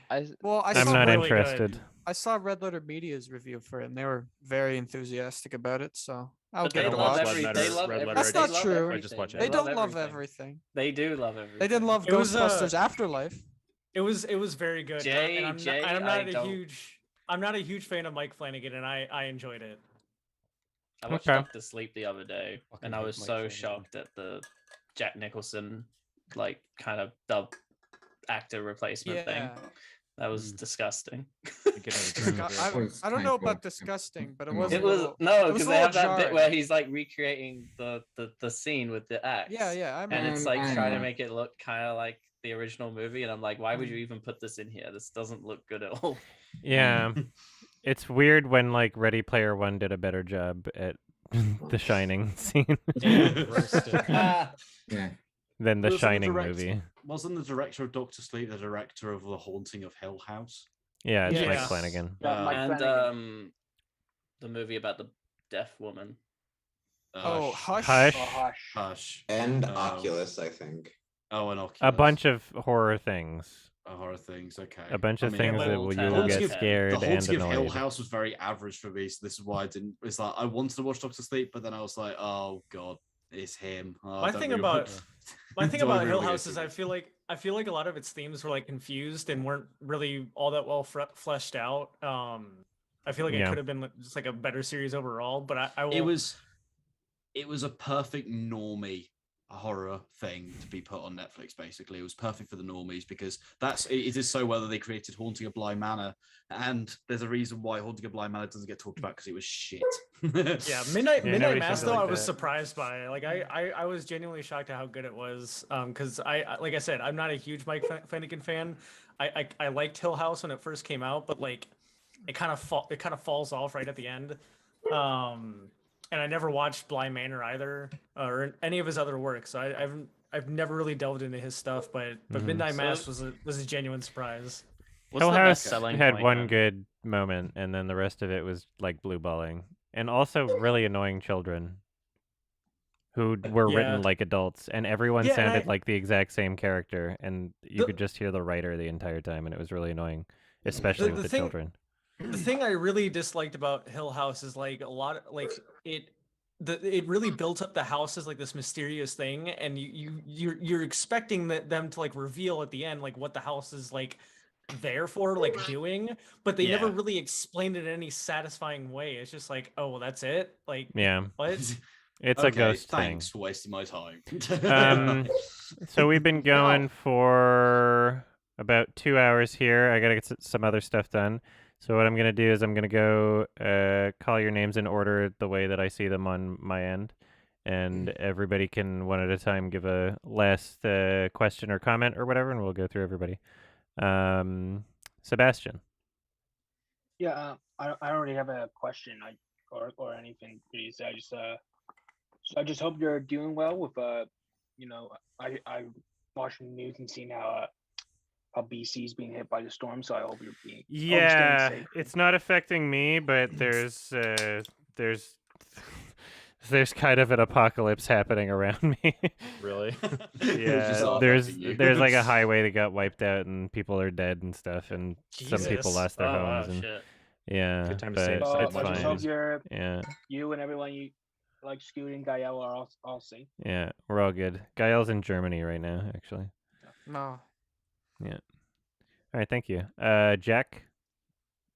I'm saw not really interested. I saw Red Letter Media's review for it, and they were very enthusiastic about it. So I'll But give they it a love watch. everything. They love everything. That's not true. I just watch it. They don't love everything. They do love everything. They didn't love It was, Ghostbusters Afterlife. It was very good. Jay, I'm not a huge fan of Mike Flanagan, and I enjoyed it. I watched Okay. Doctor Sleep the other day, and I was so shocked at the Jack Nicholson, like, kind of dub actor replacement thing. That was disgusting. I don't know about disgusting, but it was. It was a little, no, it was because a they have little that bit jarring. where he's like recreating the scene with the axe. Yeah, I and remember. it's like trying to make it look kind of like the original movie, and I'm like, why would you even put this in here? This doesn't look good at all. Yeah, it's weird when like Ready Player One did a better job at the Shining scene than the Shining movie. Wasn't the director of Doctor Sleep the director of The Haunting of Hill House? Yeah, it's Mike Flanagan. And the movie about the deaf woman. Hush. Hush. And Oculus, I think. Oh, and Oculus. A bunch of horror things. Horror things, okay. A bunch of things that you will Haunting get of- scared The and Haunting of Hill annoyed. House was very average for me, so this is why I didn't. It's like I wanted to watch Doctor Sleep, but then I was like, oh god, it's him. Oh, My don't thing really about want- don't really Hill want to House get is to I feel like a lot of its themes were like confused and weren't really all that well fleshed out. I feel like it could have been just like a better series overall, but I will... It was a perfect normie horror thing to be put on Netflix. Basically, it was perfect for the normies because it is so well that they created Haunting of Bly Manor, and there's a reason why Haunting of Bly Manor doesn't get talked about because it was shit. Yeah, Midnight Mass though, like I was that. surprised by. Like I was genuinely shocked at how good it was. Because like I said, I'm not a huge Mike Flanagan fan. I liked Hill House when it first came out, but like it kind of falls off right at the end. And I never watched Bly Manor either, or any of his other work. So I've never really delved into his stuff, but Midnight Mass was a genuine surprise. Hill House had one good moment, and then the rest of it was like blue balling, and also really annoying children who were written like adults, and everyone sounded like the exact same character, and you could just hear the writer the entire time, and it was really annoying, especially with the children. The thing I really disliked about Hill House is like a lot like it really built up the house as like this mysterious thing, and you're expecting them to like reveal at the end like what the house is like there for, like doing, but they never really explained it in any satisfying way. It's just like, oh well, that's it. Like what? It's a ghost thanks thing. for wasting my time. So we've been going for about 2 hours here. I gotta get some other stuff done. So what I'm going to do is I'm going to go call your names in order the way that I see them on my end. And everybody can, one at a time, give a last question or comment or whatever, and we'll go through everybody. Sebastian. Yeah, I already have a question or anything, please. I just hope you're doing well with, I watched the news and seen how BC is being hit by the storm, so I hope you're staying safe. It's not affecting me, but there's there's kind of an apocalypse happening around me. Really? Yeah, there's like a highway that got wiped out and people are dead and stuff, and some people Jesus. lost their Oh, wow, homes and shit. yeah, Good time to but stay So inside. it's I just hope fine. Yeah, you and everyone you like, Scooty and Gael are all safe. yeah, we're all good. Gael's in Germany right now, actually. No. Yeah. All right, thank you. Jack.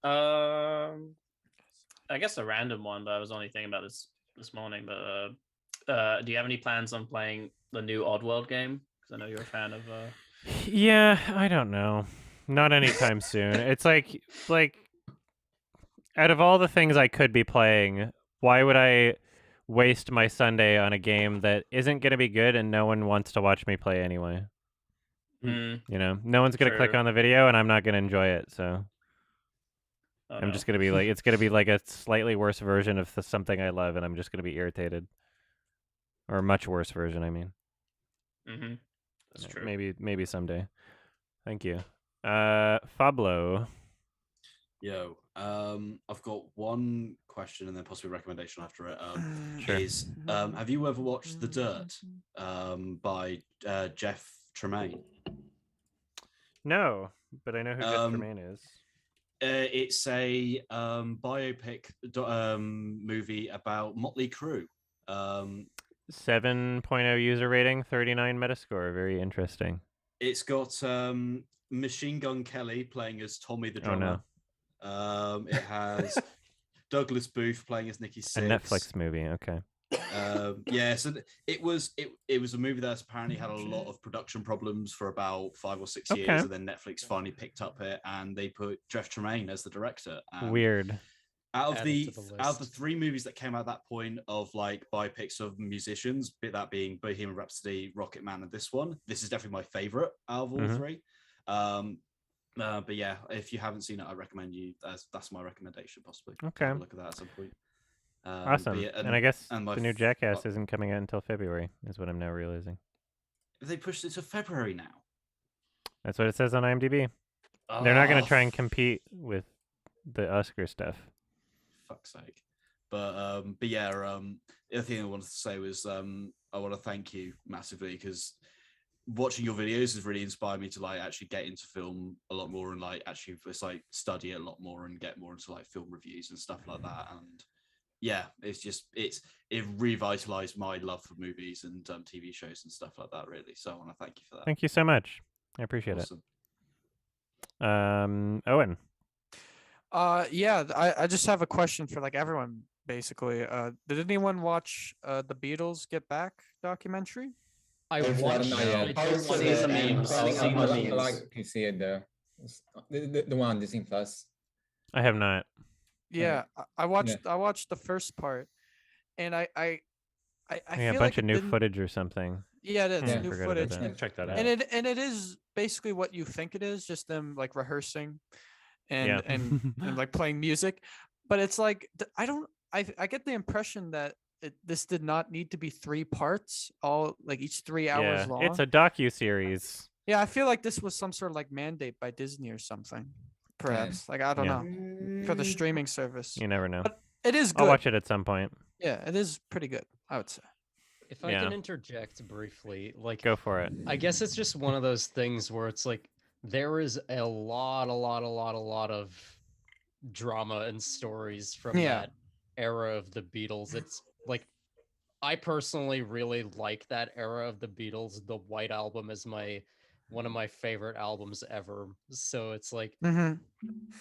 I guess a random one, but I was only thinking about this morning. But do you have any plans on playing the new Oddworld game? Because I know you're a fan of. Yeah, I don't know. Not anytime soon. It's like out of all the things I could be playing, why would I waste my Sunday on a game that isn't going to be good and no one wants to watch me play anyway? Mm. You know, no one's going to click True. on the video and I'm not going to enjoy it, so Oh, I'm no. just going to be like, it's going to be like a slightly worse version of something I love and I'm just going to be irritated. Or a much worse version, I mean. Mm-hmm. That's true. Maybe someday. Thank you. Fablo. Yo, I've got one question and then possibly a recommendation after it. Sure. Have you ever watched The Dirt by Jeff Tremaine? No, but I know who Jeff Tremaine is. It's a biopic movie about Motley Crue. 7.0 user rating, 39 Metascore. Very interesting. It's got Machine Gun Kelly playing as Tommy the drummer. Oh, no. It has Douglas Booth playing as Nicky Six. A Netflix movie, okay. Yeah, so it was a movie that's apparently had a lot of production problems for about 5 or 6 years, and then Netflix finally picked up it and they put Jeff Tremaine as the director. And weird. Out of the 3 movies that came out at that point of like biopics of musicians, that being Bohemian Rhapsody, Rocket Man, and this one, this is definitely my favorite out of all 3. But yeah, if you haven't seen it, I recommend you. That's my recommendation, possibly. Okay. Have a look at that at some point. Awesome. Yeah, and I guess the new Jackass isn't coming out until February, is what I'm now realizing. They pushed it to February now. That's what it says on IMDb. They're not going to try and compete with the Oscar stuff. Fuck's sake. But yeah, the other thing I wanted to say was I want to thank you massively because watching your videos has really inspired me to like actually get into film a lot more and like actually just like study it a lot more and get more into like film reviews and stuff like that. And yeah, it revitalized my love for movies and TV shows and stuff like that, really. So I want to thank you for that. Thank you so much. I appreciate it. Owen. Yeah, I just have a question for like everyone basically. Did anyone watch the Beatles Get Back documentary? I watched the memes. I like to see it the one on Disney Plus. I have not. Yeah, I watched the first part, and I yeah, feel a bunch of new footage or something. Yeah, that's new Forgot footage. about that. Check that out. And it is basically what you think it is, just them like rehearsing, and like playing music. But it's like I get the impression that this did not need to be 3 parts, all like each 3 hours long. It's a docu-series. Yeah, I feel like this was some sort of like mandate by Disney or something. Perhaps. Like I don't know. For the streaming service. You never know. But it is good. I'll watch it at some point. Yeah, it is pretty good, I would say. If I can interject briefly, like go for it. I guess it's just one of those things where it's like there is a lot of drama and stories from that era of the Beatles. It's like I personally really like that era of the Beatles. The White Album is one of my favorite albums ever. So it's like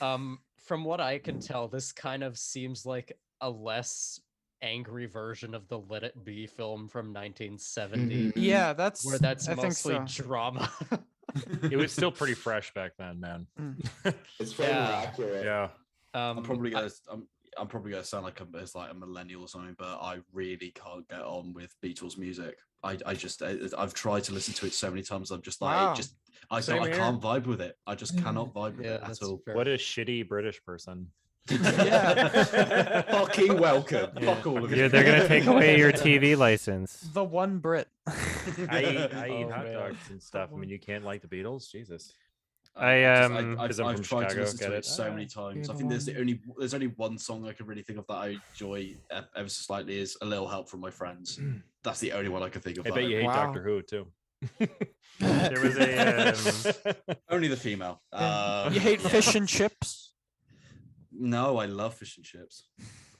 from what I can tell, this kind of seems like a less angry version of the Let It Be film from 1970. Yeah, that's where that's I mostly think so. drama. It was still pretty fresh back then, man. It's way more accurate. Yeah. I'm probably gonna sound like a millennial or something, but I really can't get on with Beatles music. I've tried to listen to it so many times. I'm just like, I can't vibe with it. I just cannot vibe with it at all. What a shitty British person. Fucking welcome. Fuck all of you. They're gonna take away your TV license. The one Brit. I eat hot dogs and stuff. I mean, you can't like the Beatles, Jesus. I've tried Chicago, to listen get to it it? so many times. I think there's only one song I can really think of that I enjoy ever so slightly is "A Little Help from My Friends." That's the only one I can think of. I bet you hate Doctor Who too. There was a only the female. You hate fish and chips? No, I love fish and chips.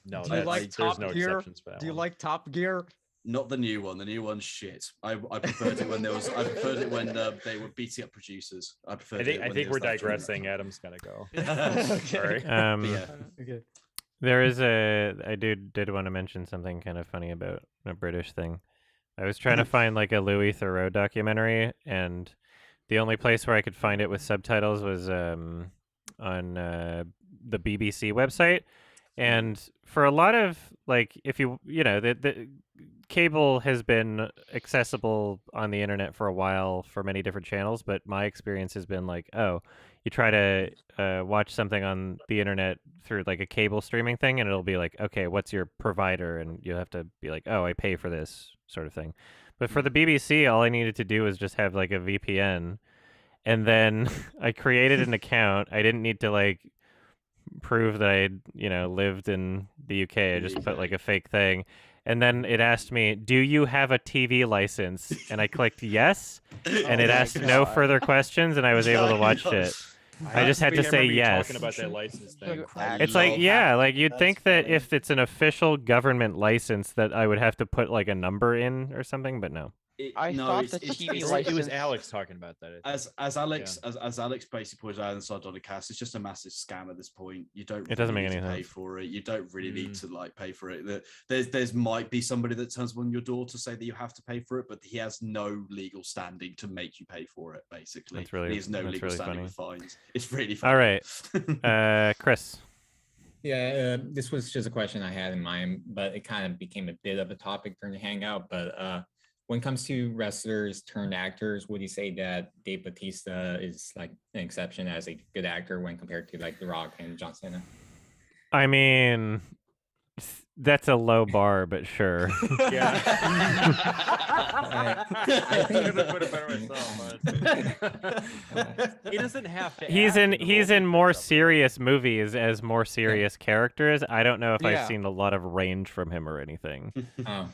No, Do you like Top there's no Gear? exceptions for that Do you one. like Top Gear? Not the new one. The new one's shit. I preferred it when there was. I preferred it when they were beating up producers. I preferred. I think we're digressing. Adam's gonna go. Okay. Sorry. Okay. There is I did want to mention something kind of funny about a British thing. I was trying to find like a Louis Theroux documentary, and the only place where I could find it with subtitles was on the BBC website. And for a lot of like, if you know, the cable has been accessible on the internet for a while for many different channels, but my experience has been like, oh, you try to watch something on the internet through like a cable streaming thing, and it'll be like, okay, what's your provider? And you have to be like, oh, I pay for this sort of thing. But for the BBC, all I needed to do was just have like a VPN, and then I created an account. I didn't need to like prove that I, lived in the UK. I just put like a fake thing. And then it asked me, do you have a TV license? And I clicked yes. And it asked no further questions, and I was able to watch it. I just had to say yes. Talking about that license thing. It's like, yeah, like you'd think that if it's an official government license that I would have to put like a number in or something, but no. I thought the TV license. It was Alex talking about that. As Alex basically pointed out inside Oedekerk, it's just a massive scam at this point. You don't. It doesn't really make need any to pay sense. for it. You don't really need to like pay for it. There's might be somebody that turns on your door to say that you have to pay for it, but he has no legal standing to make you pay for it. Basically, That's really, he has no that's legal really standing funny. with fines. It's really funny. All right, Chris. Yeah, this was just a question I had in mind, but it kind of became a bit of a topic during the Hangout. But when it comes to wrestlers turned actors, would you say that Dave Bautista is like an exception as a good actor when compared to like The Rock and John Cena? I mean, that's a low bar, but sure. Yeah. I couldn't have put it better myself. He doesn't have to. He's in more serious movies as more serious characters. I don't know if Yeah. I've seen a lot of range from him or anything. Okay.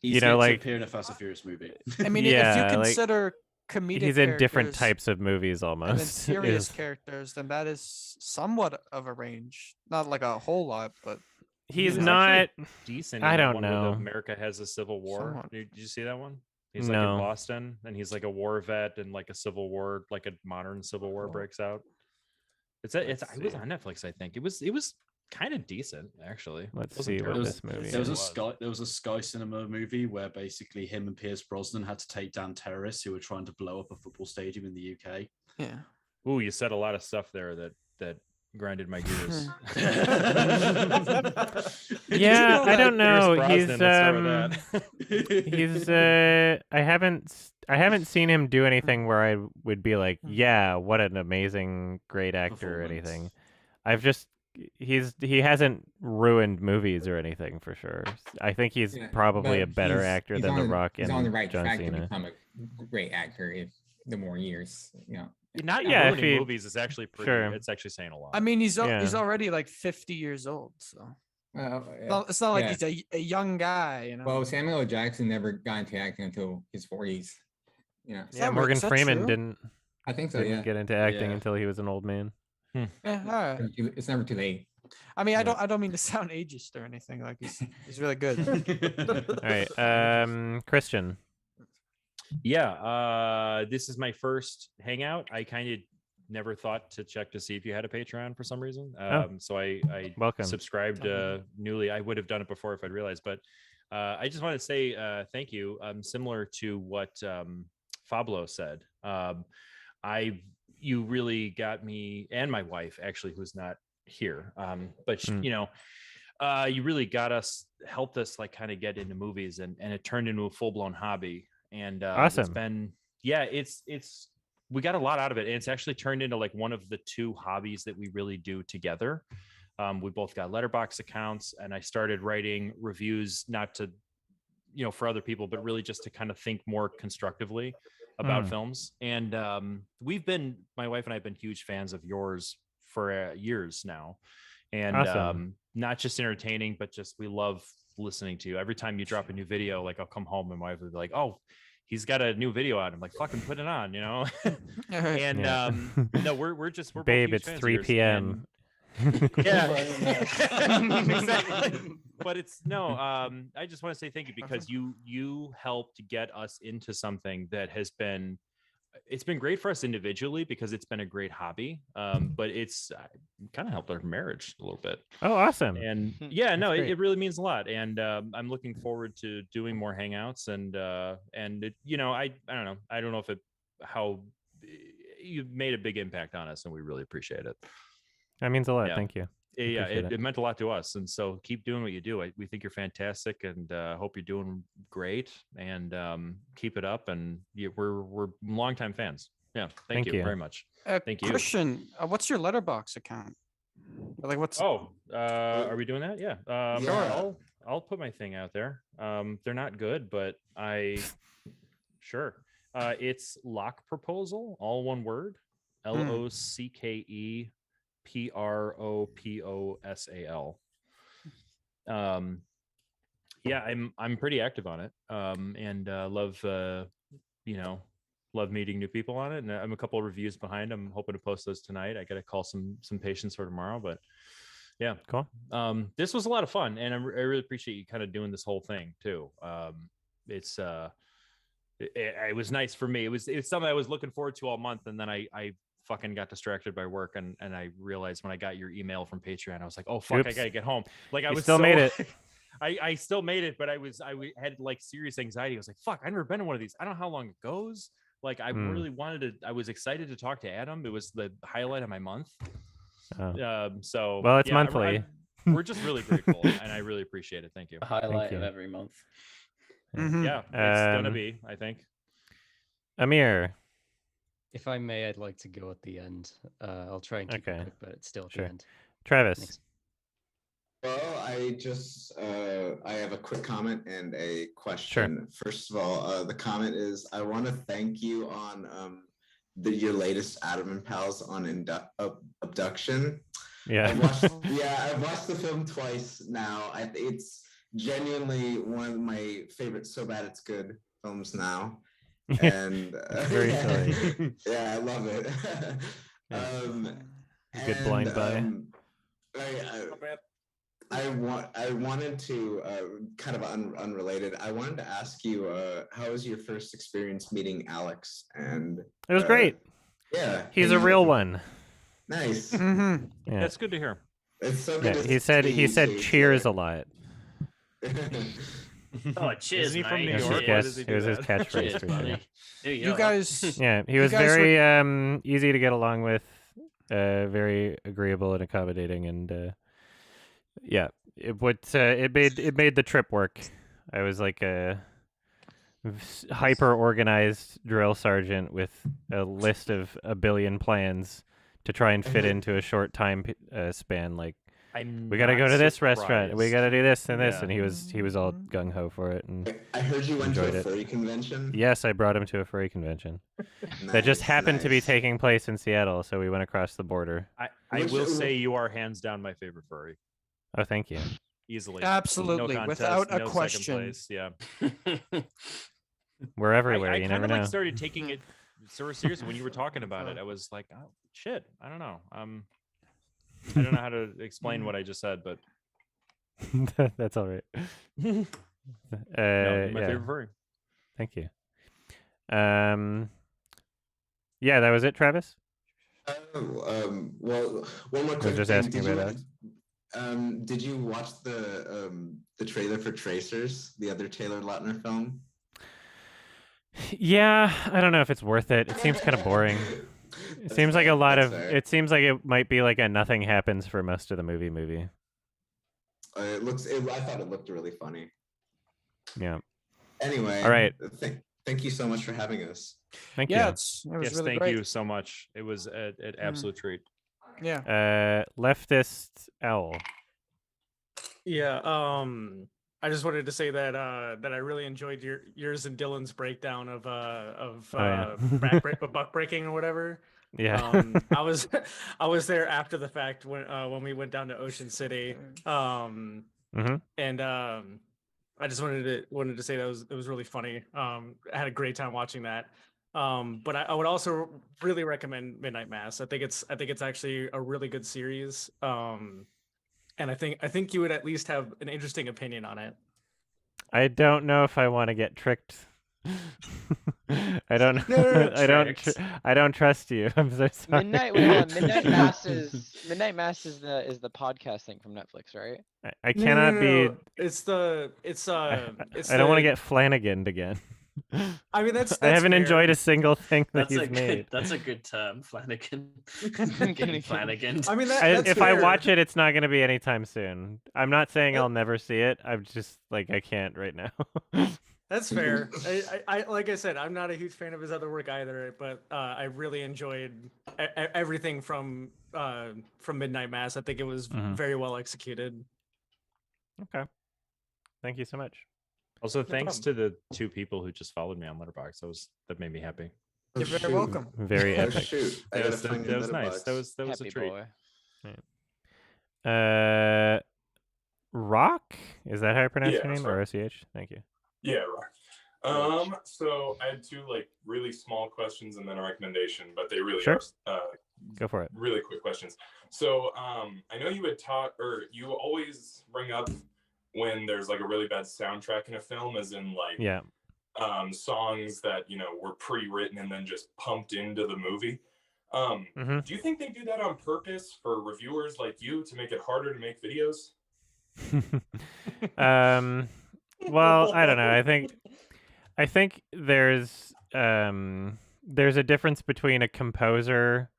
He's yet to appear in a Fast and Furious movie. I mean, Yeah, if you like, consider comedic he's in different characters types of movies and then almost. serious Is- characters, then that is somewhat of a range. Not like a whole lot, but He's was not actually decent. I in that don't one where know. America Has a Civil War. Somewhat. Did you see that one? He's like No. in Boston, and he's like a war vet, and like a civil war, like a modern civil war breaks out. It was on Netflix, I think. It was kind of decent, actually. Let's It wasn't see what terrible. this movie There was is. a Sky Cinema movie where basically him and Pierce Brosnan had to take down terrorists who were trying to blow up a football stadium in the UK. yeah. Ooh, you said a lot of stuff there that grinded my gears. Yeah, I don't know. Pierce Brosnan, He's I haven't seen him do anything where I would be like, yeah, what an amazing great actor or anything. I've just he hasn't ruined movies or anything for sure. I think he's probably a But better he's- actor he's than The on- Rock He's and on the right John track to Cena. become a great actor if the more years, Not Yeah, if ruining he- movies is actually pretty. sure. It's actually saying a lot. I mean, he's Yeah. already like 50 years old, so Well, it's not like yeah. he's a young guy, you know. Well, Samuel L. Jackson never got into acting until his 40s. Yeah, that Morgan is that Freeman true? didn't. I think so. Didn't Yeah. get into acting Yeah. until he was an old man. Yeah, all right. It's never too late. I mean, I don't mean to sound ageist or anything. Like he's really good. All right, Christian. Yeah, this is my first Hangout. I kind of never thought to check to see if you had a Patreon for some reason. So I Welcome. subscribed newly. I would have done it before if I'd realized, but I just want to say thank you. Similar to what Fablo said. You really got me and my wife, actually, who's not here, but she, you really helped us like kind of get into movies, and it turned into a full-blown hobby. And Awesome. It's been, it's we got a lot out of it, and it's actually turned into like one of the two hobbies that we really do together. We both got letterbox accounts, and I started writing reviews, not to, for other people, but really just to kind of think more constructively about films, and my wife and I have been huge fans of yours for years now, and Awesome. not just entertaining, but just we love listening to you. Every time you drop a new video, like I'll come home and my wife will be like, "Oh, he's got a new video out." I'm like, "Fucking put it on," you know. And no, we're both babe, huge it's fans of 3 yours, p.m. yeah, exactly. But it's no. I just want to say thank you because you helped get us into something that has been. It's been great for us individually because it's been a great hobby. But it's kind of helped our marriage a little bit. Oh, awesome! And yeah, no, it really means a lot. And I'm looking forward to doing more hangouts. And it, you know, I don't know. I don't know if how you made a big impact on us, and we really appreciate it. That means a lot. Yeah. Thank you. Yeah, it meant a lot to us, and so keep doing what you do. We think you're fantastic, and hope you're doing great. And keep it up. And we're longtime fans. Yeah, thank you very much. Thank you. Christian, what's your Letterboxd account? Like, what's? Oh, are we doing that? Yeah. Sure. I'll put my thing out there. They're not good, but sure. It's Lock Proposal, all one word. LOCKE. PROPOSAL. Yeah, I'm pretty active on it. And love meeting new people on it. And I'm a couple of reviews behind. I'm hoping to post those tonight. I got to call some patients for tomorrow, but yeah, cool. This was a lot of fun, and I really appreciate you kind of doing this whole thing too. It was nice for me. It was something I was looking forward to all month, and then I fucking got distracted by work, and I realized when I got your email from Patreon, I was like, oh fuck, I gotta get home. Like I still made it. I still made it, but I had like serious anxiety. I was like, fuck, I've never been in one of these. I don't know how long it goes. Like I really wanted to. I was excited to talk to Adam. It was the highlight of my month. So well, it's monthly. We're just really grateful, and I really appreciate it. Thank you. A highlight of every month. Yeah, it's gonna be. I think. Amir. If I may, I'd like to go at the end. I'll try and keep it quick, but it's still at the end. Travis. Thanks. Well, I have a quick comment and a question. First of all, the comment is I want to thank you on your latest Adam and Pals on Abduction. Yeah. I've watched the film twice now. It's genuinely one of my favorite So Bad It's Good films now. And very silly. Yeah, I love it. Good blind buy. I wanted to kind of unrelated. I wanted to ask you, how was your first experience meeting Alex? And it was great. Yeah, he's a real one. Nice. Yeah. That's good to hear. It's so good. He said cheers a lot. Oh, cheers, Isn't he from New It York? was his catchphrase. Cheers, for buddy. sure. You guys. Yeah, he was very easy to get along with, very agreeable and accommodating, and yeah, it made the trip work. I was like a hyper organized drill sergeant with a list of a billion plans to try and fit into a short time span. Like, we got to go to this restaurant. We got to do this and this, and he was all gung ho for it. And I heard you went to a furry convention. Yes, I brought him to a furry convention that just happened to be taking place in Seattle, so we went across the border. I will say you are hands down my favorite furry. Oh, thank you. Easily, absolutely, no contest, without a no question. Yeah, we're everywhere. You I never kind of know. like started taking it sort of seriously when you were talking about it. I was like, oh shit, I don't know. I don't know how to explain what I just said, but that's all right. No, my favorite furry. Thank you. Yeah, that was it, Travis. Well, one more quick just thing. asking about that. Did you watch the trailer for Tracers, the other Taylor Lautner film? Yeah, I don't know if it's worth it. It seems kind of boring. It seems like a lot of. It seems like it might be like a nothing happens for most of the movie. I thought it looked really funny. Yeah. Anyway. All right. Thank you so much for having us. Thank you. It was really thank great. you so much. It was an absolute treat. Yeah. Leftist owl. Yeah. I just wanted to say that that I really enjoyed yours and Dylan's breakdown of buck breaking or whatever. Yeah. I was I was there after the fact when we went down to Ocean City. And I just wanted to say that it was really funny. I had a great time watching that. But I would also really recommend Midnight Mass. I think it's actually a really good series. And I think you would at least have an interesting opinion on it. I don't know if I want to get tricked. I don't. No, I don't trust you. I'm so sorry. Midnight Mass is the podcast thing from Netflix, right? I cannot be. It's I don't want to get Flanaganed again. I mean, that's I haven't fair. enjoyed a single thing that he's made. That's a good term, Flanagan. Flanagan. I mean, that's if fair. I watch it, it's not going to be anytime soon. I'm not saying I'll never see it. I'm just like I can't right now. That's fair. I like I said, I'm not a huge fan of his other work either, but I really enjoyed everything from Midnight Mass. I think it was very well executed. Okay, thank you so much. Also, thanks to the 2 people who just followed me on Letterboxd. That made me happy. You're very welcome. Very epic. Shoot, I That gotta was, find that your was nice. letterbox. That was a Happy treat. boy. Rock? Is that how I pronounce Yeah, your name? that's right. Or OCH? Thank you. Yeah, right. So I had 2 like really small questions and then a recommendation, but they really Sure. are Go for it. really quick questions. So I know you had taught, or you always bring up when there's like a really bad soundtrack in a film, as in like songs that were pre-written and then just pumped into the movie. Do you think they do that on purpose for reviewers like you to make it harder to make videos? Well, I don't know. I think there's a difference between a composer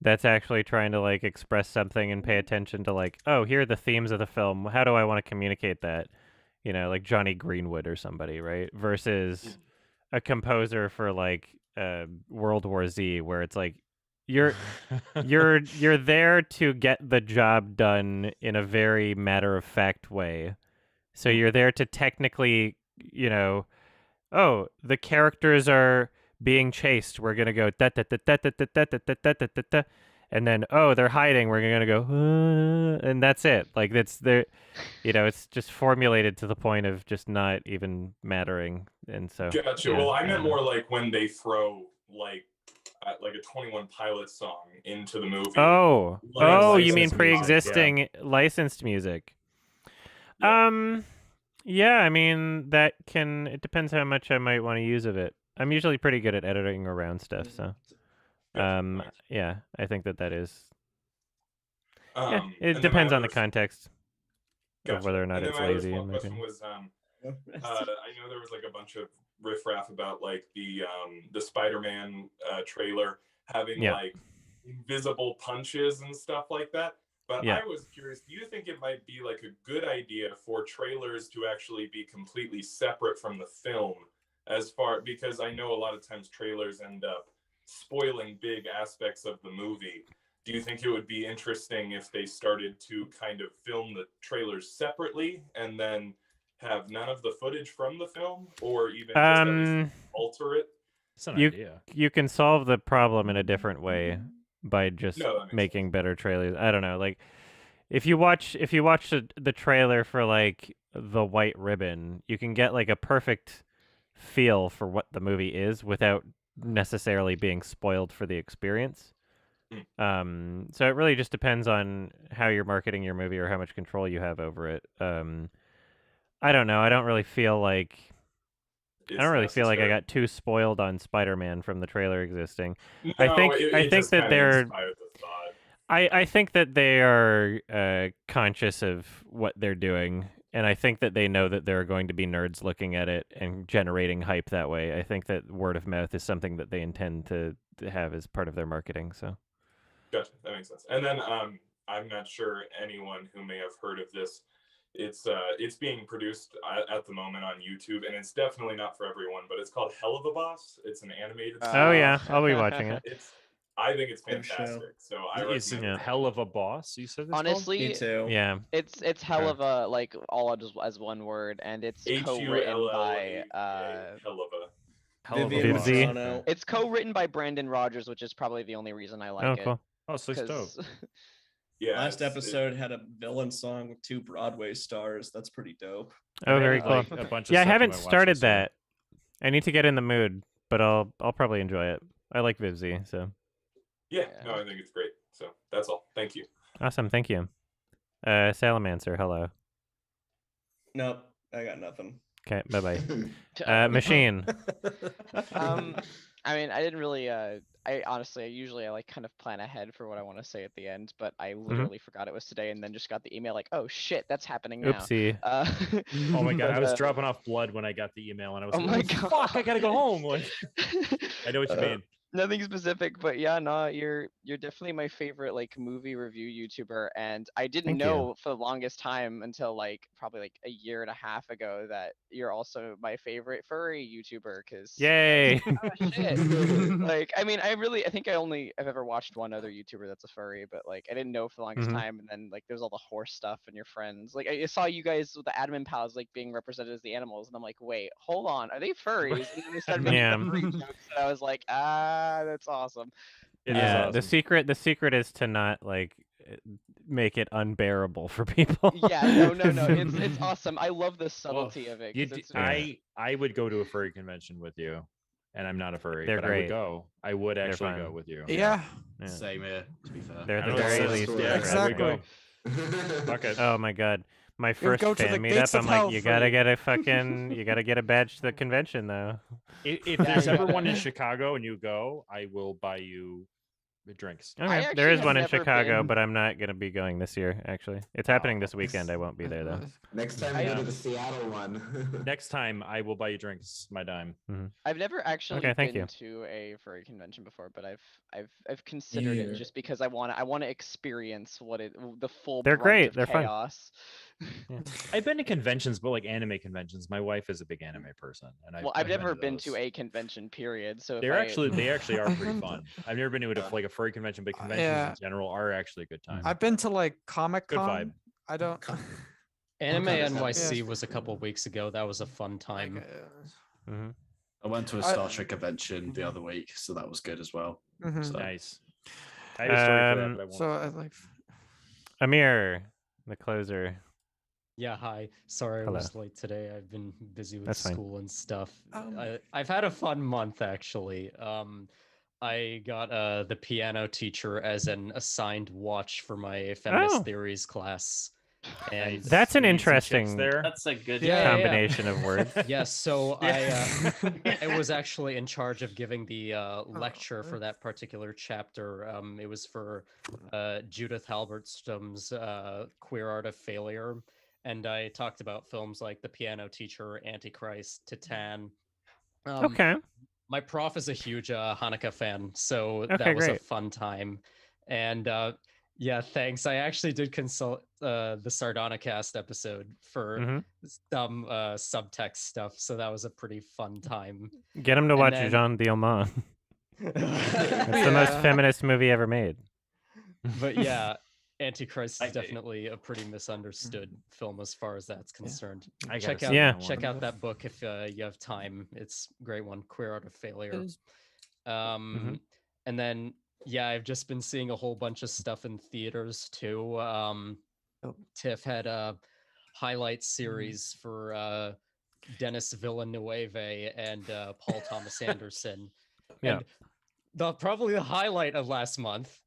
that's actually trying to like express something and pay attention to like, oh, here are the themes of the film. How do I want to communicate that? Like Johnny Greenwood or somebody, right? Versus a composer for like World War Z, where it's like you're there to get the job done in a very matter-of-fact way. So you're there to technically, oh, the characters are being chased. We're gonna go da da da da da da da da da da da da, and then they're hiding. We're gonna go and that's it. Like it's there, it's just formulated to the point of just not even mattering. And so Gotcha. yeah, Well, I meant more like when they throw like a 21 Pilots song into the movie. You mean pre-existing licensed music? Yeah, I mean it depends how much I might want to use of it. I'm usually pretty good at editing around stuff, so yeah, I think that is. It depends on the context of whether or not it's lazy. My question was, I know there was like a bunch of riffraff about like the Spider-Man trailer having like invisible punches and stuff like that. But I was curious, do you think it might be like a good idea for trailers to actually be completely separate from the film? Because I know a lot of times trailers end up spoiling big aspects of the movie. Do you think it would be interesting if they started to kind of film the trailers separately and then have none of the footage from the film, or even just at least alter it? That's an idea. You can solve the problem in a different way by just making better trailers. I don't know, like if you watch the trailer for like The White Ribbon, you can get like a perfect feel for what the movie is without necessarily being spoiled for the experience. So it really just depends on how you're marketing your movie or how much control you have over it. I don't know. I don't really feel like I got too spoiled on Spider-Man from the trailer existing. I think that they are conscious of what they're doing, and I think that they know that there are going to be nerds looking at it and generating hype that way. I think that word of mouth is something that they intend to have as part of their marketing. So, gotcha, that makes sense. And then I'm not sure anyone who may have heard of this. It's being produced at the moment on YouTube, and it's definitely not for everyone. But it's called Hell of a Boss. It's an animated. Oh yeah, I'll be watching it. I think it's Good show. fantastic. So I It's a recommend it. hell of a boss. You said it's called? Honestly, Me too. Yeah. it's hell Okay. of a like all as one word, and it's co-written by hell of a. Hell of a Vivian boss. Vivzi. Morano. it's co-written by Brandon Rogers, which is probably the only reason I like Oh, it. cool. Oh, so it's dope. 'cause- Yeah. Last episode had a villain song with 2 Broadway stars. That's pretty dope. Oh, I've very added, cool. like, a bunch of Yeah, I stuff to haven't my watch started list here. that. I need to get in the mood, but I'll probably enjoy it. I like Vivzi, so Yeah, no, I think it's great. So that's all. Thank you. awesome. Thank you. Salamancer, hello. Nope, I got nothing. Okay, bye bye. Machine. I mean, I didn't really. I honestly, I like kind of plan ahead for what I want to say at the end, but I literally forgot it was today, and then just got the email like, oh shit, that's happening now. Oopsie. Oh my god, I was but, dropping off blood when I got the email, and I was Oh like, my "Oh, god. fuck, I gotta go home." Like, I know what you mean. Nothing specific, but yeah, no, you're definitely my favorite like movie review YouTuber, and I didn't Thank you. know for the longest time until like probably like a year and a half ago that you're also my favorite furry YouTuber. Cause Yay. oh shit. Like, I mean, I think I've ever watched one other YouTuber that's a furry, but like I didn't know for the longest Mhm. time, and then like there's all the horse stuff and your friends. Like I saw you guys with the admin pals like being represented as the animals, and I'm like, wait, hold on, are they furries? And then they started making Yeah. the furry jokes, and I was like, that's awesome. It is Yeah, awesome. the secret is to not like make it unbearable for people. Yeah, no, it's awesome. I love the subtlety of it. 'Cause it's I would go to a furry convention with you, and I'm not a furry, They're but I great. would go. I would They're actually fun. go with you. Yeah. Yeah. Same here, to be fair. They're at I the don't know, very that's least. the story. different. I would go. Exactly. Fuck it. Oh my god. My would first go to the fan gates meetup, of I'm hell like, you for gotta you. get a fucking, you gotta get a badge to the convention though. If there's ever one in Chicago and you go, I will buy you drinks. Okay, there actually is have one in never Chicago, been. but I'm not gonna be going this year. Actually, it's happening this weekend. I won't be there though. Next time you go to the Seattle one. Next time, I will buy you drinks. My dime. I've never actually Okay, thank been you. to a furry convention before, but I've considered it just because I want to experience the full They're brunt great. of They're fun. chaos. I've been to conventions, but like anime conventions. My wife is a big anime person, and Well, I've never been to a convention, period. So if They actually are pretty haven't- fun. I've never been to like a furry convention, but conventions Yeah. in general are actually a good time. I've been to like Comic Good vibe. Con. I don't. Anime Okay, NYC yeah. was a couple weeks ago. That was a fun time. Mm-hmm. I went to a I- Star Trek convention the other week, so that was good as well. Mhm. So, Nice. I have a story for that, but I won't. So I like. Amir, the closer. Yeah, hi. Sorry I Hello. was late today. I've been busy with That's fine. school and stuff. I've had a fun month actually. I got the piano teacher as an assigned watch for my feminist Oh. theories class. And That's an You need some chicks interesting there. That's a good combination of words. Yes, so Yeah. I was actually in charge of giving the lecture for that particular chapter. It was for Judith Halbertstom's Queer Art of Failure, and I talked about films like The Piano Teacher, Antichrist, Titan. Okay. My prof is a huge Hanukkah fan, so Okay, that was a great. fun time. And yeah, thanks. I actually did consult the Sardonicast episode for Mhm. some subtext stuff, so that was a pretty fun time. Get him to And watch then- Jean Dielman. It's the most Yeah. feminist movie ever made. But yeah, Antichrist I- is definitely a pretty misunderstood film as far as that's concerned. I gotta Check see out Yeah. that check one. out that book if you have time. It's a great one, Queer Art of Failure. is. And then yeah, I've just been seeing a whole bunch of stuff in theaters too. Tiff had a highlight series for Dennis Villeneuve and Paul Thomas Anderson. Yeah. And probably the highlight of last month,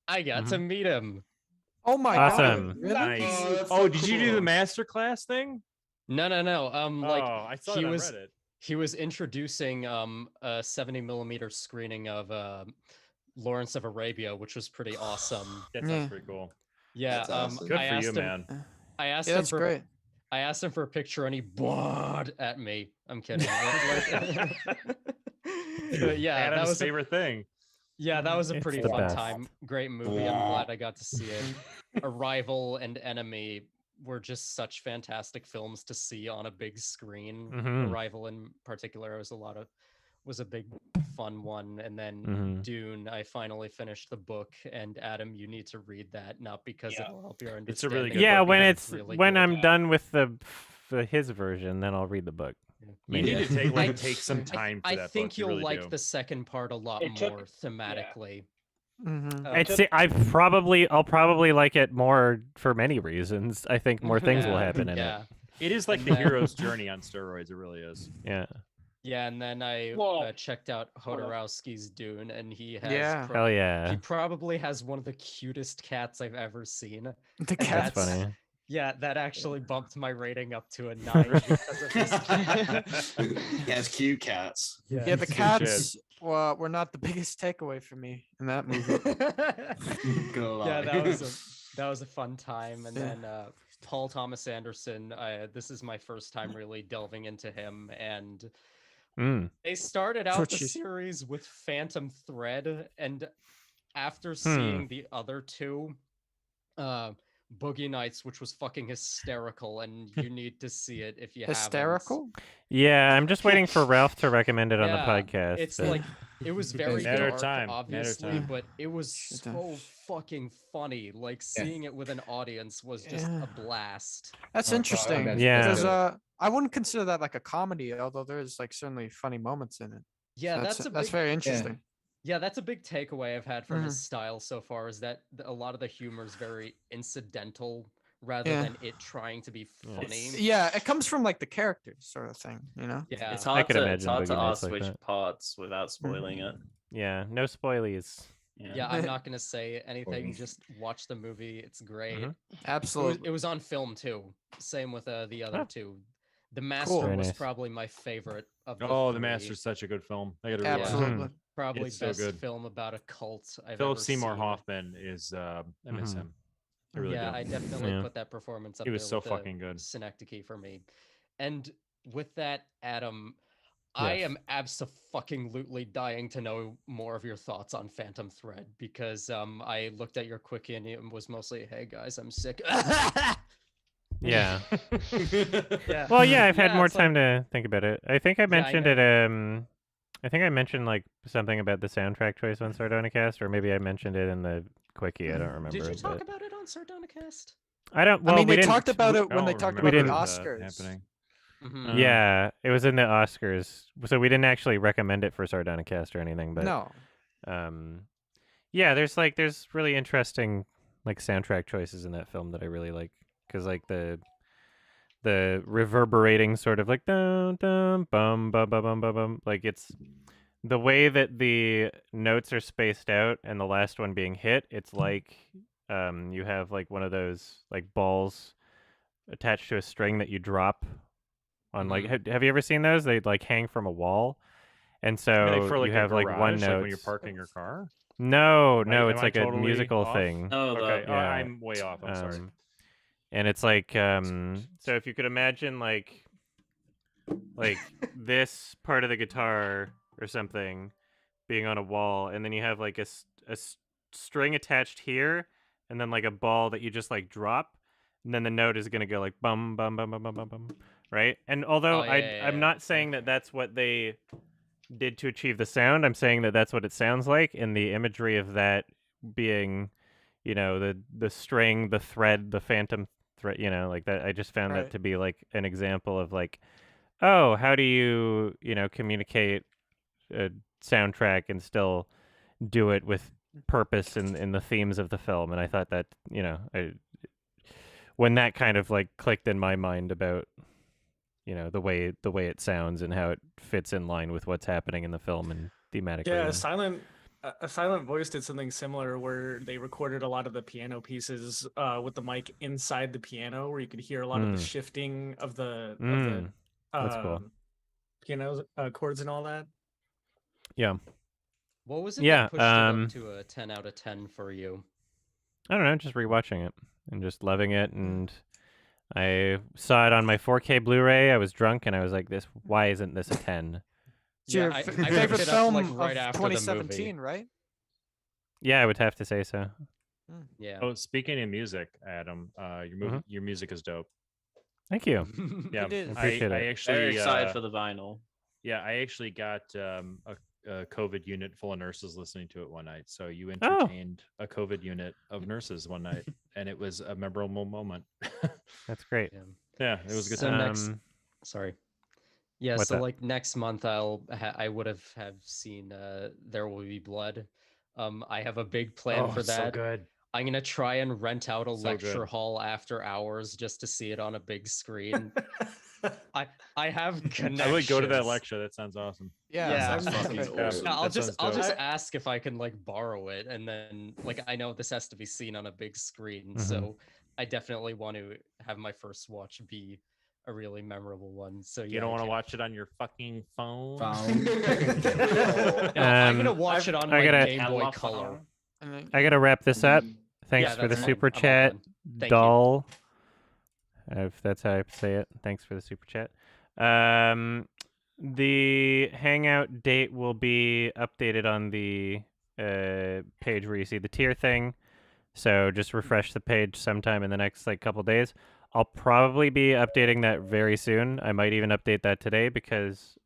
I got to meet him. Oh my Awesome. god! Really? Nice. Oh, that's Oh, so did you do cool. the master class thing? No. Like Oh, I saw he it on was Reddit. he was introducing a 70mm screening of Lawrence of Arabia, which was pretty awesome. That sounds Yeah. pretty cool. Yeah, That's awesome. Good I for you, asked him, man. I asked Yeah, him that's for great. I asked him for a picture and he bored at me. I'm kidding. But yeah, that Adam's was favorite thing. Yeah, that was a It's pretty the fun best. time. Great movie. I'm glad I got to see it. Arrival and Enemy were just such fantastic films to see on a big screen. Mhm. Arrival in particular was a lot of was a big fun one, and then Mhm. Dune, I finally finished the book, and Adam, you need to read that, not because it'll help your understanding. It's a really good Yeah, book, when man. it's really when good. I'm done with the his version, then I'll read the book. You Maybe. need to take some time for I that think book. You you'll really like do. the second part a lot It took- more thematically. I'll probably like it more for many reasons. I think more things will happen in it. It is like And the then- hero's journey on steroids. It really is. Yeah. Yeah, and then I Well, checked out Hodorowski's Dune, and he has Yeah. Hell yeah. he probably has one of the cutest cats I've ever seen. The And cats. That's funny. Yeah, that actually bumped my rating up to a 9 because of his cat. He has cute cats. Yeah, the Good shit. cats were not the biggest takeaway for me in that movie. Yeah, that was a fun time. And Yeah. then Paul Thomas Anderson, this is my first time really delving into him, and they started out the Jeez. series with Phantom Thread, and after seeing the other two, Boogie Nights, which was fucking hysterical, and you need to see it if you haven't. Hysterical? Yeah, I'm just waiting for Ralph to recommend it on the Yeah, podcast. It's but- like it was very Matter of dark, time, matter of obviously, time. but it was so fucking funny. Like seeing it with an audience was just a blast. That's Oh, interesting. that's Yeah. Because I wouldn't consider that like a comedy, although there's like certainly funny moments in it. Yeah, So that's that's a big, very interesting. Yeah, that's a big takeaway I've had from Mm-hmm. his style so far is that a lot of the humor is very incidental rather Yeah. than it trying to be funny. Yeah, it comes from like the characters sort of thing, you know? Yeah. It's I hard could to imagine Boogie Nights ask like which that. parts without spoiling it. Yeah, no spoilies. Yeah, I'm not gonna say anything. Just watch the movie. It's great. Mhm. Absolutely. It was on film too. Same with the other Oh. two. The Master Very was nice. probably my favorite of the Oh, The three. Master's such a good film. I gotta Yeah. rewatch it. Absolutely. Probably It's so best good. film about a cult I've Philip ever Seymour seen. Hoffman is I miss Mhm. him. I really Yeah, do. I definitely Yeah. put that performance up He was there so with the fucking good. Synecdoche for me. And with that, Adam, I Yes. am abso-fucking-lutely dying to know more of your thoughts on Phantom Thread because I looked at your quickie and it was mostly, "Hey guys, I'm sick." Yeah. Yeah. Well, yeah, I've had Yeah, more it's like- time to think about it. I think I mentioned it. I think I mentioned like something about the soundtrack choice on Sardonicast, or maybe I mentioned it in the quickie. I don't remember. Did you talk but about it on Sardonicast? I don't. Well, I mean, we they didn't. talked about it I when they don't talked remember about the didn't, Oscars. happening. Mhm. Yeah, it was in the Oscars, so we didn't actually recommend it for Sardonicast or anything. But No. yeah, there's really interesting like soundtrack choices in that film that I really like because like the reverberating sort of like dum dum bum bum bum bum bum bum, like it's the way that the notes are spaced out and the last one being hit. It's like you have like one of those like balls attached to a string that you drop on like have you ever seen those? They like hang from a wall, and so Like for like you a have like one garage, note like when you're parking your car. No, Am no, I- it's am I like a totally musical off? thing. No, Okay, Yeah. I'm way off. I'm sorry. And it's like so if you could imagine like this part of the guitar or something being on a wall, and then you have like a string attached here, and then like a ball that you just like drop, and then the note is gonna go like bum bum bum bum bum bum bum, right? And although Oh, yeah, I'm not saying that that's what they did to achieve the sound, I'm saying that that's what it sounds like, and the imagery of that being, you know, the string, the thread, the phantom thread, you know, like that. I just found that Right. to be like an example of like, oh, how do you, you know, communicate a soundtrack and still do it with purpose in the themes of the film. And I thought that, you know, when that kind of like clicked in my mind about, you know, the way it sounds and how it fits in line with what's happening in the film and thematically. Yeah, and- a silent voice did something similar where they recorded a lot of the piano pieces with the mic inside the piano, where you could hear a lot of the shifting of the that's cool. piano chords and all that. Yeah. What was it Yeah, that pushed it up to a 10 out of 10 for you? I don't know, just rewatching it and just loving it. And I saw it on my 4K Blu-ray. I was drunk and I was like, why isn't this a 10? It's your I favorite picked it up, film like, of right after the movie. 2017, right? Yeah, I would have to say so. Yeah. Oh, speaking of music, Adam, your music is dope. Thank you. Yeah, It is. I appreciate it. actually Very excited for the vinyl. Yeah, I actually got a COVID unit full of nurses listening to it one night. So you entertained a COVID unit of nurses one night, and it was a memorable moment. That's great. Yeah, it was a good So time. sorry. Yeah, What's so that? like next month I would have seen There Will Be Blood. I have a big plan for it's so that. good. I'm gonna try and rent out a So lecture good. hall after hours just to see it on a big screen. I have connections. I would go to that lecture. That sounds awesome. Yeah, I'll just ask if I can like borrow it, and then like I know this has to be seen on a big screen, so I definitely want to have my first watch be a really memorable one. So You don't want to watch it on your fucking phone. No, I'm gonna watch it on my Game Boy Color. I gotta wrap this up. Thanks Yeah, for the that's fine. super I'm all chat, done. Thank you. Dull. If that's how I say it. Thanks for the super chat. The Hangout date will be updated on the page where you see the tier thing. So just refresh the page sometime in the next like couple days. I'll probably be updating that very soon. I might even update that today because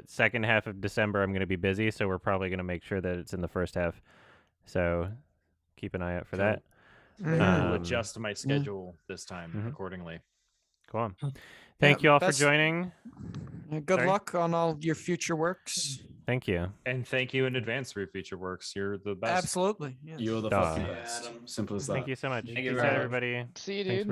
second half of December I'm going to be busy, so we're probably going to make sure that it's in the first half. So keep an eye out for that. I will adjust my schedule this time accordingly. Go on. Thank you all for joining. Good luck on all your future works. Thank you. And thank you in advance for your future works. You're the best. Absolutely. Yes. You're the fucking best. Simple as that. Thank you so much. Thank you Peace very out, much. everybody. See you, Thanks dude.